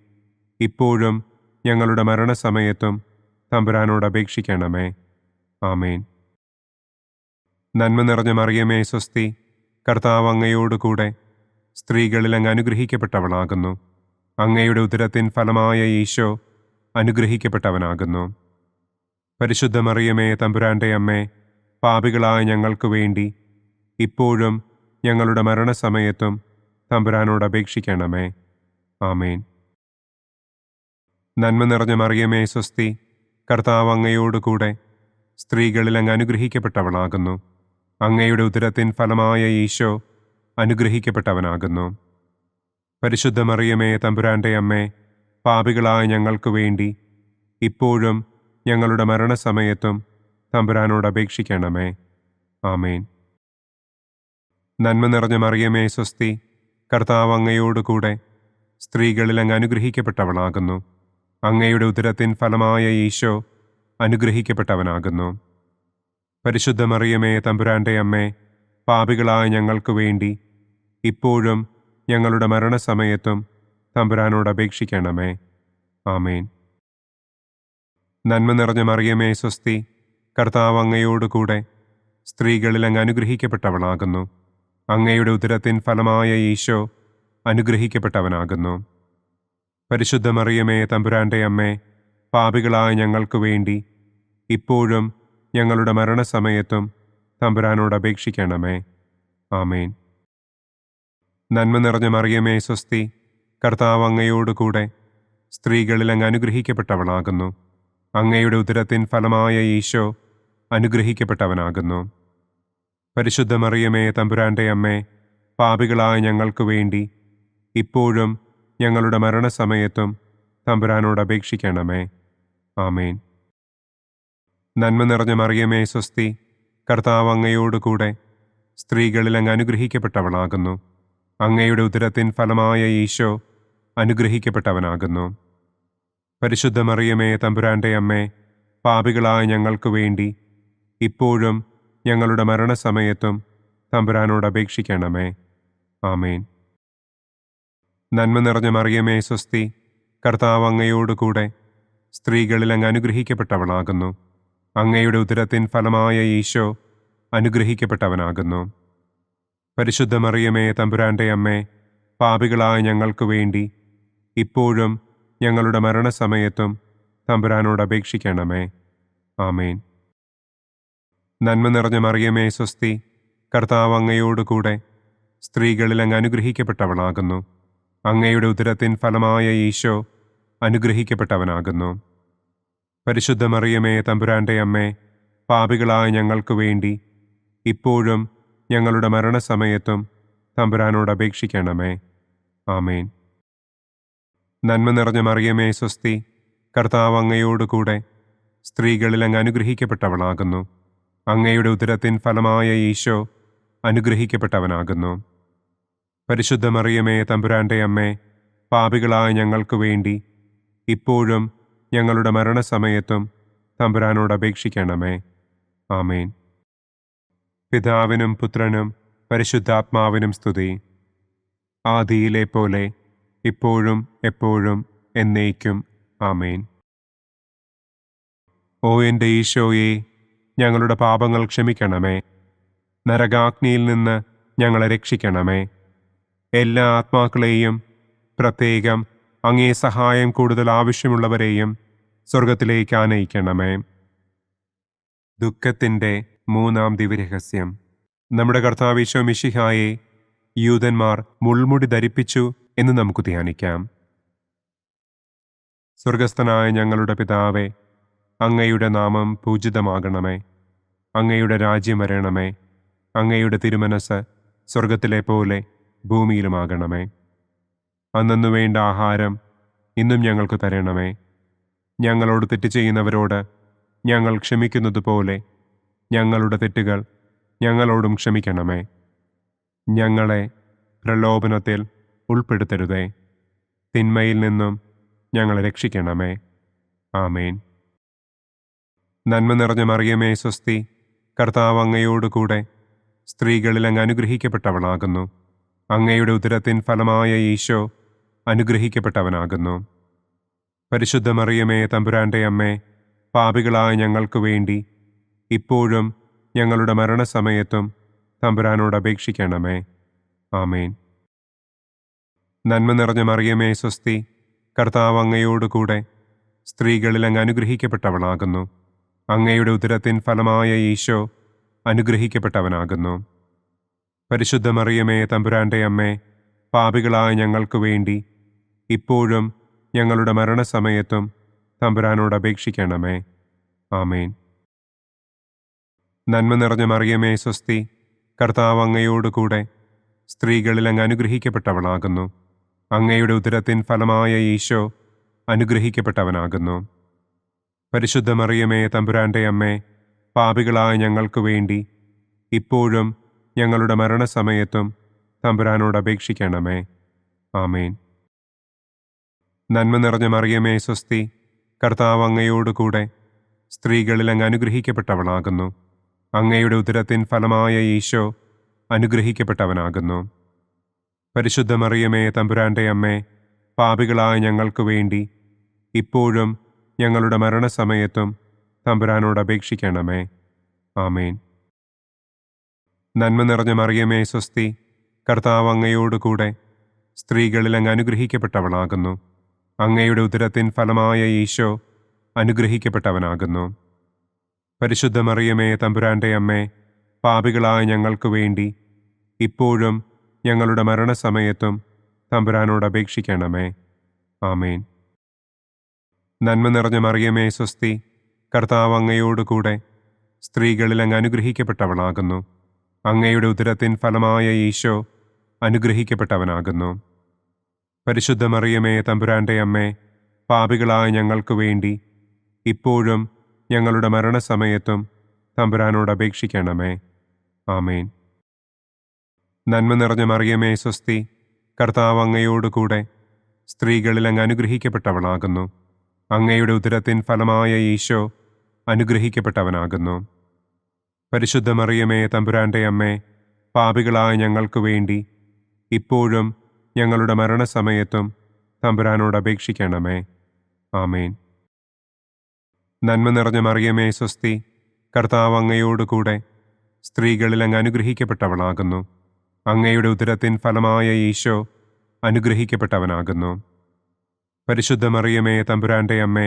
ഇപ്പോഴും ഞങ്ങളുടെ മരണസമയത്തും തമ്പുരാനോട് അപേക്ഷിക്കണമേ. ആമേൻ. നന്മ നിറഞ്ഞ മറിയമേ, സ്വസ്തി, കർത്താവ് അങ്ങയോടുകൂടെ സ്ത്രീകളിൽ അങ്ങ് അനുഗ്രഹിക്കപ്പെട്ടവളാകുന്നു. അങ്ങയുടെ ഉദരത്തിൻ ഫലമായ ഈശോ അനുഗ്രഹിക്കപ്പെട്ടവനാകുന്നു. പരിശുദ്ധ മറിയമേ, തമ്പുരാന്റെ അമ്മേ, പാപികളായ ഞങ്ങൾക്ക് വേണ്ടി ഇപ്പോഴും ഞങ്ങളുടെ മരണസമയത്തും തമ്പുരാനോട് അപേക്ഷിക്കണമേ. ആമേൻ. നന്മ നിറഞ്ഞ മറിയമേ, സ്വസ്തി, കർത്താവ് അങ്ങയോടുകൂടെ സ്ത്രീകളിൽ അങ്ങ് അനുഗ്രഹിക്കപ്പെട്ടവളാകുന്നു. അങ്ങയുടെ ഉദരത്തിൻ ഫലമായ ഈശോ അനുഗ്രഹിക്കപ്പെട്ടവനാകുന്നു. പരിശുദ്ധ മറിയമേ, തമ്പുരാന്റെ അമ്മേ, പാപികളായ ഞങ്ങൾക്ക് വേണ്ടി ഇപ്പോഴും ഞങ്ങളുടെ മരണസമയത്തും തമ്പുരാനോട് അപേക്ഷിക്കണമേ. ആമേൻ. നന്മ നിറഞ്ഞ മറിയമേ, സ്വസ്തി, കർത്താവ് അങ്ങയോടുകൂടെ സ്ത്രീകളിൽ അങ്ങ് അനുഗ്രഹിക്കപ്പെട്ടവളാകുന്നു. അങ്ങയുടെ ഉദരത്തിൻ ഫലമായ ഈശോ അനുഗ്രഹിക്കപ്പെട്ടവനാകുന്നു. പരിശുദ്ധ മറിയമേ, തമ്പുരാന്റെ അമ്മേ, പാപികളായ ഞങ്ങൾക്ക് വേണ്ടി ഇപ്പോഴും ഞങ്ങളുടെ മരണസമയത്തും തമ്പുരാനോട് അപേക്ഷിക്കണമേ. ആമേൻ. നന്മ നിറഞ്ഞ മറിയമേ, സ്വസ്തി, കർത്താവ് അങ്ങയോടുകൂടെ സ്ത്രീകളിൽ അങ്ങ് അനുഗ്രഹിക്കപ്പെട്ടവളാകുന്നു. അങ്ങയുടെ ഉദരത്തിൻ ഫലമായ ഈശോ അനുഗ്രഹിക്കപ്പെട്ടവനാകുന്നു. പരിശുദ്ധ മറിയമേ, തമ്പുരാന്റെ അമ്മേ, പാപികളായ ഞങ്ങൾക്ക് വേണ്ടി ഇപ്പോഴും ഞങ്ങളുടെ മരണസമയത്തും തമ്പുരാനോട് അപേക്ഷിക്കണമേ. ആമേൻ. നന്മ നിറഞ്ഞ മറിയമേ സ്വസ്തി, കർത്താവ് അങ്ങയോട് കൂടെ സ്ത്രീകളിൽ അങ്ങ് അനുഗ്രഹിക്കപ്പെട്ടവളാകുന്നു. അങ്ങയുടെ ഉദരത്തിൻ ഫലമായ ഈശോ അനുഗ്രഹിക്കപ്പെട്ടവനാകുന്നു. പരിശുദ്ധ മറിയമേ തമ്പുരാന്റെ അമ്മേ, പാപികളായ ഞങ്ങൾക്ക് വേണ്ടി ഇപ്പോഴും ഞങ്ങളുടെ മരണസമയത്തും തമ്പുരാനോട് അപേക്ഷിക്കണമേ. ആമേൻ. നന്മ നിറഞ്ഞ മറിയമേ സ്വസ്തി, കർത്താവ് അങ്ങയോട് കൂടെ സ്ത്രീകളിൽ അങ്ങ് അനുഗ്രഹിക്കപ്പെട്ടവളാകുന്നു. അങ്ങയുടെ ഉദരത്തിൻ ഫലമായ ഈശോ അനുഗ്രഹിക്കപ്പെട്ടവനാകുന്നു. പരിശുദ്ധ മറിയമേ തമ്പുരാന്റെ അമ്മേ, പാപികളായ ഞങ്ങൾക്ക് വേണ്ടി ഇപ്പോഴും ഞങ്ങളുടെ മരണസമയത്തും തമ്പുരാനോട് അപേക്ഷിക്കണമേ. ആമേൻ. നന്മ നിറഞ്ഞ മറിയമേ സ്വസ്തി, കർത്താവ് അങ്ങയോട് കൂടെ സ്ത്രീകളിൽ അങ്ങ് അനുഗ്രഹിക്കപ്പെട്ടവളാകുന്നു. അങ്ങയുടെ ഉദരത്തിൻ ഫലമായ ഈശോ അനുഗ്രഹിക്കപ്പെട്ടവനാകുന്നു. പരിശുദ്ധ മറിയമേ തമ്പുരാന്റെ അമ്മേ, പാപികളായ ഞങ്ങൾക്ക് വേണ്ടി ഇപ്പോഴും ഞങ്ങളുടെ മരണസമയത്തും തമ്പുരാനോട് അപേക്ഷിക്കണമേ. ആമേൻ. നന്മ നിറഞ്ഞ മറിയമേ സ്വസ്തി, കർത്താവ് അങ്ങയോട് കൂടെ സ്ത്രീകളിൽ അങ്ങ് അനുഗ്രഹിക്കപ്പെട്ടവളാകുന്നു. അങ്ങയുടെ ഉദരത്തിൻ ഫലമായ ഈശോ അനുഗ്രഹിക്കപ്പെട്ടവനാകുന്നു. പരിശുദ്ധ മറിയമേ തമ്പുരാന്റെ അമ്മേ, പാപികളായ ഞങ്ങൾക്ക് വേണ്ടി ഇപ്പോഴും ഞങ്ങളുടെ മരണസമയത്തും തമ്പുരാനോട് അപേക്ഷിക്കണമേ. ആമേൻ. നന്മ നിറഞ്ഞ മറിയമേ സ്വസ്തി, കർത്താവ് അങ്ങയോട് കൂടെ സ്ത്രീകളിൽ അങ്ങ് അനുഗ്രഹിക്കപ്പെട്ടവളാകുന്നു. അങ്ങയുടെ ഉദരത്തിൻ ഫലമായ ഈശോ അനുഗ്രഹിക്കപ്പെട്ടവനാകുന്നു. പരിശുദ്ധ മറിയമേ തമ്പുരാന്റെ അമ്മേ, പാപികളായ ഞങ്ങൾക്ക് വേണ്ടി ഇപ്പോഴും ഞങ്ങളുടെ മരണസമയത്തും തമ്പുരാനോട് അപേക്ഷിക്കണമേ. ആമേൻ. പിതാവിനും പുത്രനും പരിശുദ്ധാത്മാവിനും സ്തുതി. ആദിയിലെ പോലെ ഇപ്പോഴും എപ്പോഴും എന്നേക്കും. ആമേൻ. ഓ എൻ്റെ ഈശോയെ, ഞങ്ങളുടെ പാപങ്ങൾ ക്ഷമിക്കണമേ. നരകാഗ്നിയിൽ നിന്ന് ഞങ്ങളെ രക്ഷിക്കണമേ. എല്ലാ ആത്മാക്കളെയും, പ്രത്യേകം അങ്ങേ സഹായം കൂടുതൽ ആവശ്യമുള്ളവരെയും സ്വർഗത്തിലേക്ക് ആനയിക്കണമേ. ദുഃഖത്തിൻ്റെ മൂന്നാം ദിവ്യരഹസ്യം. നമ്മുടെ കർത്താവ് ഈശോ മിശിഹായെ യൂദന്മാർ മുൾമുടി ധരിപ്പിച്ചു എന്ന് നമുക്ക് ധ്യാനിക്കാം. സ്വർഗസ്ഥനായ ഞങ്ങളുടെ പിതാവേ, അങ്ങയുടെ നാമം പൂജിതമാകണമേ. അങ്ങയുടെ രാജ്യം വരണമേ. അങ്ങയുടെ തിരുമനസ് സ്വർഗത്തിലെ പോലെ ഭൂമിയിലുമാകണമേ. അന്നന്നു വേണ്ട ആഹാരം ഇന്നും ഞങ്ങൾക്ക് തരണമേ. ഞങ്ങളോട് തെറ്റ് ചെയ്യുന്നവരോട് ഞങ്ങൾ ക്ഷമിക്കുന്നത് പോലെ ഞങ്ങളുടെ തെറ്റുകൾ ഞങ്ങളോടും ക്ഷമിക്കണമേ. ഞങ്ങളെ പ്രലോഭനത്തിൽ ഉൾപ്പെടുത്തരുതേ. തിന്മയിൽ നിന്നും ഞങ്ങളെ രക്ഷിക്കണമേ. ആമേൻ. നന്മ നിറഞ്ഞ മറിയമേ സ്വസ്തി, കർത്താവ് അങ്ങയോട് കൂടെ സ്ത്രീകളിൽ അങ്ങ് അനുഗ്രഹിക്കപ്പെട്ടവളാകുന്നു. അങ്ങയുടെ ഉദരത്തിൻ ഫലമായ ഈശോ അനുഗ്രഹിക്കപ്പെട്ടവനാകുന്നു. പരിശുദ്ധ മറിയമേ തമ്പുരാന്റെ അമ്മേ, പാപികളായ ഞങ്ങൾക്ക് വേണ്ടി ഇപ്പോഴും ഞങ്ങളുടെ മരണസമയത്തും തമ്പുരാനോട് അപേക്ഷിക്കണമേ. ആമേൻ. നന്മ നിറഞ്ഞ മറിയമേ സ്വസ്തി, കർത്താവ് അങ്ങയോട് കൂടെ സ്ത്രീകളിൽ അങ്ങ് അനുഗ്രഹിക്കപ്പെട്ടവളാകുന്നു. അങ്ങയുടെ ഉദരത്തിൻ ഫലമായ ഈശോ അനുഗ്രഹിക്കപ്പെട്ടവനാകുന്നു. പരിശുദ്ധ മറിയമേ തമ്പുരാന്റെ അമ്മേ, പാപികളായ ഞങ്ങൾക്ക് വേണ്ടി ഇപ്പോഴും ഞങ്ങളുടെ മരണസമയത്തും തമ്പുരാനോട് അപേക്ഷിക്കണമേ. ആമേൻ. നന്മ നിറഞ്ഞ മറിയമേ സ്വസ്തി, കർത്താവ് അങ്ങയോട് കൂടെ സ്ത്രീകളിൽ അങ്ങ് അനുഗ്രഹിക്കപ്പെട്ടവളാകുന്നു. അങ്ങയുടെ ഉദരത്തിൻ ഫലമായ ഈശോ അനുഗ്രഹിക്കപ്പെട്ടവനാകുന്നു. പരിശുദ്ധ മറിയമേ തമ്പുരാന്റെ അമ്മേ, പാപികളായ ഞങ്ങൾക്ക് വേണ്ടി ഇപ്പോഴും ഞങ്ങളുടെ മരണസമയത്തും തമ്പുരാനോട് അപേക്ഷിക്കണമേ. ആമേൻ. നന്മ നിറഞ്ഞ മറിയമേ സ്വസ്തി, കർത്താവ് അങ്ങയോട് കൂടെ സ്ത്രീകളിൽ അങ്ങ് അനുഗ്രഹിക്കപ്പെട്ടവളാകുന്നു. അങ്ങയുടെ ഉദരത്തിൻ ഫലമായ ഈശോ അനുഗ്രഹിക്കപ്പെട്ടവനാകുന്നു. പരിശുദ്ധ മറിയമേ തമ്പുരാന്റെ അമ്മേ, പാപികളായ ഞങ്ങൾക്ക് വേണ്ടി ഇപ്പോഴും ഞങ്ങളുടെ മരണസമയത്തും തമ്പുരാനോട് അപേക്ഷിക്കണമേ. ആമേൻ. നന്മ നിറഞ്ഞ മറിയമേ സ്വസ്തി, കർത്താവ് അങ്ങയോട് കൂടെ സ്ത്രീകളിൽ അങ്ങ് അനുഗ്രഹിക്കപ്പെട്ടവളാകുന്നു. അങ്ങയുടെ ഉദരത്തിൻ ഫലമായ ഈശോ അനുഗ്രഹിക്കപ്പെട്ടവനാകുന്നു. പരിശുദ്ധ മറിയമേ തമ്പുരാന്റെ അമ്മേ, പാപികളായ ഞങ്ങൾക്ക് വേണ്ടി ഇപ്പോഴും ഞങ്ങളുടെ മരണസമയത്തും തമ്പുരാനോട് അപേക്ഷിക്കണമേ. ആമേൻ. നന്മ നിറഞ്ഞ മറിയമേ സ്വസ്തി, കർത്താവ് അങ്ങയോട് കൂടെ സ്ത്രീകളിൽ അങ്ങ് അനുഗ്രഹിക്കപ്പെട്ടവളാകുന്നു. അങ്ങയുടെ ഉദരത്തിൻ ഫലമായ ഈശോ അനുഗ്രഹിക്കപ്പെട്ടവനാകുന്നു. പരിശുദ്ധ മറിയമേ തമ്പുരാന്റെ അമ്മേ, പാപികളായ ഞങ്ങൾക്ക് വേണ്ടി ഇപ്പോഴും ഞങ്ങളുടെ മരണസമയത്തും തമ്പുരാനോട് അപേക്ഷിക്കണമേ. ആമേൻ. നന്മ നിറഞ്ഞ മറിയമേ സ്വസ്തി, കർത്താവ് അങ്ങയോട് കൂടെ സ്ത്രീകളിൽ അങ്ങ് അനുഗ്രഹിക്കപ്പെട്ടവളാകുന്നു. അങ്ങയുടെ ഉദരത്തിൻ ഫലമായ ഈശോ അനുഗ്രഹിക്കപ്പെട്ടവനാകുന്നു. പരിശുദ്ധ മറിയമേ തമ്പുരാന്റെ അമ്മേ, പാപികളായ ഞങ്ങൾക്ക് വേണ്ടി ഇപ്പോഴും ഞങ്ങളുടെ മരണസമയത്തും തമ്പുരാനോട് അപേക്ഷിക്കണമേ. ആമേൻ. നന്മ നിറഞ്ഞ മറിയമേ സ്വസ്തി, കർത്താവ് അങ്ങയോട് കൂടെ സ്ത്രീകളിൽ അങ്ങ് അനുഗ്രഹിക്കപ്പെട്ടവളാകുന്നു. അങ്ങയുടെ ഉദരത്തിൻ ഫലമായ ഈശോ അനുഗ്രഹിക്കപ്പെട്ടവനാകുന്നു. പരിശുദ്ധ മറിയമേ തമ്പുരാന്റെ അമ്മേ,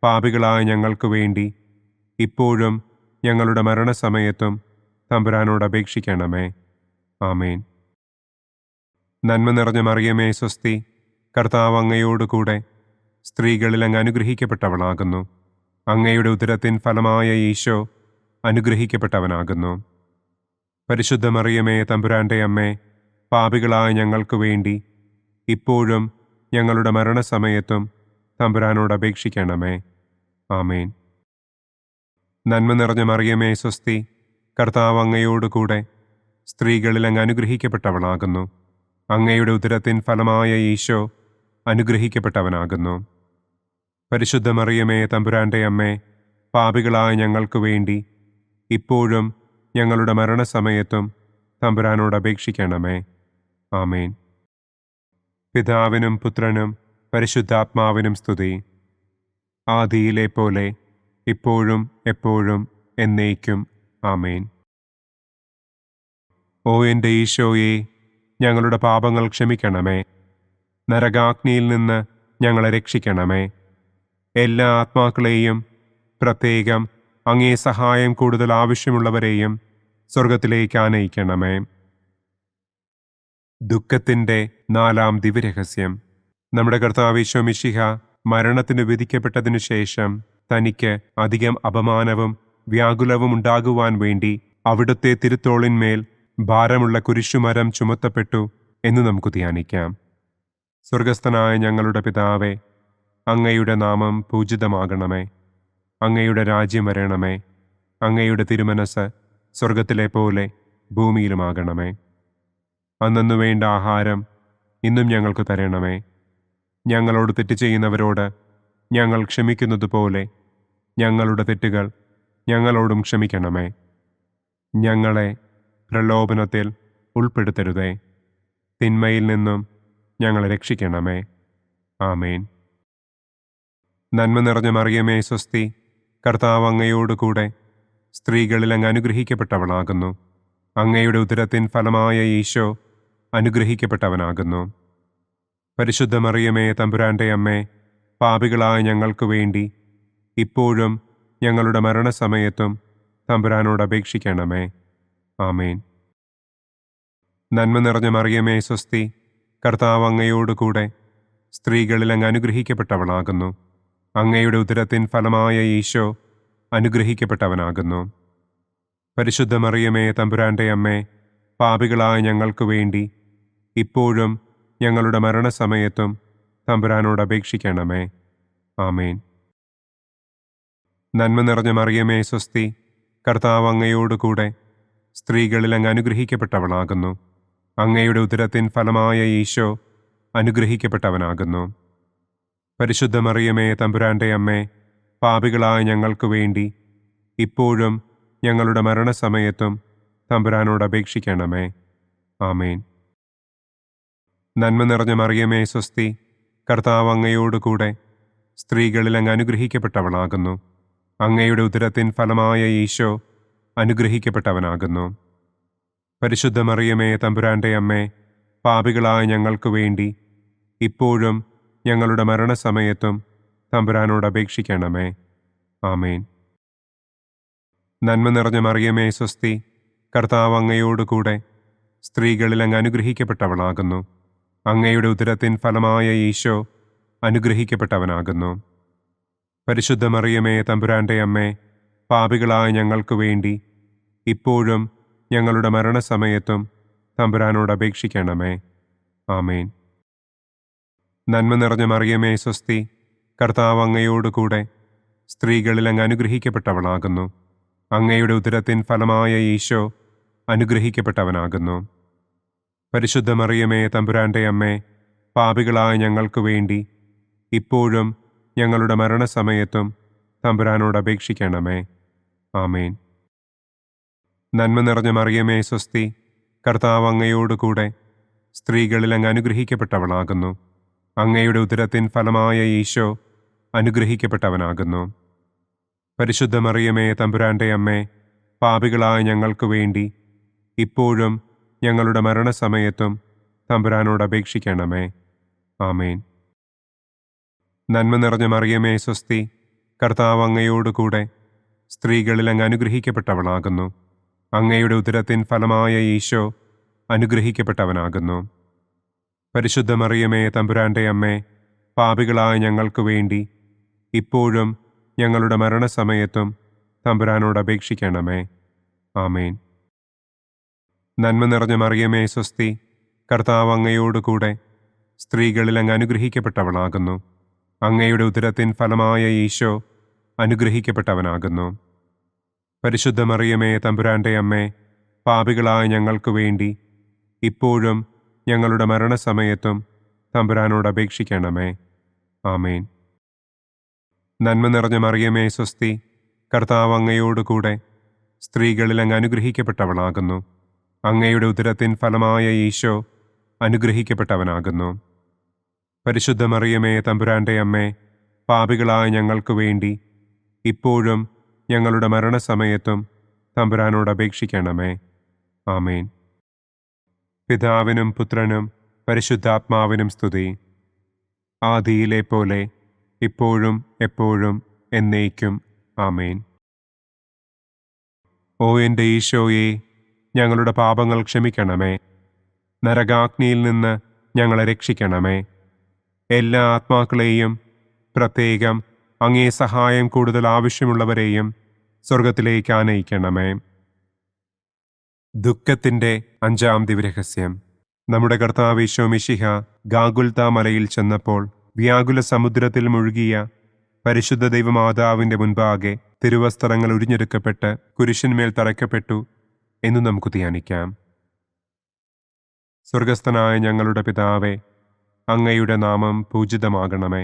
പാപികളായ ഞങ്ങൾക്ക് വേണ്ടി ഇപ്പോഴും ഞങ്ങളുടെ മരണസമയത്തും തമ്പുരാനോട് അപേക്ഷിക്കണമേ. ആമേൻ. നന്മ നിറഞ്ഞ മറിയമേ സ്വസ്തി, കർത്താവ് അങ്ങയോട് കൂടെ സ്ത്രീകളിൽ അങ്ങ് അനുഗ്രഹിക്കപ്പെട്ടവളാകുന്നു. അങ്ങയുടെ ഉദരത്തിൻ ഫലമായ ഈശോ അനുഗ്രഹിക്കപ്പെട്ടവനാകുന്നു. പരിശുദ്ധ മറിയമേ തമ്പുരാന്റെ അമ്മേ, പാപികളായ ഞങ്ങൾക്ക് വേണ്ടി ഇപ്പോഴും ഞങ്ങളുടെ മരണസമയത്തും തമ്പുരാനോട് അപേക്ഷിക്കണമേ. ആമേൻ. നന്മ നിറഞ്ഞ മറിയമേ സ്വസ്തി, കർത്താവ് അങ്ങയോട് കൂടെ സ്ത്രീകളിൽ അങ്ങ് അനുഗ്രഹിക്കപ്പെട്ടവളാകുന്നു. അങ്ങയുടെ ഉദരത്തിൻ ഫലമായ ഈശോ അനുഗ്രഹിക്കപ്പെട്ടവനാകുന്നു. പരിശുദ്ധ മറിയമേ തമ്പുരാന്റെ അമ്മേ, പാപികളായ ഞങ്ങൾക്ക് വേണ്ടി ഇപ്പോഴും ഞങ്ങളുടെ മരണസമയത്തും തമ്പുരാനോട് അപേക്ഷിക്കണമേ. ആമേൻ. പിതാവിനും പുത്രനും പരിശുദ്ധാത്മാവിനും സ്തുതി. ആദിയിലെ പോലെ ഇപ്പോഴും എപ്പോഴും എന്നേക്കും. ആമേൻ. ഓ എൻ്റെ ഈശോയെ, ഞങ്ങളുടെ പാപങ്ങൾ ക്ഷമിക്കണമേ. നരകാഗ്നിയിൽ നിന്ന് ഞങ്ങളെ രക്ഷിക്കണമേ. എല്ലാ ആത്മാക്കളെയും, പ്രത്യേകം അങ്ങേ സഹായം കൂടുതൽ ആവശ്യമുള്ളവരെയും സ്വർഗത്തിലേക്ക് ആനയിക്കണമേ. ദുഃഖത്തിൻ്റെ 4-ാം ദിവ്യരഹസ്യം. നമ്മുടെ കർത്താവ് ഈശോ മിശിഹ മരണത്തിന് വിധിക്കപ്പെട്ടതിനു ശേഷം തനിക്ക് അധികം അപമാനവും വ്യാകുലവും ഉണ്ടാകുവാൻ വേണ്ടി അവിടുത്തെ തിരുത്തോളിന്മേൽ ഭാരമുള്ള കുരിശുമരം ചുമത്തപ്പെട്ടു എന്ന് നമുക്ക് ധ്യാനിക്കാം. സ്വർഗസ്ഥനായ ഞങ്ങളുടെ പിതാവേ, അങ്ങയുടെ നാമം പൂജിതമാകണമേ. അങ്ങയുടെ രാജ്യം വരണമേ. അങ്ങയുടെ തിരുമനസ് സ്വർഗത്തിലെ പോലെ ഭൂമിയിലുമാകണമേ. അന്നന്നു വേണ്ട ആഹാരം ഇന്നും ഞങ്ങൾക്ക് തരണമേ. ഞങ്ങളോട് തെറ്റ് ചെയ്യുന്നവരോട് ഞങ്ങൾ ക്ഷമിക്കുന്നത് പോലെ ഞങ്ങളുടെ തെറ്റുകൾ ഞങ്ങളോടും ക്ഷമിക്കണമേ. ഞങ്ങളെ പ്രലോഭനത്തിൽ ഉൾപ്പെടുത്തരുതേ. തിന്മയിൽ നിന്നും ഞങ്ങളെ രക്ഷിക്കണമേ. ആമേൻ. നന്മ നിറഞ്ഞ മറിയമേ സ്വസ്തി, കർത്താവ് അങ്ങയോട് കൂടെ സ്ത്രീകളിൽ അങ്ങ് അനുഗ്രഹിക്കപ്പെട്ടവളാകുന്നു. അങ്ങയുടെ ഉദരത്തിൻ ഫലമായ ഈശോ അനുഗ്രഹിക്കപ്പെട്ടവനാകുന്നു. പരിശുദ്ധ മറിയമേ തമ്പുരാന്റെ അമ്മേ, പാപികളായ ഞങ്ങൾക്ക് വേണ്ടി ഇപ്പോഴും ഞങ്ങളുടെ മരണസമയത്തും തമ്പുരാനോട് അപേക്ഷിക്കണമേ. ആമേൻ. നന്മ നിറഞ്ഞ മറിയമേ സ്വസ്തി, കർത്താവ് അങ്ങയോട് കൂടെ സ്ത്രീകളിൽ അങ്ങ് അനുഗ്രഹിക്കപ്പെട്ടവളാകുന്നു. അങ്ങയുടെ ഉദരത്തിൻ ഫലമായ ഈശോ അനുഗ്രഹിക്കപ്പെട്ടവനാകുന്നു. പരിശുദ്ധ മറിയമേ തമ്പുരാന്റെ അമ്മേ, പാപികളായ ഞങ്ങൾക്ക് വേണ്ടി ഇപ്പോഴും ഞങ്ങളുടെ മരണസമയത്തും തമ്പുരാനോട് അപേക്ഷിക്കണമേ. ആമേൻ. നന്മ നിറഞ്ഞ മറിയമേ സ്വസ്തി, കർത്താവ് അങ്ങയോട് കൂടെ സ്ത്രീകളിൽ അങ്ങ് അനുഗ്രഹിക്കപ്പെട്ടവളാകുന്നു. അങ്ങയുടെ ഉദരത്തിൻ ഫലമായ ഈശോ അനുഗ്രഹിക്കപ്പെട്ടവനാകുന്നു. പരിശുദ്ധ മറിയമേ തമ്പുരാന്റെ അമ്മേ, പാപികളായ ഞങ്ങൾക്ക് വേണ്ടി ഇപ്പോഴും ഞങ്ങളുടെ മരണസമയത്തും തമ്പുരാനോട് അപേക്ഷിക്കണമേ. ആമേൻ. നന്മ നിറഞ്ഞ മറിയമേ സ്വസ്തി, കർത്താവ് അങ്ങയോട് കൂടെ സ്ത്രീകളിൽ അങ്ങ് അനുഗ്രഹിക്കപ്പെട്ടവളാകുന്നു. അങ്ങയുടെ ഉദരത്തിൻ ഫലമായ ഈശോ അനുഗ്രഹിക്കപ്പെട്ടവനാകുന്നു. പരിശുദ്ധ മറിയമേ തമ്പുരാന്റെ അമ്മേ, പാപികളായ ഞങ്ങൾക്ക് വേണ്ടി ഇപ്പോഴും ഞങ്ങളുടെ മരണസമയത്തും തമ്പുരാനോട് അപേക്ഷിക്കണമേ. ആമേൻ. നന്മ നിറഞ്ഞ മറിയമേ സ്വസ്തി, കർത്താവ് അങ്ങയോട് കൂടെ സ്ത്രീകളിൽ അങ്ങ് അനുഗ്രഹിക്കപ്പെട്ടവളാകുന്നു. അങ്ങയുടെ ഉദരത്തിൻ ഫലമായ ഈശോ അനുഗ്രഹിക്കപ്പെട്ടവനാകുന്നു. പരിശുദ്ധ മറിയമേ, തമ്പുരാന്റെ അമ്മേ, പാപികളായ ഞങ്ങൾക്ക് വേണ്ടി ഇപ്പോഴും ഞങ്ങളുടെ മരണസമയത്തും തമ്പുരാനോട് അപേക്ഷിക്കണമേ. ആമേൻ. നന്മ നിറഞ്ഞ മറിയമേ, സ്വസ്തി. കർത്താവ് അങ്ങയോടുകൂടെ സ്ത്രീകളിൽ അങ്ങ് അനുഗ്രഹിക്കപ്പെട്ടവളാകുന്നു. അങ്ങയുടെ ഉദരത്തിൻ ഫലമായ ഈശോ അനുഗ്രഹിക്കപ്പെട്ടവനാകുന്നു. പരിശുദ്ധ മറിയമേ, തമ്പുരാന്റെ അമ്മേ, പാപികളായ ഞങ്ങൾക്ക് വേണ്ടി ഇപ്പോഴും ഞങ്ങളുടെ മരണസമയത്തും തമ്പുരാനോട് അപേക്ഷിക്കണമേ. ആമേൻ. നന്മ നിറഞ്ഞ മറിയമേ, സ്വസ്തി. കർത്താവ് അങ്ങയോടുകൂടെ സ്ത്രീകളിൽ അങ്ങ് അനുഗ്രഹിക്കപ്പെട്ടവളാകുന്നു. അങ്ങയുടെ ഉദരത്തിൻ ഫലമായ ഈശോ അനുഗ്രഹിക്കപ്പെട്ടവനാകുന്നു. പരിശുദ്ധ മറിയമേ, തമ്പുരാന്റെ അമ്മേ, പാപികളായ ഞങ്ങൾക്ക് വേണ്ടി ഇപ്പോഴും ഞങ്ങളുടെ മരണസമയത്തും തമ്പുരാനോട് അപേക്ഷിക്കണമേ. ആമേൻ. നന്മ നിറഞ്ഞ മറിയമേ, സ്വസ്തി. കർത്താവ് അങ്ങയോടുകൂടെ സ്ത്രീകളിൽ അങ്ങ് അനുഗ്രഹിക്കപ്പെട്ടവളാകുന്നു. അങ്ങയുടെ ഉദരത്തിൻ ഫലമായ ഈശോ അനുഗ്രഹിക്കപ്പെട്ടവനാകുന്നു. പരിശുദ്ധ മറിയമേ, തമ്പുരാന്റെ അമ്മേ, പാപികളായ ഞങ്ങൾക്ക് വേണ്ടി ഇപ്പോഴും ഞങ്ങളുടെ മരണസമയത്തും തമ്പുരാനോട് അപേക്ഷിക്കണമേ. ആമേൻ. നന്മ നിറഞ്ഞ മറിയമേ, സ്വസ്തി. കർത്താവ് അങ്ങയോടുകൂടെ സ്ത്രീകളിൽ അങ്ങ് അനുഗ്രഹിക്കപ്പെട്ടവളാകുന്നു. അങ്ങയുടെ ഉദരത്തിൻ ഫലമായ ഈശോ അനുഗ്രഹിക്കപ്പെട്ടവനാകുന്നു. പരിശുദ്ധ മറിയമേ, തമ്പുരാന്റെ അമ്മേ, പാപികളായ ഞങ്ങൾക്ക് വേണ്ടി ഇപ്പോഴും ഞങ്ങളുടെ മരണസമയത്തും തമ്പുരാനോട് അപേക്ഷിക്കണമേ. ആമേൻ. നന്മ നിറഞ്ഞ മറിയമേ, സ്വസ്തി. കർത്താവ് അങ്ങയോടുകൂടെ സ്ത്രീകളിൽ അങ്ങ് അനുഗ്രഹിക്കപ്പെട്ടവളാകുന്നു. അങ്ങയുടെ ഉദരത്തിൻ ഫലമായ ഈശോ അനുഗ്രഹിക്കപ്പെട്ടവനാകുന്നു. പരിശുദ്ധ മറിയമേ, തമ്പുരാന്റെ അമ്മേ, പാപികളായ ഞങ്ങൾക്ക് വേണ്ടി ഇപ്പോഴും ഞങ്ങളുടെ മരണസമയത്തും തമ്പുരാനോട് അപേക്ഷിക്കണമേ. ആമേൻ. പിതാവിനും പുത്രനും പരിശുദ്ധാത്മാവിനും സ്തുതി. ആദിയിലെ പോലെ ഇപ്പോഴും എപ്പോഴും എന്നേക്കും. ആമേൻ. ഓ എൻ്റെ ഈശോയെ, ഞങ്ങളുടെ പാപങ്ങൾ ക്ഷമിക്കണമേ. നരകാഗ്നിയിൽ നിന്ന് ഞങ്ങളെ രക്ഷിക്കണമേ. എല്ലാ ആത്മാക്കളെയും, പ്രത്യേകം അങ്ങേ സഹായം കൂടുതൽ ആവശ്യമുള്ളവരെയും സ്വർഗത്തിലേക്ക് ആനയിക്കണമേ. ദുഃഖത്തിൻ്റെ 5-ാം ദിവ്യരഹസ്യം. നമ്മുടെ കർത്താവ് ഈശോ മിശിഹ ഗാഗുൽത്ത മലയിൽ ചെന്നപ്പോൾ വ്യാകുല സമുദ്രത്തിൽ മുഴുകിയ പരിശുദ്ധ ദൈവമാതാവിൻ്റെ മുൻപാകെ തിരുവസ്ത്രങ്ങൾ ഉരിഞ്ഞെടുക്കപ്പെട്ട് കുരിശിന്മേൽ തറയ്ക്കപ്പെട്ടു എന്ന് നമുക്ക് ധ്യാനിക്കാം. സ്വർഗസ്ഥനായ ഞങ്ങളുടെ പിതാവേ, അങ്ങയുടെ നാമം പൂജിതമാകണമേ.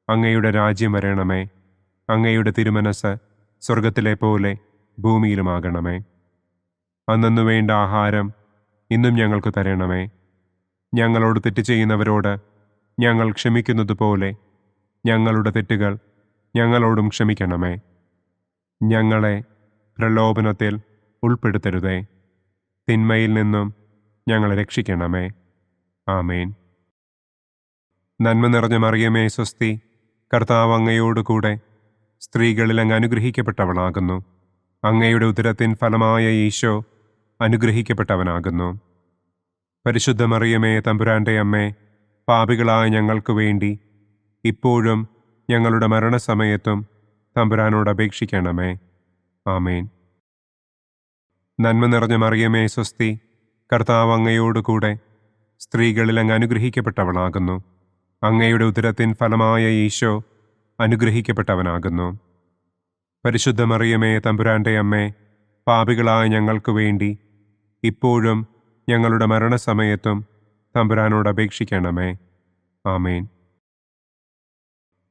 അങ്ങയുടെ രാജ്യം വരണമേ. അങ്ങയുടെ തിരുമനസ് സ്വർഗത്തിലെ പോലെ ഭൂമിയിലുമാകണമേ. അന്നന്നു വേണ്ട ആഹാരം ഇന്നും ഞങ്ങൾക്ക് തരണമേ. ഞങ്ങളോട് തെറ്റ് ചെയ്യുന്നവരോട് ഞങ്ങൾ ക്ഷമിക്കുന്നത് പോലെ ഞങ്ങളുടെ തെറ്റുകൾ ഞങ്ങളോടും ക്ഷമിക്കണമേ. ഞങ്ങളെ പ്രലോഭനത്തിൽ ഉൾപ്പെടുത്തരുതേ. തിന്മയിൽ നിന്നും ഞങ്ങളെ രക്ഷിക്കണമേ. ആമേൻ. നന്മ നിറഞ്ഞ മറിയമേ, സ്വസ്തി. കർത്താവ് അങ്ങയോടുകൂടെ സ്ത്രീകളിൽ അങ്ങ് അനുഗ്രഹിക്കപ്പെട്ടവളാകുന്നു. അങ്ങയുടെ ഉദരത്തിൻ ഫലമായ ഈശോ അനുഗ്രഹിക്കപ്പെട്ടവനാകുന്നു. പരിശുദ്ധ മറിയമേ, തമ്പുരാന്റെ അമ്മേ, പാപികളായ ഞങ്ങൾക്ക് വേണ്ടി ഇപ്പോഴും ഞങ്ങളുടെ മരണസമയത്തും തമ്പുരാനോട് അപേക്ഷിക്കണമേ. ആമേൻ. നന്മ നിറഞ്ഞ മറിയമേ, സ്വസ്തി. കർത്താവ് അങ്ങയോടുകൂടെ സ്ത്രീകളിൽ അങ്ങ് അനുഗ്രഹിക്കപ്പെട്ടവളാകുന്നു. അങ്ങയുടെ ഉദരത്തിൻ ഫലമായ ഈശോ അനുഗ്രഹിക്കപ്പെട്ടവനാകുന്നു. പരിശുദ്ധ മറിയമേ, തമ്പുരാന്റെ അമ്മേ, പാപികളായ ഞങ്ങൾക്ക് വേണ്ടി ഇപ്പോഴും ഞങ്ങളുടെ മരണസമയത്തും തമ്പുരാനോട് അപേക്ഷിക്കണമേ. ആമേൻ.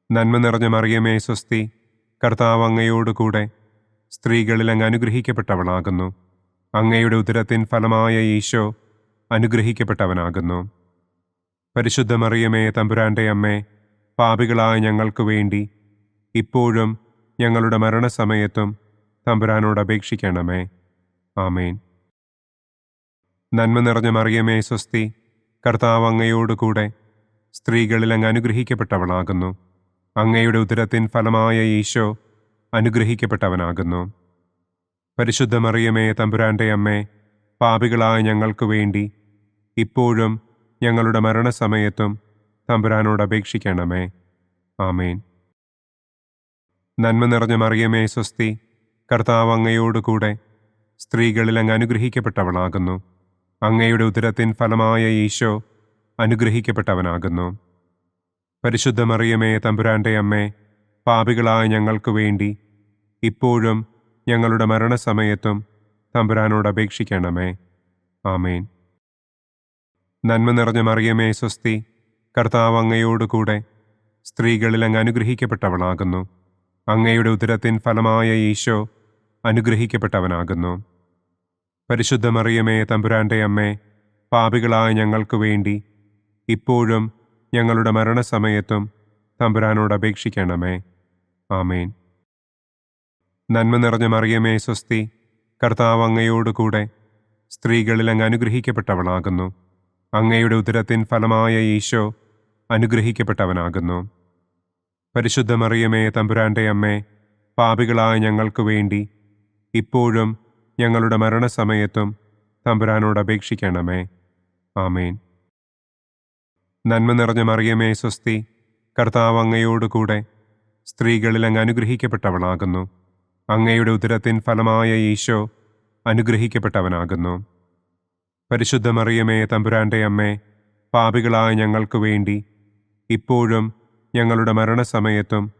നന്മ നിറഞ്ഞ മറിയമേ, സ്വസ്തി. കർത്താവ് അങ്ങയോടുകൂടെ സ്ത്രീകളിൽ അങ്ങ് അനുഗ്രഹിക്കപ്പെട്ടവളാകുന്നു. അങ്ങയുടെ ഉദരത്തിൻ ഫലമായ ഈശോ അനുഗ്രഹിക്കപ്പെട്ടവനാകുന്നു. പരിശുദ്ധ മറിയമേ, തമ്പുരാന്റെ അമ്മേ, പാപികളായ ഞങ്ങൾക്ക് വേണ്ടി ഇപ്പോഴും ഞങ്ങളുടെ മരണസമയത്തും തമ്പുരാനോട് അപേക്ഷിക്കണമേ. ആമേൻ. നന്മ നിറഞ്ഞ മറിയമേ, സ്വസ്തി. കർത്താവ് അങ്ങയോടുകൂടെ സ്ത്രീകളിൽ അങ്ങ് അനുഗ്രഹിക്കപ്പെട്ടവളാകുന്നു. അങ്ങയുടെ ഉദരത്തിൻ ഫലമായ ഈശോ അനുഗ്രഹിക്കപ്പെട്ടവനാകുന്നു. പരിശുദ്ധ മറിയമേ, തമ്പുരാന്റെ അമ്മേ, പാപികളായ ഞങ്ങൾക്ക് വേണ്ടി ഇപ്പോഴും ഞങ്ങളുടെ മരണസമയത്തും തമ്പുരാനോട് അപേക്ഷിക്കണമേ. ആമേൻ. നന്മ നിറഞ്ഞ മറിയമേ സ്വസ്തി, കർത്താവ് അങ്ങയോടുകൂടെ സ്ത്രീകളിൽ അങ്ങ് അനുഗ്രഹിക്കപ്പെട്ടവളാകുന്നു. അങ്ങയുടെ ഉദരത്തിൻ ഫലമായ ഈശോ അനുഗ്രഹിക്കപ്പെട്ടവനാകുന്നു. പരിശുദ്ധ മറിയമേ തമ്പുരാന്റെ അമ്മേ, പാപികളായ ഞങ്ങൾക്ക് വേണ്ടി ഇപ്പോഴും ഞങ്ങളുടെ മരണസമയത്തും തമ്പുരാനോട് അപേക്ഷിക്കണമേ. ആമേൻ. നന്മ നിറഞ്ഞ മറിയമേ സ്വസ്തി, കർത്താവ് അങ്ങയോടുകൂടെ സ്ത്രീകളിൽ അങ്ങ് അനുഗ്രഹിക്കപ്പെട്ടവളാകുന്നു. അങ്ങയുടെ ഉദരത്തിൻ ഫലമായ ഈശോ അനുഗ്രഹിക്കപ്പെട്ടവനാകുന്നു. പരിശുദ്ധ മറിയമേ തമ്പുരാന്റെ അമ്മേ, പാപികളായ ഞങ്ങൾക്ക് വേണ്ടി ഇപ്പോഴും ഞങ്ങളുടെ മരണസമയത്തും തമ്പുരാനോട് അപേക്ഷിക്കണമേ. ആമേൻ. നന്മ നിറഞ്ഞ മറിയമേ സ്വസ്തി, കർത്താവ് അങ്ങയോടുകൂടെ സ്ത്രീകളിൽ അങ്ങ് അനുഗ്രഹിക്കപ്പെട്ടവളാകുന്നു. അങ്ങയുടെ ഉദരത്തിൻ ഫലമായ ഈശോ അനുഗ്രഹിക്കപ്പെട്ടവനാകുന്നു. പരിശുദ്ധ മറിയമേ തമ്പുരാന്റെ അമ്മേ, പാപികളായ ഞങ്ങൾക്ക് വേണ്ടി ഇപ്പോഴും ഞങ്ങളുടെ മരണസമയത്തും തമ്പുരാനോട് അപേക്ഷിക്കണമേ. ആമേൻ. നന്മ നിറഞ്ഞ മറിയമേ സ്വസ്തി, കർത്താവ് അങ്ങയോടുകൂടെ സ്ത്രീകളിൽ അങ്ങ് അനുഗ്രഹിക്കപ്പെട്ടവളാകുന്നു. അങ്ങയുടെ ഉദരത്തിൻ ഫലമായ ഈശോ അനുഗ്രഹിക്കപ്പെട്ടവനാകുന്നു. പരിശുദ്ധ മറിയമേ തമ്പുരാന്റെ അമ്മേ, പാപികളായ ഞങ്ങൾക്ക് വേണ്ടി ഇപ്പോഴും ഞങ്ങളുടെ മരണസമയത്തും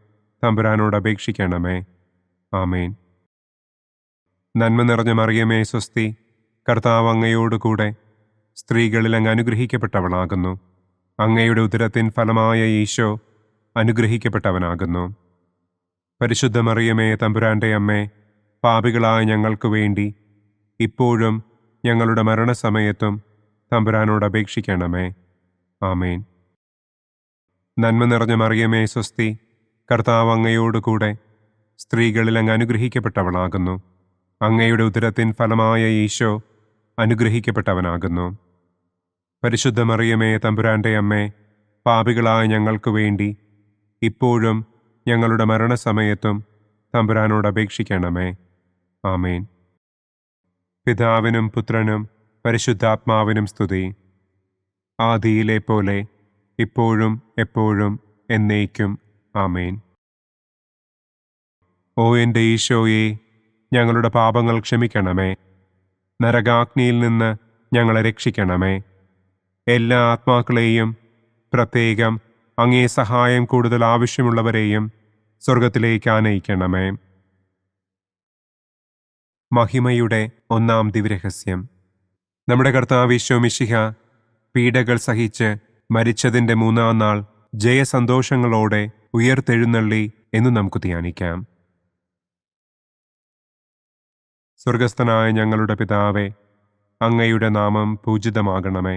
തമ്പുരാനോട് അപേക്ഷിക്കണമേ. ആമേൻ. നന്മ നിറഞ്ഞ മറിയമേ സ്വസ്തി, കർത്താവ് അങ്ങയോടുകൂടെ സ്ത്രീകളിൽ അങ്ങ് അനുഗ്രഹിക്കപ്പെട്ടവളാകുന്നു. അങ്ങയുടെ ഉദരത്തിൻ ഫലമായ ഈശോ അനുഗ്രഹിക്കപ്പെട്ടവനാകുന്നു. പരിശുദ്ധ മറിയമേ തമ്പുരാന്റെ അമ്മേ, പാപികളായ ഞങ്ങൾക്ക് വേണ്ടി ഇപ്പോഴും ഞങ്ങളുടെ മരണസമയത്തും തമ്പുരാനോട് അപേക്ഷിക്കണമേ. ആമേൻ. നന്മ നിറഞ്ഞ മറിയമേ സ്വസ്തി, കർത്താവ് അങ്ങയോടുകൂടെ സ്ത്രീകളിൽ അങ്ങ് അനുഗ്രഹിക്കപ്പെട്ടവളാകുന്നു. അങ്ങയുടെ ഉദരത്തിൻ ഫലമായ ഈശോ അനുഗ്രഹിക്കപ്പെട്ടവനാകുന്നു. പരിശുദ്ധ മറിയമേ തമ്പുരാന്റെ അമ്മേ, പാപികളായ ഞങ്ങൾക്ക് വേണ്ടി ഇപ്പോഴും ഞങ്ങളുടെ മരണസമയത്തും തമ്പുരാനോട് അപേക്ഷിക്കണമേ. ആമേൻ. പിതാവിനും പുത്രനും പരിശുദ്ധാത്മാവിനും സ്തുതി. ആദിയിലെ പോലെ ഇപ്പോഴും എപ്പോഴും എന്നേക്കും. ആമേൻ. ഓ എൻ്റെ ഈശോയെ, ഞങ്ങളുടെ പാപങ്ങൾ ക്ഷമിക്കണമേ. നരകാഗ്നിയിൽ നിന്ന് ഞങ്ങളെ രക്ഷിക്കണമേ. എല്ലാ ആത്മാക്കളെയും, പ്രത്യേകം അങ്ങേ സഹായം കൂടുതൽ ആവശ്യമുള്ളവരെയും സ്വർഗത്തിലേക്ക് ആനയിക്കണമേ. മഹിമയുടെ ഒന്നാം ദിവ്യരഹസ്യം. നമ്മുടെ കർത്താവ് ഈശോ മിശിഹ പീഡകൾ സഹിച്ച് മരിച്ചതിൻ്റെ മൂന്നാം നാൾ ജയസന്തോഷങ്ങളോടെ ഉയർത്തെഴുന്നള്ളി എന്ന് നമുക്ക് ധ്യാനിക്കാം. സ്വർഗസ്ഥനായ ഞങ്ങളുടെ പിതാവേ, അങ്ങയുടെ നാമം പൂജിതമാകണമേ.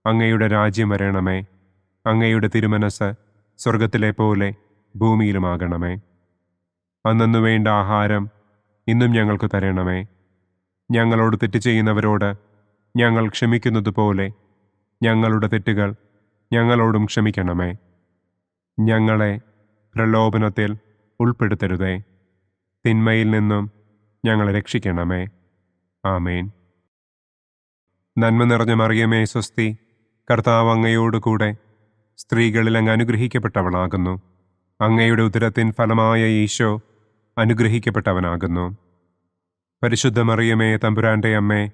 അങ്ങയുടെ രാജ്യം വരണമേ. അങ്ങയുടെ തിരുമനസ് സ്വർഗത്തിലെ പോലെ ഭൂമിയിലുമാകണമേ. അന്നന്നു വേണ്ട ആഹാരം ഇന്നും ഞങ്ങൾക്ക് തരണമേ. ഞങ്ങളോട് തെറ്റ് ചെയ്യുന്നവരോട് ഞങ്ങൾ ക്ഷമിക്കുന്നത് പോലെ ഞങ്ങളുടെ തെറ്റുകൾ ഞങ്ങളോടും ക്ഷമിക്കണമേ. ഞങ്ങളെ പ്രലോഭനത്തിൽ ഉൾപ്പെടുത്തരുതേ. തിന്മയിൽ നിന്നും ഞങ്ങളെ രക്ഷിക്കണമേ. ആമേൻ. നന്മ നിറഞ്ഞ മറിയമേ സ്വസ്തി, കർത്താവ് അങ്ങയോടുകൂടെ സ്ത്രീകളിൽ അങ്ങ് അനുഗ്രഹിക്കപ്പെട്ടവളാകുന്നു. അങ്ങയുടെ ഉദരത്തിൻ ഫലമായ ഈശോ അനുഗ്രഹിക്കപ്പെട്ടവനാകുന്നു. പരിശുദ്ധ മറിയമേ തമ്പുരാന്റെ അമ്മേ,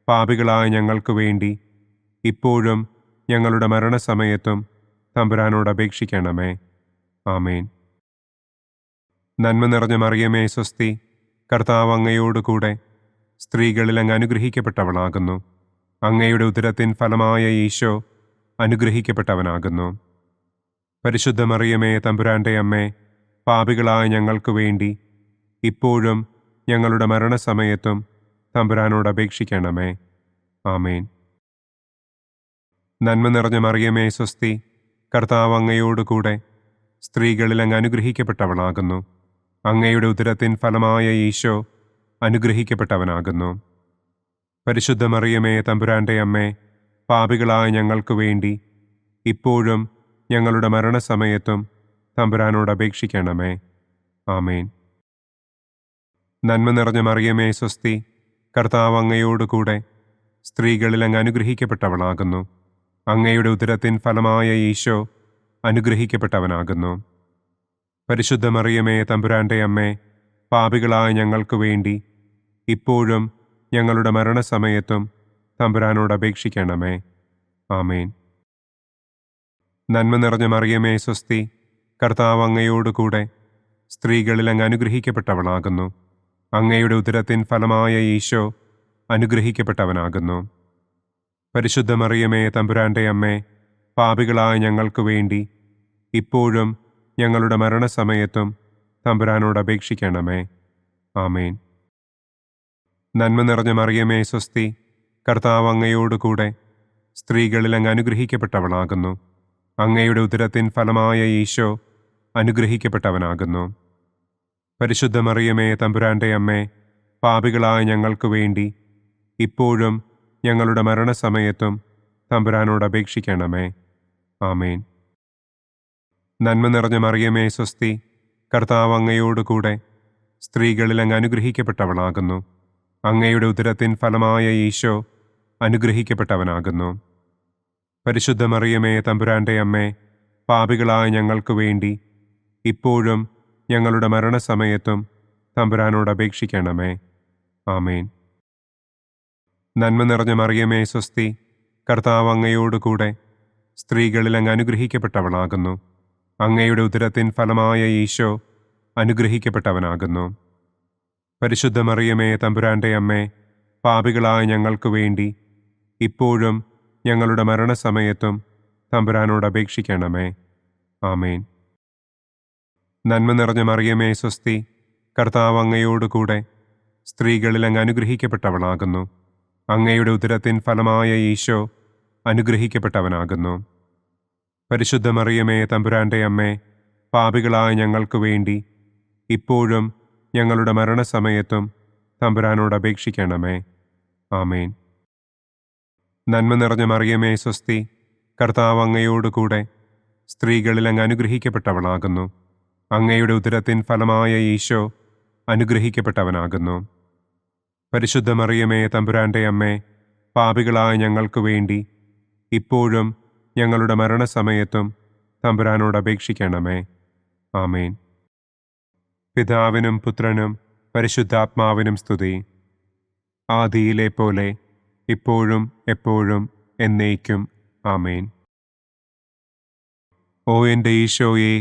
പാപികളായ ഞങ്ങൾക്ക് വേണ്ടി ഇപ്പോഴും ഞങ്ങളുടെ മരണസമയത്തും തമ്പുരാനോട് അപേക്ഷിക്കണമേ. ആമേൻ. നന്മ നിറഞ്ഞ മറിയമേ സ്വസ്തി, കർത്താവ് അങ്ങയോടുകൂടെ സ്ത്രീകളിൽ അങ്ങ് അനുഗ്രഹിക്കപ്പെട്ടവളാകുന്നു. അങ്ങയുടെ ഉദരത്തിൻ ഫലമായ ഈശോ അനുഗ്രഹിക്കപ്പെട്ടവനാകുന്നു. പരിശുദ്ധ മറിയമേ തമ്പുരാന്റെ അമ്മേ, പാപികളായ ഞങ്ങൾക്ക് വേണ്ടി ഇപ്പോഴും ഞങ്ങളുടെ മരണസമയത്തും തമ്പുരാനോട് അപേക്ഷിക്കണമേ. ആമേൻ. നന്മ നിറഞ്ഞ മറിയമേ സ്വസ്തി, കർത്താവ് അങ്ങയോടുകൂടെ സ്ത്രീകളിൽ അങ്ങ് അനുഗ്രഹിക്കപ്പെട്ടവളാകുന്നു. അങ്ങയുടെ ഉദരത്തിൻ ഫലമായ ഈശോ അനുഗ്രഹിക്കപ്പെട്ടവനാകുന്നു. പരിശുദ്ധ മറിയമേ തമ്പുരാന്റെ അമ്മേ, പാപികളായ ഞങ്ങൾക്ക് വേണ്ടി ഇപ്പോഴും ഞങ്ങളുടെ മരണസമയത്തും തമ്പുരാനോട് അപേക്ഷിക്കണമേ. ആമേൻ. നന്മ നിറഞ്ഞ മറിയമേ സ്വസ്തി, കർത്താവ് അങ്ങയോടുകൂടെ സ്ത്രീകളിൽ അങ്ങ് അനുഗ്രഹിക്കപ്പെട്ടവളാകുന്നു. അങ്ങയുടെ ഉദരത്തിൻ ഫലമായ ഈശോ അനുഗ്രഹിക്കപ്പെട്ടവനാകുന്നു. പരിശുദ്ധ മറിയമേ, തമ്പുരാന്റെ അമ്മേ, പാപികളായ ഞങ്ങൾക്ക് വേണ്ടി ഇപ്പോഴും ഞങ്ങളുടെ മരണസമയത്തും തമ്പുരാനോട് അപേക്ഷിക്കണമേ. ആമേൻ. നന്മ നിറഞ്ഞ മറിയമേ, സ്വസ്തി. കർത്താവ് അങ്ങയോടുകൂടെ സ്ത്രീകളിൽ അങ്ങ് അനുഗ്രഹിക്കപ്പെട്ടവളാകുന്നു. അങ്ങയുടെ ഉദരത്തിൻ ഫലമായ ഈശോ അനുഗ്രഹിക്കപ്പെട്ടവനാകുന്നു. പരിശുദ്ധ മറിയമേ, തമ്പുരാന്റെ അമ്മേ, പാപികളായ ഞങ്ങൾക്ക് വേണ്ടി ഇപ്പോഴും ഞങ്ങളുടെ മരണസമയത്തും തമ്പുരാനോട് അപേക്ഷിക്കണമേ. ആമേൻ. നന്മ നിറഞ്ഞ മറിയമേ, സ്വസ്തി. കർത്താവ് അങ്ങയോടുകൂടെ സ്ത്രീകളിൽ അങ്ങ് അനുഗ്രഹിക്കപ്പെട്ടവളാകുന്നു. അങ്ങയുടെ ഉദരത്തിൻ ഫലമായ ഈശോ അനുഗ്രഹിക്കപ്പെട്ടവനാകുന്നു. പരിശുദ്ധ മറിയമേ, തമ്പുരാന്റെ അമ്മേ, പാപികളായ ഞങ്ങൾക്ക് വേണ്ടി ഇപ്പോഴും ഞങ്ങളുടെ മരണസമയത്തും തമ്പുരാനോട് അപേക്ഷിക്കണമേ. ആമേൻ. നന്മ നിറഞ്ഞ മറിയമേ, സ്വസ്തി. കർത്താവ് അങ്ങയോടുകൂടെ സ്ത്രീകളിൽ അങ്ങ് അനുഗ്രഹിക്കപ്പെട്ടവളാകുന്നു. അങ്ങയുടെ ഉദരത്തിൻ ഫലമായ ഈശോ അനുഗ്രഹിക്കപ്പെട്ടവനാകുന്നു. പരിശുദ്ധ മറിയമേ, തമ്പുരാന്റെ അമ്മേ, പാപികളായ ഞങ്ങൾക്ക് വേണ്ടി ഇപ്പോഴും ഞങ്ങളുടെ മരണസമയത്തും തമ്പുരാനോട് അപേക്ഷിക്കണമേ. ആമേൻ. നന്മ നിറഞ്ഞ മറിയമേ, സ്വസ്തി. കർത്താവ് അങ്ങയോടുകൂടെ സ്ത്രീകളിൽ അങ്ങ് അനുഗ്രഹിക്കപ്പെട്ടവളാകുന്നു. അങ്ങയുടെ ഉദരത്തിൻ ഫലമായ ഈശോ അനുഗ്രഹിക്കപ്പെട്ടവനാകുന്നു. പരിശുദ്ധ മറിയമേ, തമ്പുരാന്റെ അമ്മേ, പാപികളായ ഞങ്ങൾക്ക് വേണ്ടി ഇപ്പോഴും ഞങ്ങളുടെ മരണസമയത്തും തമ്പുരാനോട് അപേക്ഷിക്കണമേ. ആമേൻ. നന്മ നിറഞ്ഞ മറിയമേ, സ്വസ്തി. കർത്താവ് അങ്ങയോടുകൂടെ സ്ത്രീകളിൽ അങ്ങ് അനുഗ്രഹിക്കപ്പെട്ടവളാകുന്നു. അങ്ങയുടെ ഉദരത്തിൻ ഫലമായ ഈശോ അനുഗ്രഹിക്കപ്പെട്ടവനാകുന്നു. പരിശുദ്ധ മറിയമേ, തമ്പുരാന്റെ അമ്മേ, പാപികളായ ഞങ്ങൾക്ക് വേണ്ടി ഇപ്പോഴും ഞങ്ങളുടെ മരണസമയത്തും തമ്പുരാനോട് അപേക്ഷിക്കണമേ. ആമേൻ. നന്മ നിറഞ്ഞ മറിയമേ, സ്വസ്തി. കർത്താവ് അങ്ങയോടുകൂടെ സ്ത്രീകളിൽ അങ്ങ് അനുഗ്രഹിക്കപ്പെട്ടവളാകുന്നു. അങ്ങയുടെ ഉദരത്തിൻ ഫലമായ ഈശോ അനുഗ്രഹിക്കപ്പെട്ടവനാകുന്നു. പരിശുദ്ധ മറിയമേ, തമ്പുരാന്റെ അമ്മേ, പാപികളായ ഞങ്ങൾക്ക് വേണ്ടി ഇപ്പോഴും ഞങ്ങളുടെ മരണസമയത്തും തമ്പുരാനോട് അപേക്ഷിക്കണമേ. ആമേൻ. പിതാവിനും പുത്രനും പരിശുദ്ധാത്മാവിനും സ്തുതി. ആദിയിലെ പോലെ ഇപ്പോഴും എപ്പോഴും എന്നേക്കും. ആമേൻ. ഓ എൻ്റെ ഈശോയെ,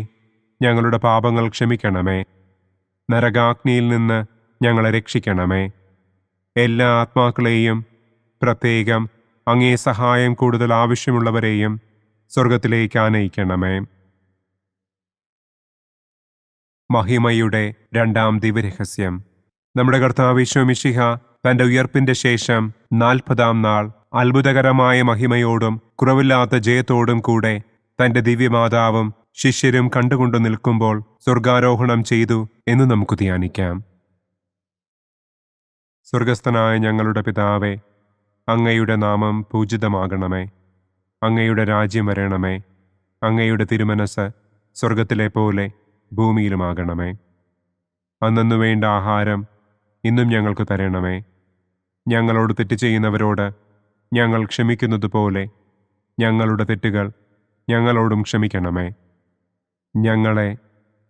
ഞങ്ങളുടെ പാപങ്ങൾ ക്ഷമിക്കണമേ. നരകാഗ്നിയിൽ നിന്ന് ഞങ്ങളെ രക്ഷിക്കണമേ. എല്ലാ ആത്മാക്കളെയും, പ്രത്യേകം അങ്ങേ സഹായം കൂടുതൽ ആവശ്യമുള്ളവരെയും സ്വർഗത്തിലേക്ക് ആനയിക്കണമേ. മഹിമയുടെ രണ്ടാം ദിവ്യരഹസ്യം. നമ്മുടെ കർത്താവ് ഈശോ മിശിഹ തന്റെ ഉയർപ്പിന്റെ ശേഷം 40-ാം നാൾ അത്ഭുതകരമായ മഹിമയോടും കുറവില്ലാത്ത ജയത്തോടും കൂടെ തന്റെ ദിവ്യമാതാവും ശിഷ്യരും കണ്ടുകൊണ്ടു നിൽക്കുമ്പോൾ സ്വർഗാരോഹണം ചെയ്തു എന്ന് നമുക്ക് ധ്യാനിക്കാം. സ്വർഗസ്ഥനായ ഞങ്ങളുടെ പിതാവേ, അങ്ങയുടെ നാമം പൂജിതമാകണമേ. അങ്ങയുടെ രാജ്യം വരണമേ. അങ്ങയുടെ തിരുമനസ് സ്വർഗത്തിലെ പോലെ ഭൂമിയിലുമാകണമേ. അന്നു വേണ്ട ആഹാരം ഇന്നും ഞങ്ങൾക്ക് തരണമേ. ഞങ്ങളോട് തെറ്റ് ചെയ്യുന്നവരോട് ഞങ്ങൾ ക്ഷമിക്കുന്നത് പോലെ ഞങ്ങളുടെ തെറ്റുകൾ ഞങ്ങളോടും ക്ഷമിക്കണമേ. ഞങ്ങളെ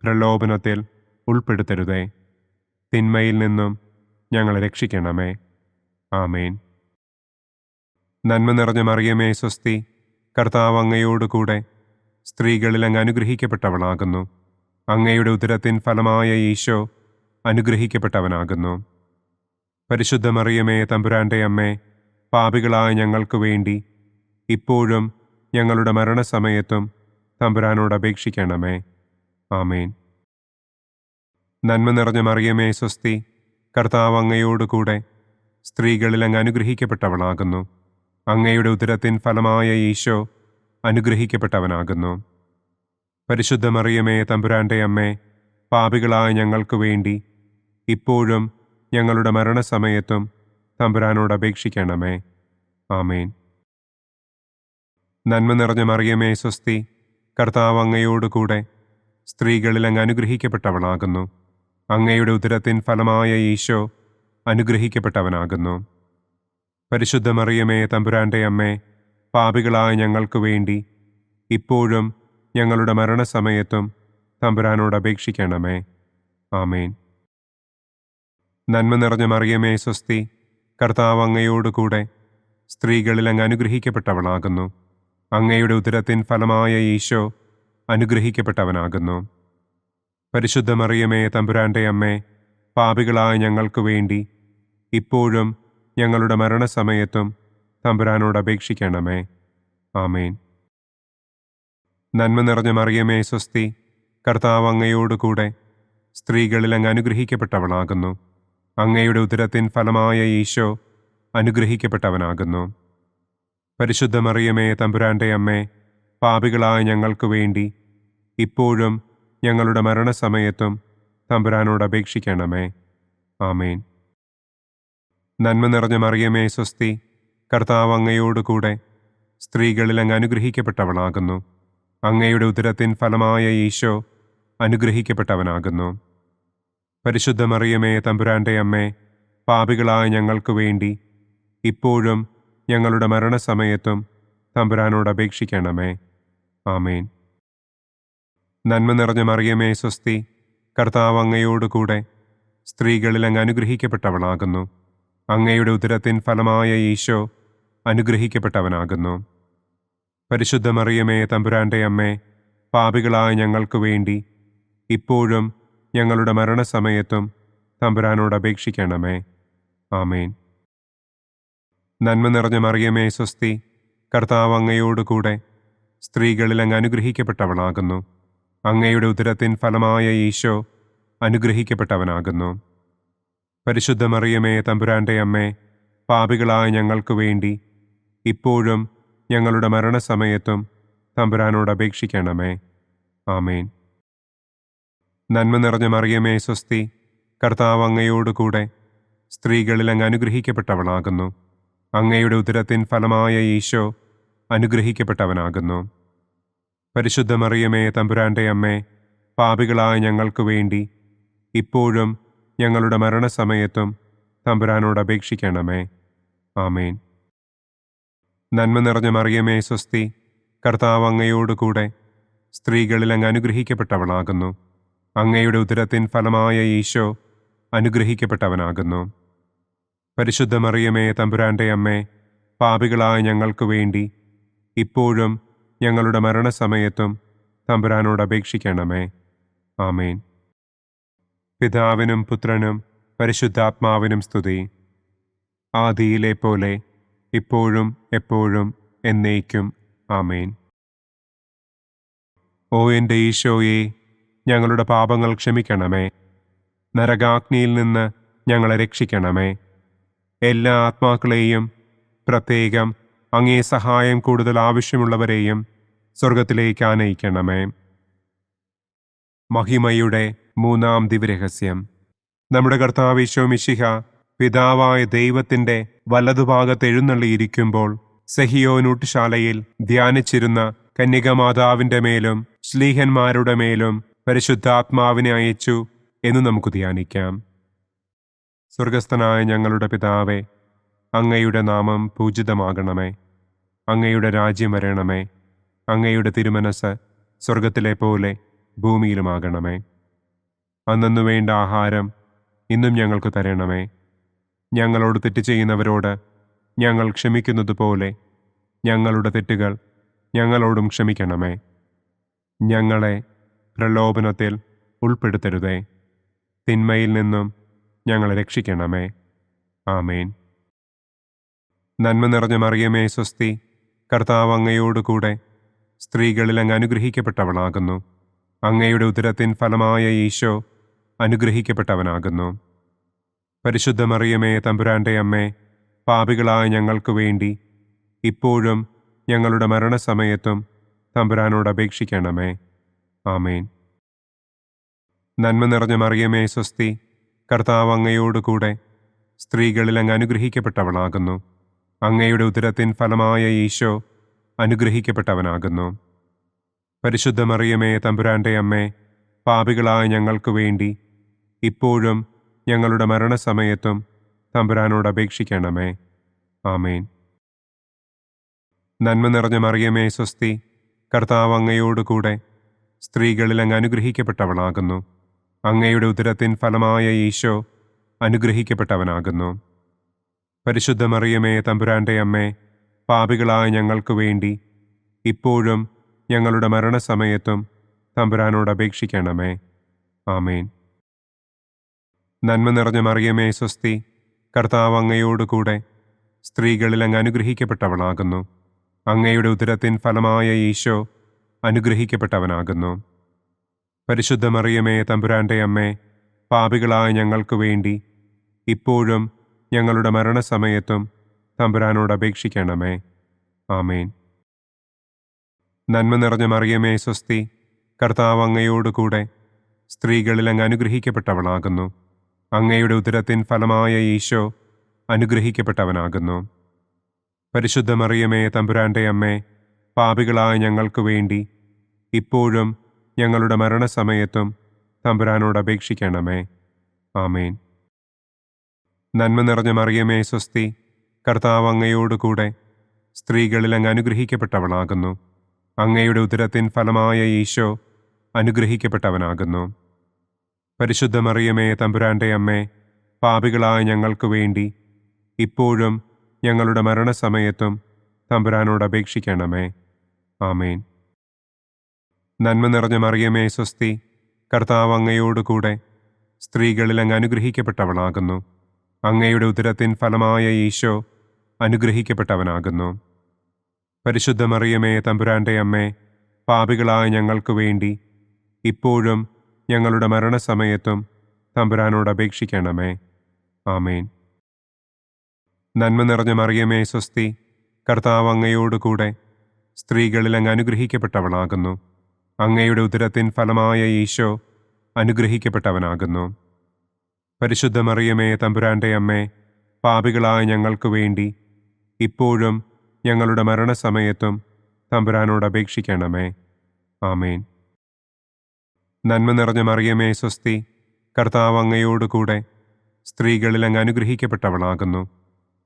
പ്രലോഭനത്തിൽ ഉൾപ്പെടുത്തരുതേ. തിന്മയിൽ നിന്നും ഞങ്ങളെ രക്ഷിക്കണമേ. ആമേൻ. നന്മ നിറഞ്ഞ മറിയമേ, സ്വസ്തി. കർത്താവ് അങ്ങയോടുകൂടെ സ്ത്രീകളിൽ അങ്ങ് അനുഗ്രഹിക്കപ്പെട്ടവളാകുന്നു. അങ്ങയുടെ ഉദരത്തിൻ ഫലമായ ഈശോ അനുഗ്രഹിക്കപ്പെട്ടവനാകുന്നു. പരിശുദ്ധ മറിയമേ, തമ്പുരാന്റെ അമ്മേ, പാപികളായ ഞങ്ങൾക്ക് വേണ്ടി ഇപ്പോഴും ഞങ്ങളുടെ മരണസമയത്തും തമ്പുരാനോട് അപേക്ഷിക്കണമേ. ആമേൻ. നന്മ നിറഞ്ഞ മറിയമേ, സ്വസ്തി. കർത്താവ് അങ്ങയോടുകൂടെ സ്ത്രീകളിൽ അങ്ങ് അനുഗ്രഹിക്കപ്പെട്ടവളാകുന്നു. അങ്ങയുടെ ഉദരത്തിൻ ഫലമായ ഈശോ അനുഗ്രഹിക്കപ്പെട്ടവനാകുന്നു. പരിശുദ്ധ മറിയമേ, തമ്പുരാന്റെ അമ്മേ, പാപികളായ ഞങ്ങൾക്ക് വേണ്ടി ഇപ്പോഴും ഞങ്ങളുടെ മരണസമയത്തും തമ്പുരാനോട് അപേക്ഷിക്കണമേ. ആമേൻ. നന്മ നിറഞ്ഞ മറിയമേ, സ്വസ്തി. കർത്താവ് അങ്ങയോടുകൂടെ സ്ത്രീകളിൽ അങ്ങ് അനുഗ്രഹിക്കപ്പെട്ടവളാകുന്നു. അങ്ങയുടെ ഉദരത്തിൻ ഫലമായ ഈശോ അനുഗ്രഹിക്കപ്പെട്ടവനാകുന്നു. പരിശുദ്ധ മറിയമേ തമ്പുരാന്റെ അമ്മേ, പാപികളായ ഞങ്ങൾക്ക് വേണ്ടി ഇപ്പോഴും ഞങ്ങളുടെ മരണസമയത്തും തമ്പുരാനോട് അപേക്ഷിക്കണമേ. ആമേൻ. നന്മ നിറഞ്ഞ മറിയമേ സ്വസ്തി, കർത്താവ് അങ്ങയോടുകൂടെ സ്ത്രീകളിൽ അങ്ങ് അനുഗ്രഹിക്കപ്പെട്ടവളാകുന്നു. അങ്ങയുടെ ഉദരത്തിൻ ഫലമായ ഈശോ അനുഗ്രഹിക്കപ്പെട്ടവനാകുന്നു. പരിശുദ്ധ മറിയമേ തമ്പുരാന്റെ അമ്മേ, പാപികളായ ഞങ്ങൾക്ക് വേണ്ടി ഇപ്പോഴും ഞങ്ങളുടെ മരണസമയത്തും തമ്പുരാനോട് അപേക്ഷിക്കണമേ. ആമേൻ. നന്മ നിറഞ്ഞ മറിയമേ സ്വസ്തി, കർത്താവ് അങ്ങയോടുകൂടെ സ്ത്രീകളിൽ അങ്ങ് അനുഗ്രഹിക്കപ്പെട്ടവളാകുന്നു. അങ്ങയുടെ ഉദരത്തിൻ ഫലമായ ഈശോ അനുഗ്രഹിക്കപ്പെട്ടവനാകുന്നു. പരിശുദ്ധ മറിയമേ തമ്പുരാന്റെ അമ്മേ, പാപികളായ ഞങ്ങൾക്ക് വേണ്ടി ഇപ്പോഴും ഞങ്ങളുടെ മരണസമയത്തും തമ്പുരാനോട് അപേക്ഷിക്കണമേ. ആമേൻ. നന്മ നിറഞ്ഞ മറിയമേ സ്വസ്തി, കർത്താവ് അങ്ങയോടുകൂടെ സ്ത്രീകളിൽ അങ്ങ് അനുഗ്രഹിക്കപ്പെട്ടവളാകുന്നു. അങ്ങയുടെ ഉദരത്തിൻ ഫലമായ ഈശോ അനുഗ്രഹിക്കപ്പെട്ടവനാകുന്നു. പരിശുദ്ധ മറിയമേ തമ്പുരാന്റെ അമ്മേ, പാപികളായ ഞങ്ങൾക്ക് വേണ്ടി ഇപ്പോഴും ഞങ്ങളുടെ മരണസമയത്തും തമ്പുരാനോട് അപേക്ഷിക്കണമേ. ആമേൻ. നന്മ നിറഞ്ഞ മറിയമേ സ്വസ്തി, കർത്താവ് അങ്ങയോടുകൂടെ സ്ത്രീകളിൽ അങ്ങ് അനുഗ്രഹിക്കപ്പെട്ടവളാകുന്നു. അങ്ങയുടെ ഉദരത്തിൻ ഫലമായ ഈശോ അനുഗ്രഹിക്കപ്പെട്ടവനാകുന്നു. പരിശുദ്ധ മറിയമേ തമ്പുരാന്റെ അമ്മേ, പാപികളായ ഞങ്ങൾക്ക് വേണ്ടി ഇപ്പോഴും ഞങ്ങളുടെ മരണസമയത്തും തമ്പുരാനോട് അപേക്ഷിക്കണമേ. ആമേൻ. നന്മ നിറഞ്ഞ മറിയമേ സ്വസ്തി, കർത്താവ് അങ്ങയോടുകൂടെ സ്ത്രീകളിൽ അങ്ങ് അനുഗ്രഹിക്കപ്പെട്ടവളാകുന്നു. അങ്ങയുടെ ഉദരത്തിൻ ഫലമായ ഈശോ അനുഗ്രഹിക്കപ്പെട്ടവനാകുന്നു. പരിശുദ്ധ മറിയമേ തമ്പുരാന്റെ അമ്മേ, പാപികളായ ഞങ്ങൾക്ക് വേണ്ടി ഇപ്പോഴും ഞങ്ങളുടെ മരണസമയത്തും തമ്പുരാനോട് അപേക്ഷിക്കണമേ. ആമേൻ. നന്മ നിറഞ്ഞ മറിയമേ സ്വസ്തി, കർത്താവ് അങ്ങയോടുകൂടെ സ്ത്രീകളിൽ അങ്ങ് അനുഗ്രഹിക്കപ്പെട്ടവളാകുന്നു. അങ്ങയുടെ ഉദരത്തിൻ ഫലമായ ഈശോ അനുഗ്രഹിക്കപ്പെട്ടവനാകുന്നു. പരിശുദ്ധ മറിയമേ തമ്പുരാന്റെ അമ്മേ, പാപികളായ ഞങ്ങൾക്ക് വേണ്ടി ഇപ്പോഴും ഞങ്ങളുടെ മരണസമയത്തും തമ്പുരാനോട് അപേക്ഷിക്കണമേ. ആമേൻ. നന്മ നിറഞ്ഞ മറിയമേ സ്വസ്തി, കർത്താവ് അങ്ങയോടുകൂടെ സ്ത്രീകളിൽ അങ്ങ് അനുഗ്രഹിക്കപ്പെട്ടവളാകുന്നു. അങ്ങയുടെ ഉദരത്തിൻ ഫലമായ ഈശോ അനുഗ്രഹിക്കപ്പെട്ടവനാകുന്നു. പരിശുദ്ധ മറിയമേ തമ്പുരാന്റെ അമ്മേ, പാപികളായ ഞങ്ങൾക്ക് വേണ്ടി ഇപ്പോഴും ഞങ്ങളുടെ മരണസമയത്തും തമ്പുരാനോട് അപേക്ഷിക്കണമേ. ആമേൻ. പിതാവിനും പുത്രനും പരിശുദ്ധാത്മാവിനും സ്തുതി. ആദിയിലെ പോലെ ഇപ്പോഴും എപ്പോഴും എന്നേക്കും. ആമേൻ. ഓ എൻ്റെ ഈശോയെ, ഞങ്ങളുടെ പാപങ്ങൾ ക്ഷമിക്കണമേ. നരകാഗ്നിയിൽ നിന്ന് ഞങ്ങളെ രക്ഷിക്കണമേ. എല്ലാ ആത്മാക്കളെയും, പ്രത്യേകം അങ്ങേ സഹായം കൂടുതൽ ആവശ്യമുള്ളവരെയും സ്വർഗത്തിലേക്ക് ആനയിക്കണമേ. മഹിമയുടെ മൂന്നാം ദിവ്യരഹസ്യം. നമ്മുടെ കർത്താവ് ഈശോ മിശിഹ പിതാവായ ദൈവത്തിൻ്റെ വലതുഭാഗത്ത് എഴുന്നള്ളിയിരിക്കുമ്പോൾ സെഹിയോനൂട്ടുശാലയിൽ ധ്യാനിച്ചിരുന്ന കന്യകമാതാവിൻ്റെ മേലും ശ്ലീഹന്മാരുടെ മേലും പരിശുദ്ധാത്മാവിനെ അയച്ചു എന്ന് നമുക്ക് ധ്യാനിക്കാം. സ്വർഗസ്ഥനായ ഞങ്ങളുടെ പിതാവേ, അങ്ങയുടെ നാമം പൂജിതമാകണമേ. അങ്ങയുടെ രാജ്യം വരണമേ. അങ്ങയുടെ തിരുമനസ് സ്വർഗത്തിലെ പോലെ ഭൂമിയിലുമാകണമേ. അന്നു വേണ്ട ആഹാരം ഇന്നും ഞങ്ങൾക്ക് തരണമേ. ഞങ്ങളോട് തെറ്റ് ചെയ്യുന്നവരോട് ഞങ്ങൾ ക്ഷമിക്കുന്നത് പോലെ ഞങ്ങളുടെ തെറ്റുകൾ ഞങ്ങളോടും ക്ഷമിക്കണമേ. ഞങ്ങളെ പ്രലോഭനത്തിൽ ഉൾപ്പെടുത്തരുതേ. തിന്മയിൽ നിന്നും ഞങ്ങളെ രക്ഷിക്കണമേ. ആമേൻ. നന്മ നിറഞ്ഞ മറിയമേ സ്വസ്തി, കർത്താവ് അങ്ങയോടുകൂടെ സ്ത്രീകളിൽ അങ്ങ് അനുഗ്രഹിക്കപ്പെട്ടവളാകുന്നു. അങ്ങയുടെ ഉദരത്തിൻ ഫലമായ ഈശോ അനുഗ്രഹിക്കപ്പെട്ടവനാകുന്നു. പരിശുദ്ധ മറിയമേ തമ്പുരാന്റെ അമ്മേ, പാപികളായ ഞങ്ങൾക്ക് വേണ്ടി ഇപ്പോഴും ഞങ്ങളുടെ മരണസമയത്തും തമ്പുരാനോട് അപേക്ഷിക്കണമേ. ആമേൻ. നന്മ നിറഞ്ഞ മറിയമേ സ്വസ്തി, കർത്താവ് അങ്ങയോടുകൂടെ സ്ത്രീകളിൽ അങ്ങ് അനുഗ്രഹിക്കപ്പെട്ടവളാകുന്നു. അങ്ങയുടെ ഉദരത്തിൻ ഫലമായ ഈശോ അനുഗ്രഹിക്കപ്പെട്ടവനാകുന്നു. പരിശുദ്ധ മറിയമേ തമ്പുരാന്റെ അമ്മേ, പാപികളായ ഞങ്ങൾക്ക് വേണ്ടി ഇപ്പോഴും ഞങ്ങളുടെ മരണസമയത്തും തമ്പുരാനോട് അപേക്ഷിക്കണമേ. ആമേൻ. നന്മ നിറഞ്ഞ മറിയമേ സ്വസ്തി, കർത്താവ് അങ്ങയോടുകൂടെ സ്ത്രീകളിൽ അങ്ങ് അനുഗ്രഹിക്കപ്പെട്ടവളാകുന്നു. അങ്ങയുടെ ഉദരത്തിൻ ഫലമായ ഈശോ അനുഗ്രഹിക്കപ്പെട്ടവനാകുന്നു. പരിശുദ്ധ മറിയമേ തമ്പുരാന്റെ അമ്മേ, പാപികളായ ഞങ്ങൾക്ക് വേണ്ടി ഇപ്പോഴും ഞങ്ങളുടെ മരണസമയത്തും തമ്പുരാനോട് അപേക്ഷിക്കണമേ. ആമേൻ. നന്മ നിറഞ്ഞ മറിയമേ സ്വസ്തി, കർത്താവ് അങ്ങയോടുകൂടെ സ്ത്രീകളിൽ അങ്ങ് അനുഗ്രഹിക്കപ്പെട്ടവളാകുന്നു. അങ്ങയുടെ ഉദരത്തിൻ ഫലമായ ഈശോ അനുഗ്രഹിക്കപ്പെട്ടവനാകുന്നു. പരിശുദ്ധ മറിയമേ തമ്പുരാന്റെ അമ്മേ, പാപികളായ ഞങ്ങൾക്ക് വേണ്ടി ഇപ്പോഴും ഞങ്ങളുടെ മരണസമയത്തും തമ്പുരാനോട് അപേക്ഷിക്കണമേ. ആമേൻ. നന്മ നിറഞ്ഞ മറിയമേ സ്വസ്തി, കർത്താവ് അങ്ങയോടുകൂടെ സ്ത്രീകളിൽ അങ്ങ് അനുഗ്രഹിക്കപ്പെട്ടവളാകുന്നു. അങ്ങയുടെ ഉദരത്തിൻ ഫലമായ ഈശോ അനുഗ്രഹിക്കപ്പെട്ടവനാകുന്നു. പരിശുദ്ധ മറിയമേ തമ്പുരാന്റെ അമ്മേ, പാപികളായ ഞങ്ങൾക്ക് വേണ്ടി ഇപ്പോഴും ഞങ്ങളുടെ മരണസമയത്തും തമ്പുരാനോട് അപേക്ഷിക്കണമേ. ആമേൻ. നന്മ നിറഞ്ഞ മറിയമേ സ്വസ്തി, കർത്താവ് അങ്ങയോടുകൂടെ സ്ത്രീകളിൽ അങ്ങ് അനുഗ്രഹിക്കപ്പെട്ടവളാകുന്നു. അങ്ങയുടെ ഉദരത്തിൻ ഫലമായ ഈശോ അനുഗ്രഹിക്കപ്പെട്ടവനാകുന്നു. പരിശുദ്ധ മറിയമേ തമ്പുരാന്റെ അമ്മേ, പാപികളായ ഞങ്ങൾക്ക് വേണ്ടി ഇപ്പോഴും ഞങ്ങളുടെ മരണസമയത്തും തമ്പുരാനോട് അപേക്ഷിക്കണമേ. ആമേൻ. നന്മ നിറഞ്ഞ മറിയമേ സ്വസ്തി, കർത്താവ് അങ്ങയോടുകൂടെ സ്ത്രീകളിൽ അങ്ങ് അനുഗ്രഹിക്കപ്പെട്ടവളാകുന്നു. അങ്ങയുടെ ഉദരത്തിൻ ഫലമായ ഈശോ അനുഗ്രഹിക്കപ്പെട്ടവനാകുന്നു. പരിശുദ്ധ മറിയമേ തമ്പുരാന്റെ അമ്മേ, പാപികളായ ഞങ്ങൾക്ക് വേണ്ടി ഇപ്പോഴും ഞങ്ങളുടെ മരണസമയത്തും തമ്പുരാനോട് അപേക്ഷിക്കണമേ. ആമേൻ. നന്മ നിറഞ്ഞ മറിയമേ സ്വസ്തി, കർത്താവ് അങ്ങയോടുകൂടെ സ്ത്രീകളിൽ അങ്ങ് അനുഗ്രഹിക്കപ്പെട്ടവളാകുന്നു. അങ്ങയുടെ ഉദരത്തിൻ ഫലമായ ഈശോ അനുഗ്രഹിക്കപ്പെട്ടവനാകുന്നു. പരിശുദ്ധ മറിയമേ തമ്പുരാന്റെ അമ്മേ, പാപികളായ ഞങ്ങൾക്ക് വേണ്ടി ഇപ്പോഴും ഞങ്ങളുടെ മരണസമയത്തും തമ്പുരാനോട് അപേക്ഷിക്കണമേ. ആമേൻ. നന്മ നിറഞ്ഞ മറിയമേ സ്വസ്തി, കർത്താവ് അങ്ങയോടുകൂടെ സ്ത്രീകളിൽ അങ്ങ് അനുഗ്രഹിക്കപ്പെട്ടവളാകുന്നു.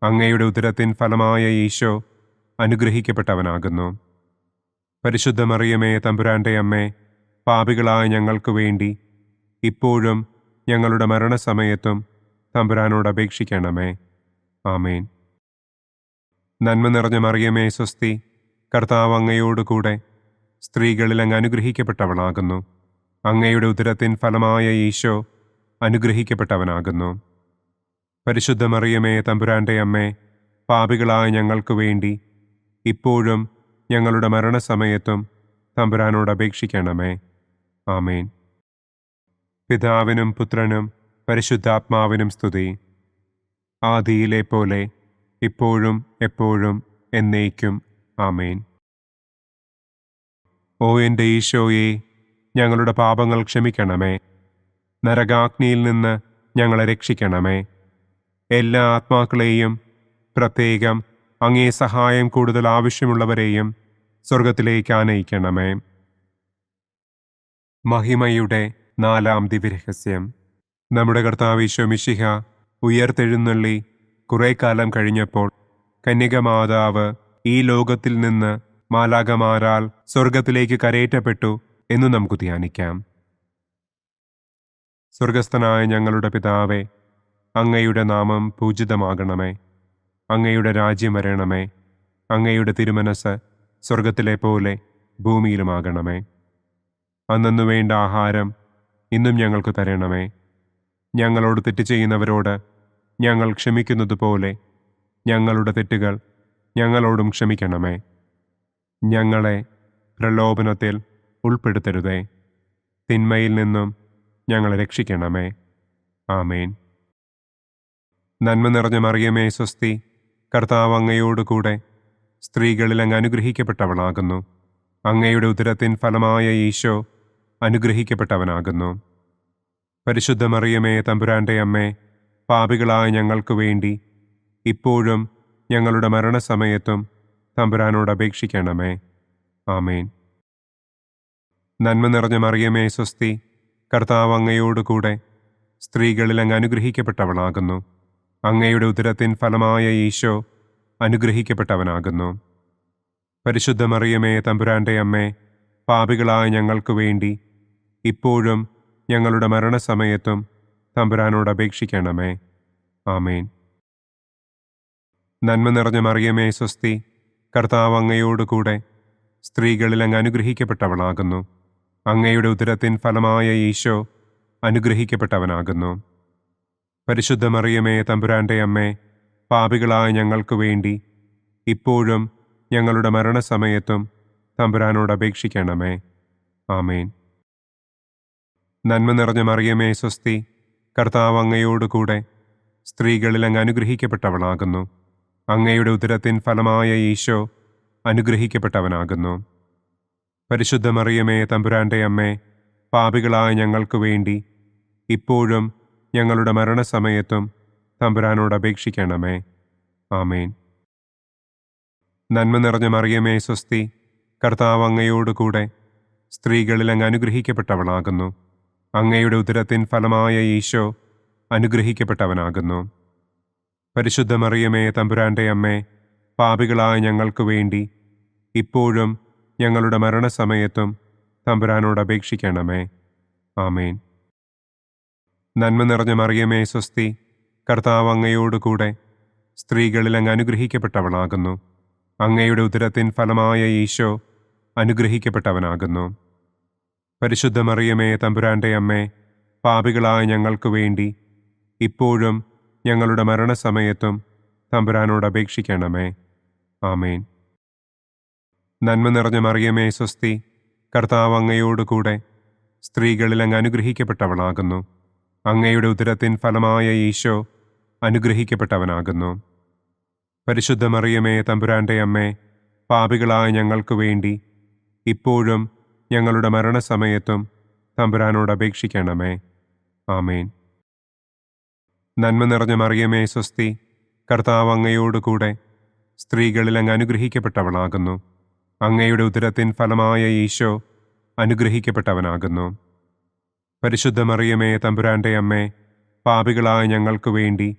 അങ്ങയുടെ ഉദരത്തിൻ ഫലമായ ഈശോ അനുഗ്രഹിക്കപ്പെട്ടവനാകുന്നു. പരിശുദ്ധ മറിയമേ തമ്പുരാന്റെ അമ്മേ, പാപികളായ ഞങ്ങൾക്ക് വേണ്ടി ഇപ്പോഴും ഞങ്ങളുടെ മരണസമയത്തും തമ്പുരാനോട് അപേക്ഷിക്കണമേ. ആമേൻ. നന്മ നിറഞ്ഞ മറിയമേ സ്വസ്തി, കർത്താവ് അങ്ങയോടുകൂടെ സ്ത്രീകളിൽ അങ്ങ് അനുഗ്രഹിക്കപ്പെട്ടവളാകുന്നു. അങ്ങയുടെ ഉദരത്തിൻ ഫലമായ ഈശോ അനുഗ്രഹിക്കപ്പെട്ടവനാകുന്നു. പരിശുദ്ധ മറിയമേ തമ്പുരാന്റെ അമ്മേ, പാപികളായ ഞങ്ങൾക്ക് വേണ്ടി ഇപ്പോഴും ഞങ്ങളുടെ മരണസമയത്തും തമ്പുരാനോട് അപേക്ഷിക്കണമേ. ആമേൻ. പിതാവിനും പുത്രനും പരിശുദ്ധാത്മാവിനും സ്തുതി. ആദിയിലെ പോലെ ഇപ്പോഴും എപ്പോഴും എന്നേക്കും. ആമേൻ. ഓ എൻ്റെ ഈശോയെ, ഞങ്ങളുടെ പാപങ്ങൾ ക്ഷമിക്കണമേ. നരകാഗ്നിയിൽ നിന്ന് ഞങ്ങളെ രക്ഷിക്കണമേ. എല്ലാ ആത്മാക്കളെയും, പ്രത്യേകം അങ്ങേ സഹായം കൂടുതൽ ആവശ്യമുള്ളവരെയും സ്വർഗത്തിലേക്ക് ആനയിക്കണമേ. മഹിമയുടെ 4-ാം ദിവ്യരഹസ്യം. നമ്മുടെ കർത്താവ് ഈശോ മിശിഹ ഉയർത്തെഴുന്നള്ളി കുറെ കാലം കഴിഞ്ഞപ്പോൾ കന്യകമാതാവ് ഈ ലോകത്തിൽ നിന്ന് മാലാഖമാരാൽ സ്വർഗത്തിലേക്ക് കരയേറ്റപ്പെട്ടു എന്നു നമുക്ക് ധ്യാനിക്കാം. സ്വർഗസ്ഥനായ ഞങ്ങളുടെ പിതാവേ, അങ്ങയുടെ നാമം പൂജിതമാകണമേ. അങ്ങയുടെ രാജ്യം വരണമേ. അങ്ങയുടെ തിരുമനസ് സ്വർഗത്തിലെ പോലെ ഭൂമിയിലുമാകണമേ. അന്നന്നു വേണ്ട ആഹാരം ഇന്നും ഞങ്ങൾക്ക് തരണമേ. ഞങ്ങളോട് തെറ്റ് ചെയ്യുന്നവരോട് ഞങ്ങൾ ക്ഷമിക്കുന്നത് പോലെ ഞങ്ങളുടെ തെറ്റുകൾ ഞങ്ങളോടും ക്ഷമിക്കണമേ. ഞങ്ങളെ പ്രലോഭനത്തിൽ ഉൾപ്പെടുത്തരുതേ. തിന്മയിൽ നിന്നും ഞങ്ങളെ രക്ഷിക്കണമേ. ആമേൻ. നന്മ നിറഞ്ഞ മറിയമേ സ്വസ്തി, കർത്താവ് അങ്ങയോടുകൂടെ സ്ത്രീകളിൽ അങ്ങ് അനുഗ്രഹിക്കപ്പെട്ടവളാകുന്നു. അങ്ങയുടെ ഉദരത്തിൻ ഫലമായ ഈശോ അനുഗ്രഹിക്കപ്പെട്ടവനാകുന്നു. പരിശുദ്ധ മറിയമേ തമ്പുരാന്റെ അമ്മേ, പാപികളായ ഞങ്ങൾക്ക് വേണ്ടി ഇപ്പോഴും ഞങ്ങളുടെ മരണസമയത്തും തമ്പുരാനോട് അപേക്ഷിക്കണമേ. ആമേൻ. നന്മ നിറഞ്ഞ മറിയമേ സ്വസ്തി, കർത്താവ് അങ്ങയോടുകൂടെ സ്ത്രീകളിൽ അങ്ങ് അനുഗ്രഹിക്കപ്പെട്ടവളാകുന്നു. അങ്ങയുടെ ഉദരത്തിൻ ഫലമായ ഈശോ അനുഗ്രഹിക്കപ്പെട്ടവനാകുന്നു. പരിശുദ്ധ മറിയമേ, തമ്പുരാന്റെ അമ്മേ, പാപികളായ ഞങ്ങൾക്ക് വേണ്ടി ഇപ്പോഴും ഞങ്ങളുടെ മരണസമയത്തും തമ്പുരാനോട് അപേക്ഷിക്കണമേ. ആമേൻ. നന്മ നിറഞ്ഞ മറിയമേ, സ്വസ്തി, കർത്താവ് അങ്ങയോടുകൂടെ സ്ത്രീകളിൽ അങ്ങ് അനുഗ്രഹിക്കപ്പെട്ടവളാകുന്നു. അങ്ങയുടെ ഉദരത്തിൻ ഫലമായ ഈശോ അനുഗ്രഹിക്കപ്പെട്ടവനാകുന്നു. പരിശുദ്ധ മറിയമേ, തമ്പുരാന്റെ അമ്മേ, പാപികളായ ഞങ്ങൾക്ക് വേണ്ടി ഇപ്പോഴും ഞങ്ങളുടെ മരണസമയത്തും തമ്പുരാനോട് അപേക്ഷിക്കണമേ. ആമേൻ. നന്മ നിറഞ്ഞ മറിയമേ, സ്വസ്തി, കർത്താവ് അങ്ങയോടുകൂടെ സ്ത്രീകളിൽ അങ്ങ് അനുഗ്രഹിക്കപ്പെട്ടവളാകുന്നു. അങ്ങയുടെ ഉദരത്തിൻ ഫലമായ ഈശോ അനുഗ്രഹിക്കപ്പെട്ടവനാകുന്നു. പരിശുദ്ധ മറിയമേ, തമ്പുരാന്റെ അമ്മേ, പാപികളായ ഞങ്ങൾക്ക് വേണ്ടി ഇപ്പോഴും ഞങ്ങളുടെ മരണസമയത്തും തമ്പുരാനോട് അപേക്ഷിക്കണമേ. ആമേൻ. നന്മ നിറഞ്ഞ മറിയമേ, സ്വസ്തി, കർത്താവ് അങ്ങയോടുകൂടെ സ്ത്രീകളിൽ അങ്ങ് അനുഗ്രഹിക്കപ്പെട്ടവളാകുന്നു. അങ്ങയുടെ ഉദരത്തിൻ ഫലമായ ഈശോ അനുഗ്രഹിക്കപ്പെട്ടവനാകുന്നു. പരിശുദ്ധ മറിയമേ, തമ്പുരാന്റെ അമ്മേ, പാപികളായ ഞങ്ങൾക്ക് വേണ്ടി ഇപ്പോഴും ഞങ്ങളുടെ മരണസമയത്തും തമ്പുരാനോട് അപേക്ഷിക്കണമേ. ആമേൻ. നന്മ നിറഞ്ഞ മറിയമേ, സ്വസ്തി, കർത്താവ് അങ്ങയോടുകൂടെ സ്ത്രീകളിൽ അങ്ങ് അനുഗ്രഹിക്കപ്പെട്ടവളാകുന്നു. അങ്ങയുടെ ഉദരത്തിൻ ഫലമായ ഈശോ അനുഗ്രഹിക്കപ്പെട്ടവനാകുന്നു. പരിശുദ്ധ മറിയമേ, തമ്പുരാന്റെ അമ്മേ, പാപികളായ ഞങ്ങൾക്ക് വേണ്ടി ഇപ്പോഴും ഞങ്ങളുടെ മരണസമയത്തും തമ്പുരാനോട് അപേക്ഷിക്കണമേ. ആമേൻ. നന്മ നിറഞ്ഞ മറിയമേ, സ്വസ്തി, കർത്താവ് അങ്ങയോടുകൂടെ സ്ത്രീകളിൽ അങ്ങ് അനുഗ്രഹിക്കപ്പെട്ടവളാകുന്നു. അങ്ങയുടെ ഉദരത്തിൻ ഫലമായ ഈശോ അനുഗ്രഹിക്കപ്പെട്ടവനാകുന്നു. പരിശുദ്ധ മറിയമേ, തമ്പുരാന്റെ അമ്മേ, പാപികളായ ഞങ്ങൾക്ക് വേണ്ടി ഇപ്പോഴും ഞങ്ങളുടെ മരണസമയത്തും തമ്പുരാനോട് അപേക്ഷിക്കണമേ. ആമേൻ. നന്മ നിറഞ്ഞ മറിയമേ, സ്വസ്തി, കർത്താവ് അങ്ങയോടുകൂടെ സ്ത്രീകളിൽ അങ്ങ് അനുഗ്രഹിക്കപ്പെട്ടവളാകുന്നു. അങ്ങയുടെ ഉദരത്തിൻ ഫലമായ ഈശോ അനുഗ്രഹിക്കപ്പെട്ടവനാകുന്നു. പരിശുദ്ധ മറിയമേ, തമ്പുരാന്റെ അമ്മേ, പാപികളായ ഞങ്ങൾക്ക് വേണ്ടി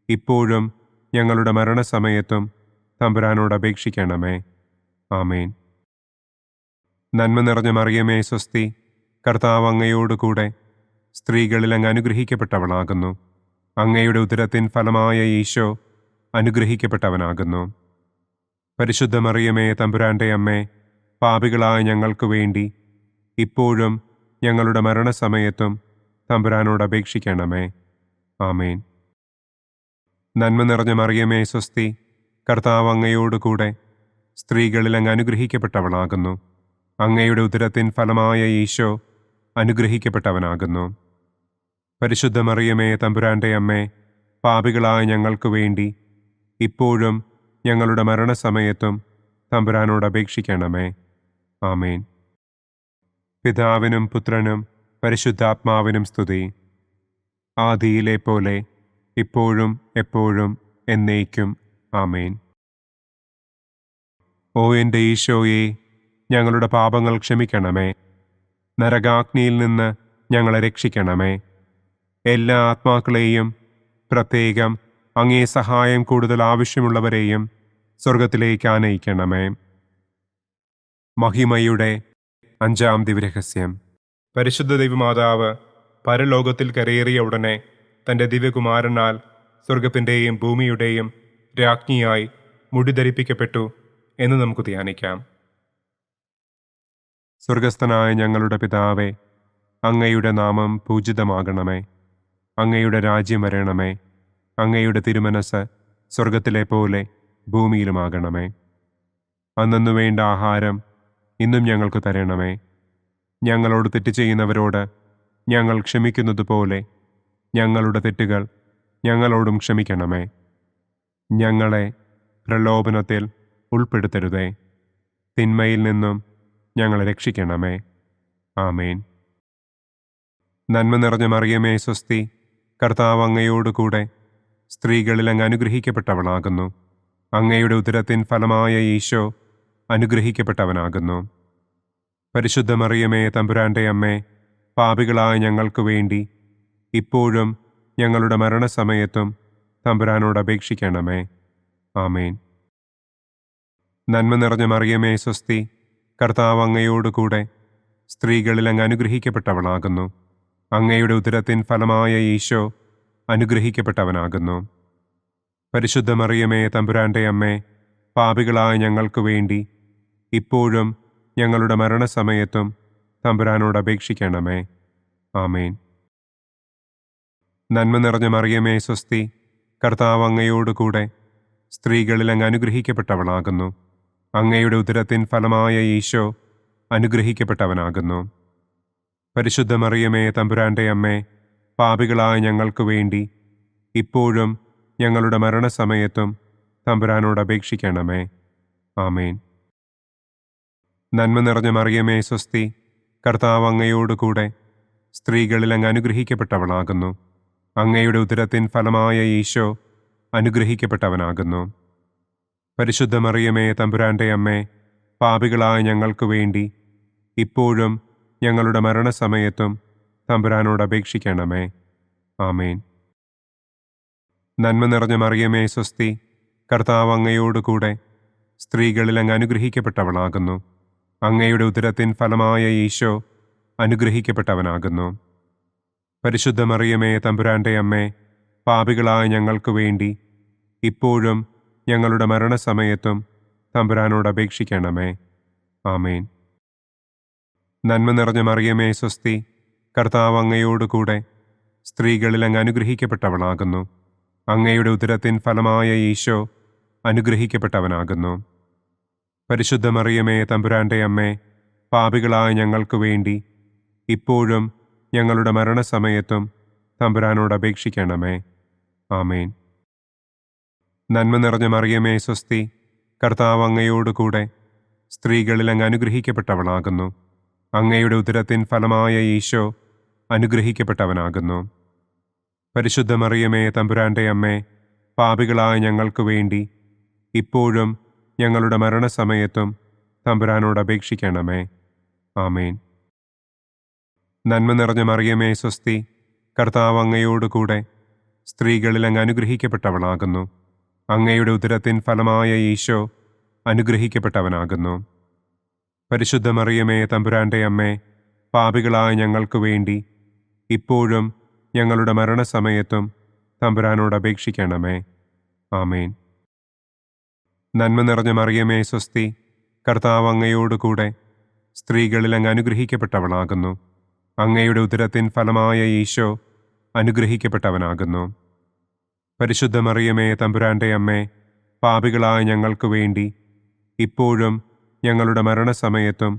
ഇപ്പോഴും ഞങ്ങളുടെ മരണസമയത്തും തമ്പുരാനോട് അപേക്ഷിക്കണമേ. ആമേൻ. നന്മ നിറഞ്ഞ മറിയമേ, സ്വസ്തി, കർത്താവ് അങ്ങയോടുകൂടെ സ്ത്രീകളിൽ അങ്ങ് അനുഗ്രഹിക്കപ്പെട്ടവളാകുന്നു. അങ്ങയുടെ ഉദരത്തിൻ ഫലമായ ഈശോ അനുഗ്രഹിക്കപ്പെട്ടവനാകുന്നു. പരിശുദ്ധ മറിയമേ, തമ്പുരാന്റെ അമ്മേ, പാപികളായ ഞങ്ങൾക്ക് വേണ്ടി ഇപ്പോഴും ഞങ്ങളുടെ മരണസമയത്തും തമ്പുരാനോട് അപേക്ഷിക്കണമേ. ആമേൻ. നന്മ നിറഞ്ഞ മറിയമേ, സ്വസ്തി, കർത്താവ് അങ്ങയോടുകൂടെ സ്ത്രീകളിൽ അങ്ങ് അനുഗ്രഹിക്കപ്പെട്ടവളാകുന്നു. അങ്ങയുടെ ഉദരത്തിൻ ഫലമായ ഈശോ അനുഗ്രഹിക്കപ്പെട്ടവനാകുന്നു. പരിശുദ്ധ മറിയമേ, തമ്പുരാന്റെ അമ്മേ, പാപികളായ ഞങ്ങൾക്ക് വേണ്ടി ഇപ്പോഴും ഞങ്ങളുടെ മരണസമയത്തും തമ്പുരാനോട് അപേക്ഷിക്കണമേ. ആമേൻ. പിതാവിനും പുത്രനും പരിശുദ്ധാത്മാവിനും സ്തുതി. ആദിയിലെ പോലെ ഇപ്പോഴും എപ്പോഴും എന്നേക്കും. ആമേൻ. ഓ എൻ്റെ ഈശോയെ, ഞങ്ങളുടെ പാപങ്ങൾ ക്ഷമിക്കണമേ. നരകാഗ്നിയിൽ നിന്ന് ഞങ്ങളെ രക്ഷിക്കണമേ. എല്ലാ ആത്മാക്കളെയും, പ്രത്യേകം അങ്ങേ സഹായം കൂടുതൽ ആവശ്യമുള്ളവരെയും സ്വർഗത്തിലേക്ക് ആനയിക്കണമേ. മഹിമയുടെ 5-ാം ദിവ്യരഹസ്യം. പരിശുദ്ധ ദൈവമാതാവ് പരലോകത്തിൽ കരയേറിയ ഉടനെ തൻ്റെ ദിവ്യകുമാരനാൽ സ്വർഗത്തിൻ്റെയും ഭൂമിയുടെയും രാജ്ഞിയായി മുടിധരിപ്പിക്കപ്പെട്ടു എന്ന് നമുക്ക് ധ്യാനിക്കാം. സ്വർഗസ്ഥനായ ഞങ്ങളുടെ പിതാവേ, അങ്ങയുടെ നാമം പൂജിതമാകണമേ. അങ്ങയുടെ രാജ്യം വരണമേ. അങ്ങയുടെ തിരുമനസ് സ്വർഗത്തിലെ പോലെ ഭൂമിയിലുമാകണമേ. അന്നു വേണ്ട ആഹാരം ഇന്നും ഞങ്ങൾക്ക് തരണമേ. ഞങ്ങളോട് തെറ്റ് ചെയ്യുന്നവരോട് ഞങ്ങൾ ക്ഷമിക്കുന്നത് പോലെ ഞങ്ങളുടെ തെറ്റുകൾ ഞങ്ങളോടും ക്ഷമിക്കണമേ. ഞങ്ങളെ പ്രലോഭനത്തിൽ ഉൾപ്പെടുത്തരുതേ. തിന്മയിൽ നിന്നും ഞങ്ങളെ രക്ഷിക്കണമേ. ആമേൻ. നന്മ നിറഞ്ഞ മറിയമേ, സ്വസ്തി, കർത്താവ് അങ്ങയോടുകൂടെ സ്ത്രീകളിൽ അങ്ങ് അനുഗ്രഹിക്കപ്പെട്ടവളാകുന്നു. അങ്ങയുടെ ഉദരത്തിൻ ഫലമായ ഈശോ അനുഗ്രഹിക്കപ്പെട്ടവനാകുന്നു. പരിശുദ്ധ മറിയമേ, തമ്പുരാന്റെ അമ്മേ, പാപികളായ ഞങ്ങൾക്ക് വേണ്ടി ഇപ്പോഴും ഞങ്ങളുടെ മരണസമയത്തും തമ്പുരാനോട് അപേക്ഷിക്കണമേ. ആമേൻ. നന്മ നിറഞ്ഞ മറിയമേ സ്വസ്തി, കർത്താവ് അങ്ങയോടുകൂടെ സ്ത്രീകളിൽ അങ്ങ് അനുഗ്രഹിക്കപ്പെട്ടവളാകുന്നു. അങ്ങയുടെ ഉദരത്തിൻ ഫലമായ ഈശോ അനുഗ്രഹിക്കപ്പെട്ടവനാകുന്നു. പരിശുദ്ധ മറിയമേ തമ്പുരാന്റെ അമ്മേ, പാപികളായ ഞങ്ങൾക്ക് വേണ്ടി ഇപ്പോഴും ഞങ്ങളുടെ മരണസമയത്തും തമ്പുരാനോട് അപേക്ഷിക്കണമേ. ആമേൻ. നന്മ നിറഞ്ഞ മറിയമേ സ്വസ്തി, കർത്താവ് അങ്ങയോടുകൂടെ സ്ത്രീകളിൽ അങ്ങ് അനുഗ്രഹിക്കപ്പെട്ടവളാകുന്നു. അങ്ങയുടെ ഉദരത്തിൻ ഫലമായ ഈശോ അനുഗ്രഹിക്കപ്പെട്ടവനാകുന്നു. പരിശുദ്ധ മറിയമേ തമ്പുരാന്റെ അമ്മേ, പാപികളായ ഞങ്ങൾക്ക് വേണ്ടി ഇപ്പോഴും ഞങ്ങളുടെ മരണസമയത്തും തമ്പുരാനോട് അപേക്ഷിക്കണമേ. ആമേൻ. നന്മ നിറഞ്ഞ മറിയമേ സ്വസ്തി, കർത്താവ് അങ്ങയോടുകൂടെ സ്ത്രീകളിൽ അങ്ങ് അനുഗ്രഹിക്കപ്പെട്ടവളാകുന്നു. അങ്ങയുടെ ഉദരത്തിൻ ഫലമായ ഈശോ അനുഗ്രഹിക്കപ്പെട്ടവനാകുന്നു. പരിശുദ്ധ മറിയമേ തമ്പുരാന്റെ അമ്മേ, പാപികളായ ഞങ്ങൾക്ക് വേണ്ടി ഇപ്പോഴും ഞങ്ങളുടെ മരണസമയത്തും തമ്പുരാനോട് അപേക്ഷിക്കണമേ. ആമേൻ. നന്മ നിറഞ്ഞ മറിയമേ സ്വസ്തി, കർത്താവ് അങ്ങയോടുകൂടെ സ്ത്രീകളിൽ അങ്ങ് അനുഗ്രഹിക്കപ്പെട്ടവളാകുന്നു. അങ്ങയുടെ ഉദരത്തിൻ ഫലമായ ഈശോ അനുഗ്രഹിക്കപ്പെട്ടവനാകുന്നു. പരിശുദ്ധ മറിയമേ തമ്പുരാന്റെ അമ്മേ, പാപികളായ ഞങ്ങൾക്ക് വേണ്ടി ഇപ്പോഴും ഞങ്ങളുടെ മരണസമയത്തും തമ്പുരാനോട് അപേക്ഷിക്കണമേ. ആമേൻ. നന്മ നിറഞ്ഞ മറിയമേ സ്വസ്തി, കർത്താവ് അങ്ങയോടുകൂടെ സ്ത്രീകളിൽ അങ്ങ് അനുഗ്രഹിക്കപ്പെട്ടവളാകുന്നു. അങ്ങയുടെ ഉദരത്തിൻ ഫലമായ ഈശോ അനുഗ്രഹിക്കപ്പെട്ടവനാകുന്നു. പരിശുദ്ധ മറിയമേ തമ്പുരാന്റെ അമ്മേ, പാപികളായ ഞങ്ങൾക്ക് വേണ്ടി ഇപ്പോഴും ഞങ്ങളുടെ മരണസമയത്തും തമ്പുരാനോട് അപേക്ഷിക്കണമേ. ആമേൻ. നന്മ നിറഞ്ഞ മറിയമേ സ്വസ്തി, കർത്താവ് അങ്ങയോടുകൂടെ സ്ത്രീകളിൽ അങ്ങ് അനുഗ്രഹിക്കപ്പെട്ടവളാകുന്നു. അങ്ങയുടെ ഉദരത്തിൻ ഫലമായ ഈശോ അനുഗ്രഹിക്കപ്പെട്ടവനാകുന്നു. പരിശുദ്ധ മറിയമേ തമ്പുരാന്റെ അമ്മേ, പാപികളായ ഞങ്ങൾക്ക് വേണ്ടി ഇപ്പോഴും ഞങ്ങളുടെ മരണസമയത്തും തമ്പുരാനോട് അപേക്ഷിക്കണമേ. ആമേൻ. നന്മ നിറഞ്ഞ മറിയമേ സ്വസ്തി, കർത്താവ് അങ്ങയോടുകൂടെ സ്ത്രീകളിൽ അങ്ങ് അനുഗ്രഹിക്കപ്പെട്ടവളാകുന്നു. അങ്ങയുടെ ഉദരത്തിൻ ഫലമായ ഈശോ അനുഗ്രഹിക്കപ്പെട്ടവനാകുന്നു. പരിശുദ്ധ മറിയമേ തമ്പുരാന്റെ അമ്മേ, പാപികളായ ഞങ്ങൾക്ക് വേണ്ടി ഇപ്പോഴും ഞങ്ങളുടെ മരണസമയത്തും തമ്പുരാനോട് അപേക്ഷിക്കണമേ. ആമേൻ. നന്മ നിറഞ്ഞ മറിയമേ സ്വസ്തി, കർത്താവ് അങ്ങയോടുകൂടെ സ്ത്രീകളിൽ അങ്ങ് അനുഗ്രഹിക്കപ്പെട്ടവളാകുന്നു. അങ്ങയുടെ ഉദരത്തിൻ ഫലമായ ഈശോ അനുഗ്രഹിക്കപ്പെട്ടവനാകുന്നു. പരിശുദ്ധ മറിയമേ തമ്പുരാന്റെ അമ്മേ, പാപികളായ ഞങ്ങൾക്ക് വേണ്ടി ഇപ്പോഴും ഞങ്ങളുടെ മരണസമയത്തും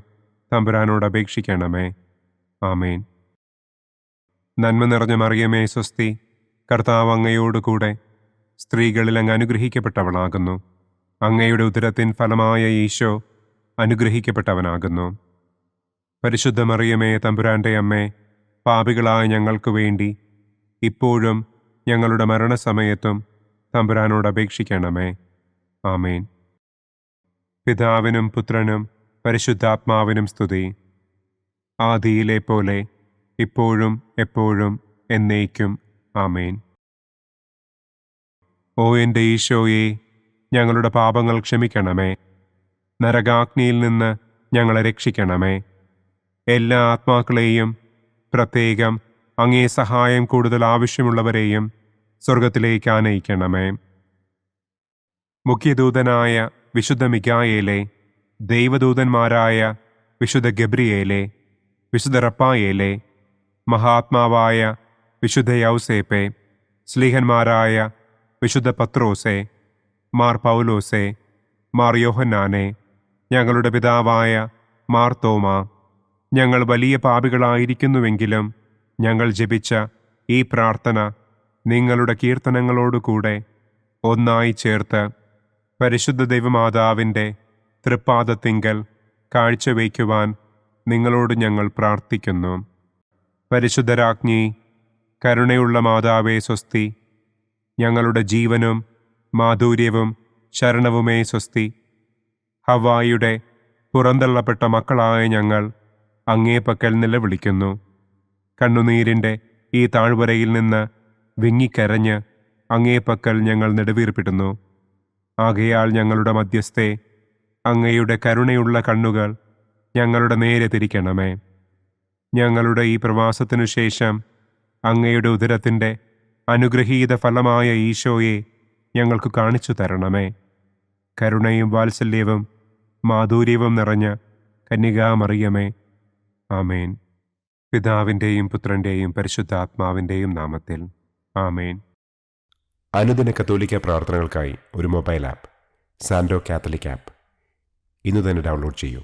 തമ്പുരാനോട് അപേക്ഷിക്കണമേ. ആമേൻ. നന്മ നിറഞ്ഞ മറിയമേ സ്വസ്തി, കർത്താവ് അങ്ങയോടുകൂടെ സ്ത്രീകളിൽ അങ്ങ് അനുഗ്രഹിക്കപ്പെട്ടവളാകുന്നു. അങ്ങയുടെ ഉദരത്തിൻ ഫലമായ ഈശോ അനുഗ്രഹിക്കപ്പെട്ടവനാകുന്നു. പരിശുദ്ധ മറിയമേ തമ്പുരാന്റെ അമ്മേ, പാപികളായ ഞങ്ങൾക്ക് വേണ്ടി ഇപ്പോഴും ഞങ്ങളുടെ മരണസമയത്തും തമ്പുരാനോട് അപേക്ഷിക്കണമേ. ആമേൻ. പിതാവിനും പുത്രനും പരിശുദ്ധാത്മാവിനും സ്തുതി. ആദിയിലെ പോലെ ഇപ്പോഴും എപ്പോഴും എന്നേക്കും. ആമേൻ. ഓ എൻ്റെ ഈശോയെ, ഞങ്ങളുടെ പാപങ്ങൾ ക്ഷമിക്കണമേ. നരകാഗ്നിയിൽ നിന്ന് ഞങ്ങളെ രക്ഷിക്കണമേ. എല്ലാ ആത്മാക്കളെയും, പ്രത്യേകം അങ്ങേ സഹായം കൂടുതൽ ആവശ്യമുള്ളവരെയും സ്വർഗത്തിലേക്ക് ആനയിക്കണമേ. മുഖ്യദൂതനായ വിശുദ്ധ മിഖായേലേ, ദൈവദൂതന്മാരായ വിശുദ്ധ ഗബ്രിയേലേ, വിശുദ്ധ റപ്പായേലേ, മഹാത്മാവായ വിശുദ്ധ യൗസേപ്പേ, സ്ലീഹന്മാരായ വിശുദ്ധ പത്രോസേ, മാർ പൗലോസേ, മാർ യോഹന്നാനെ, ഞങ്ങളുടെ പിതാവായ മാർ തോമാ, ഞങ്ങൾ വലിയ പാപികളായിരിക്കുന്നുവെങ്കിലും ഞങ്ങൾ ജപിച്ച ഈ പ്രാർത്ഥന നിങ്ങളുടെ കീർത്തനങ്ങളോടുകൂടെ ഒന്നായി ചേർത്ത് പരിശുദ്ധ ദൈവമാതാവിൻ്റെ തൃപ്പാദത്തിങ്കൽ കാഴ്ചവയ്ക്കുവാൻ നിങ്ങളോട് ഞങ്ങൾ പ്രാർത്ഥിക്കുന്നു. പരിശുദ്ധരാജ്ഞി, കരുണയുള്ള മാതാവേ സ്വസ്തി. ഞങ്ങളുടെ ജീവനും മാധുര്യവും ശരണവുമേ സ്വസ്തി. ഹവ്വായുടെ പുറന്തള്ളപ്പെട്ട മക്കളായ ഞങ്ങൾ അങ്ങേ പക്കൽ നിലവിളിക്കുന്നു. കണ്ണുനീരിൻ്റെ ഈ താഴ്വരയിൽ നിന്ന് വിങ്ങിക്കരഞ്ഞ് അങ്ങേ പക്കൽ ഞങ്ങൾ നെടുവീർപ്പിടുന്നു. ആകയാൽ ഞങ്ങളുടെ മധ്യസ്ഥെ, അങ്ങയുടെ കരുണയുള്ള കണ്ണുകൾ ഞങ്ങളുടെ നേരെ തിരിക്കണമേ. ഞങ്ങളുടെ ഈ പ്രവാസത്തിനു ശേഷം അങ്ങയുടെ ഉദരത്തിൻ്റെ അനുഗ്രഹീത ഫലമായ ഈശോയെ ഞങ്ങൾക്ക് കാണിച്ചു തരണമേ. കരുണയും വാത്സല്യവും മാധുര്യവും നിറഞ്ഞ കന്യകാമറിയമേ, ആമേൻ. പിതാവിൻ്റെയും പുത്രൻ്റെയും പരിശുദ്ധാത്മാവിൻ്റെയും നാമത്തിൽ, ആമേൻ. അനുദിന കത്തോലിക്ക പ്രാർത്ഥനകൾക്കായി ഒരു മൊബൈൽ ആപ്പ്, സാൻഡോ കാത്തലിക് ആപ്പ്, ഇന്ന് തന്നെ ഡൗൺലോഡ് ചെയ്യൂ.